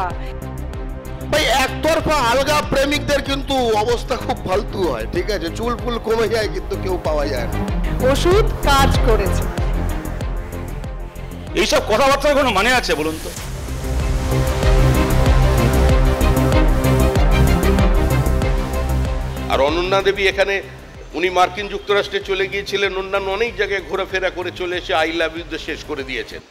Speaker 3: ভাই একতরফা আলগা প্রেমিকদের কিন্তু অবস্থা খুব ফালতু হয়, ঠিক আছে, চুল ফুল কমে যায় কিন্তু কেউ পাওয়া যায় না।
Speaker 4: ওষুধ কাজ করেছে।
Speaker 8: এইসব কথাবার্তার কোনো মানে আছে বলুন তো?
Speaker 7: আর অনন্যা দেবী এখানে, উনি মার্কিন যুক্তরাষ্ট্রে চলে গিয়েছিলেন, অন্যান্য অনেক জায়গায় ঘোরাফেরা করে চলে এসে আই লাভ ইউ শেষ করে দিয়েছেন।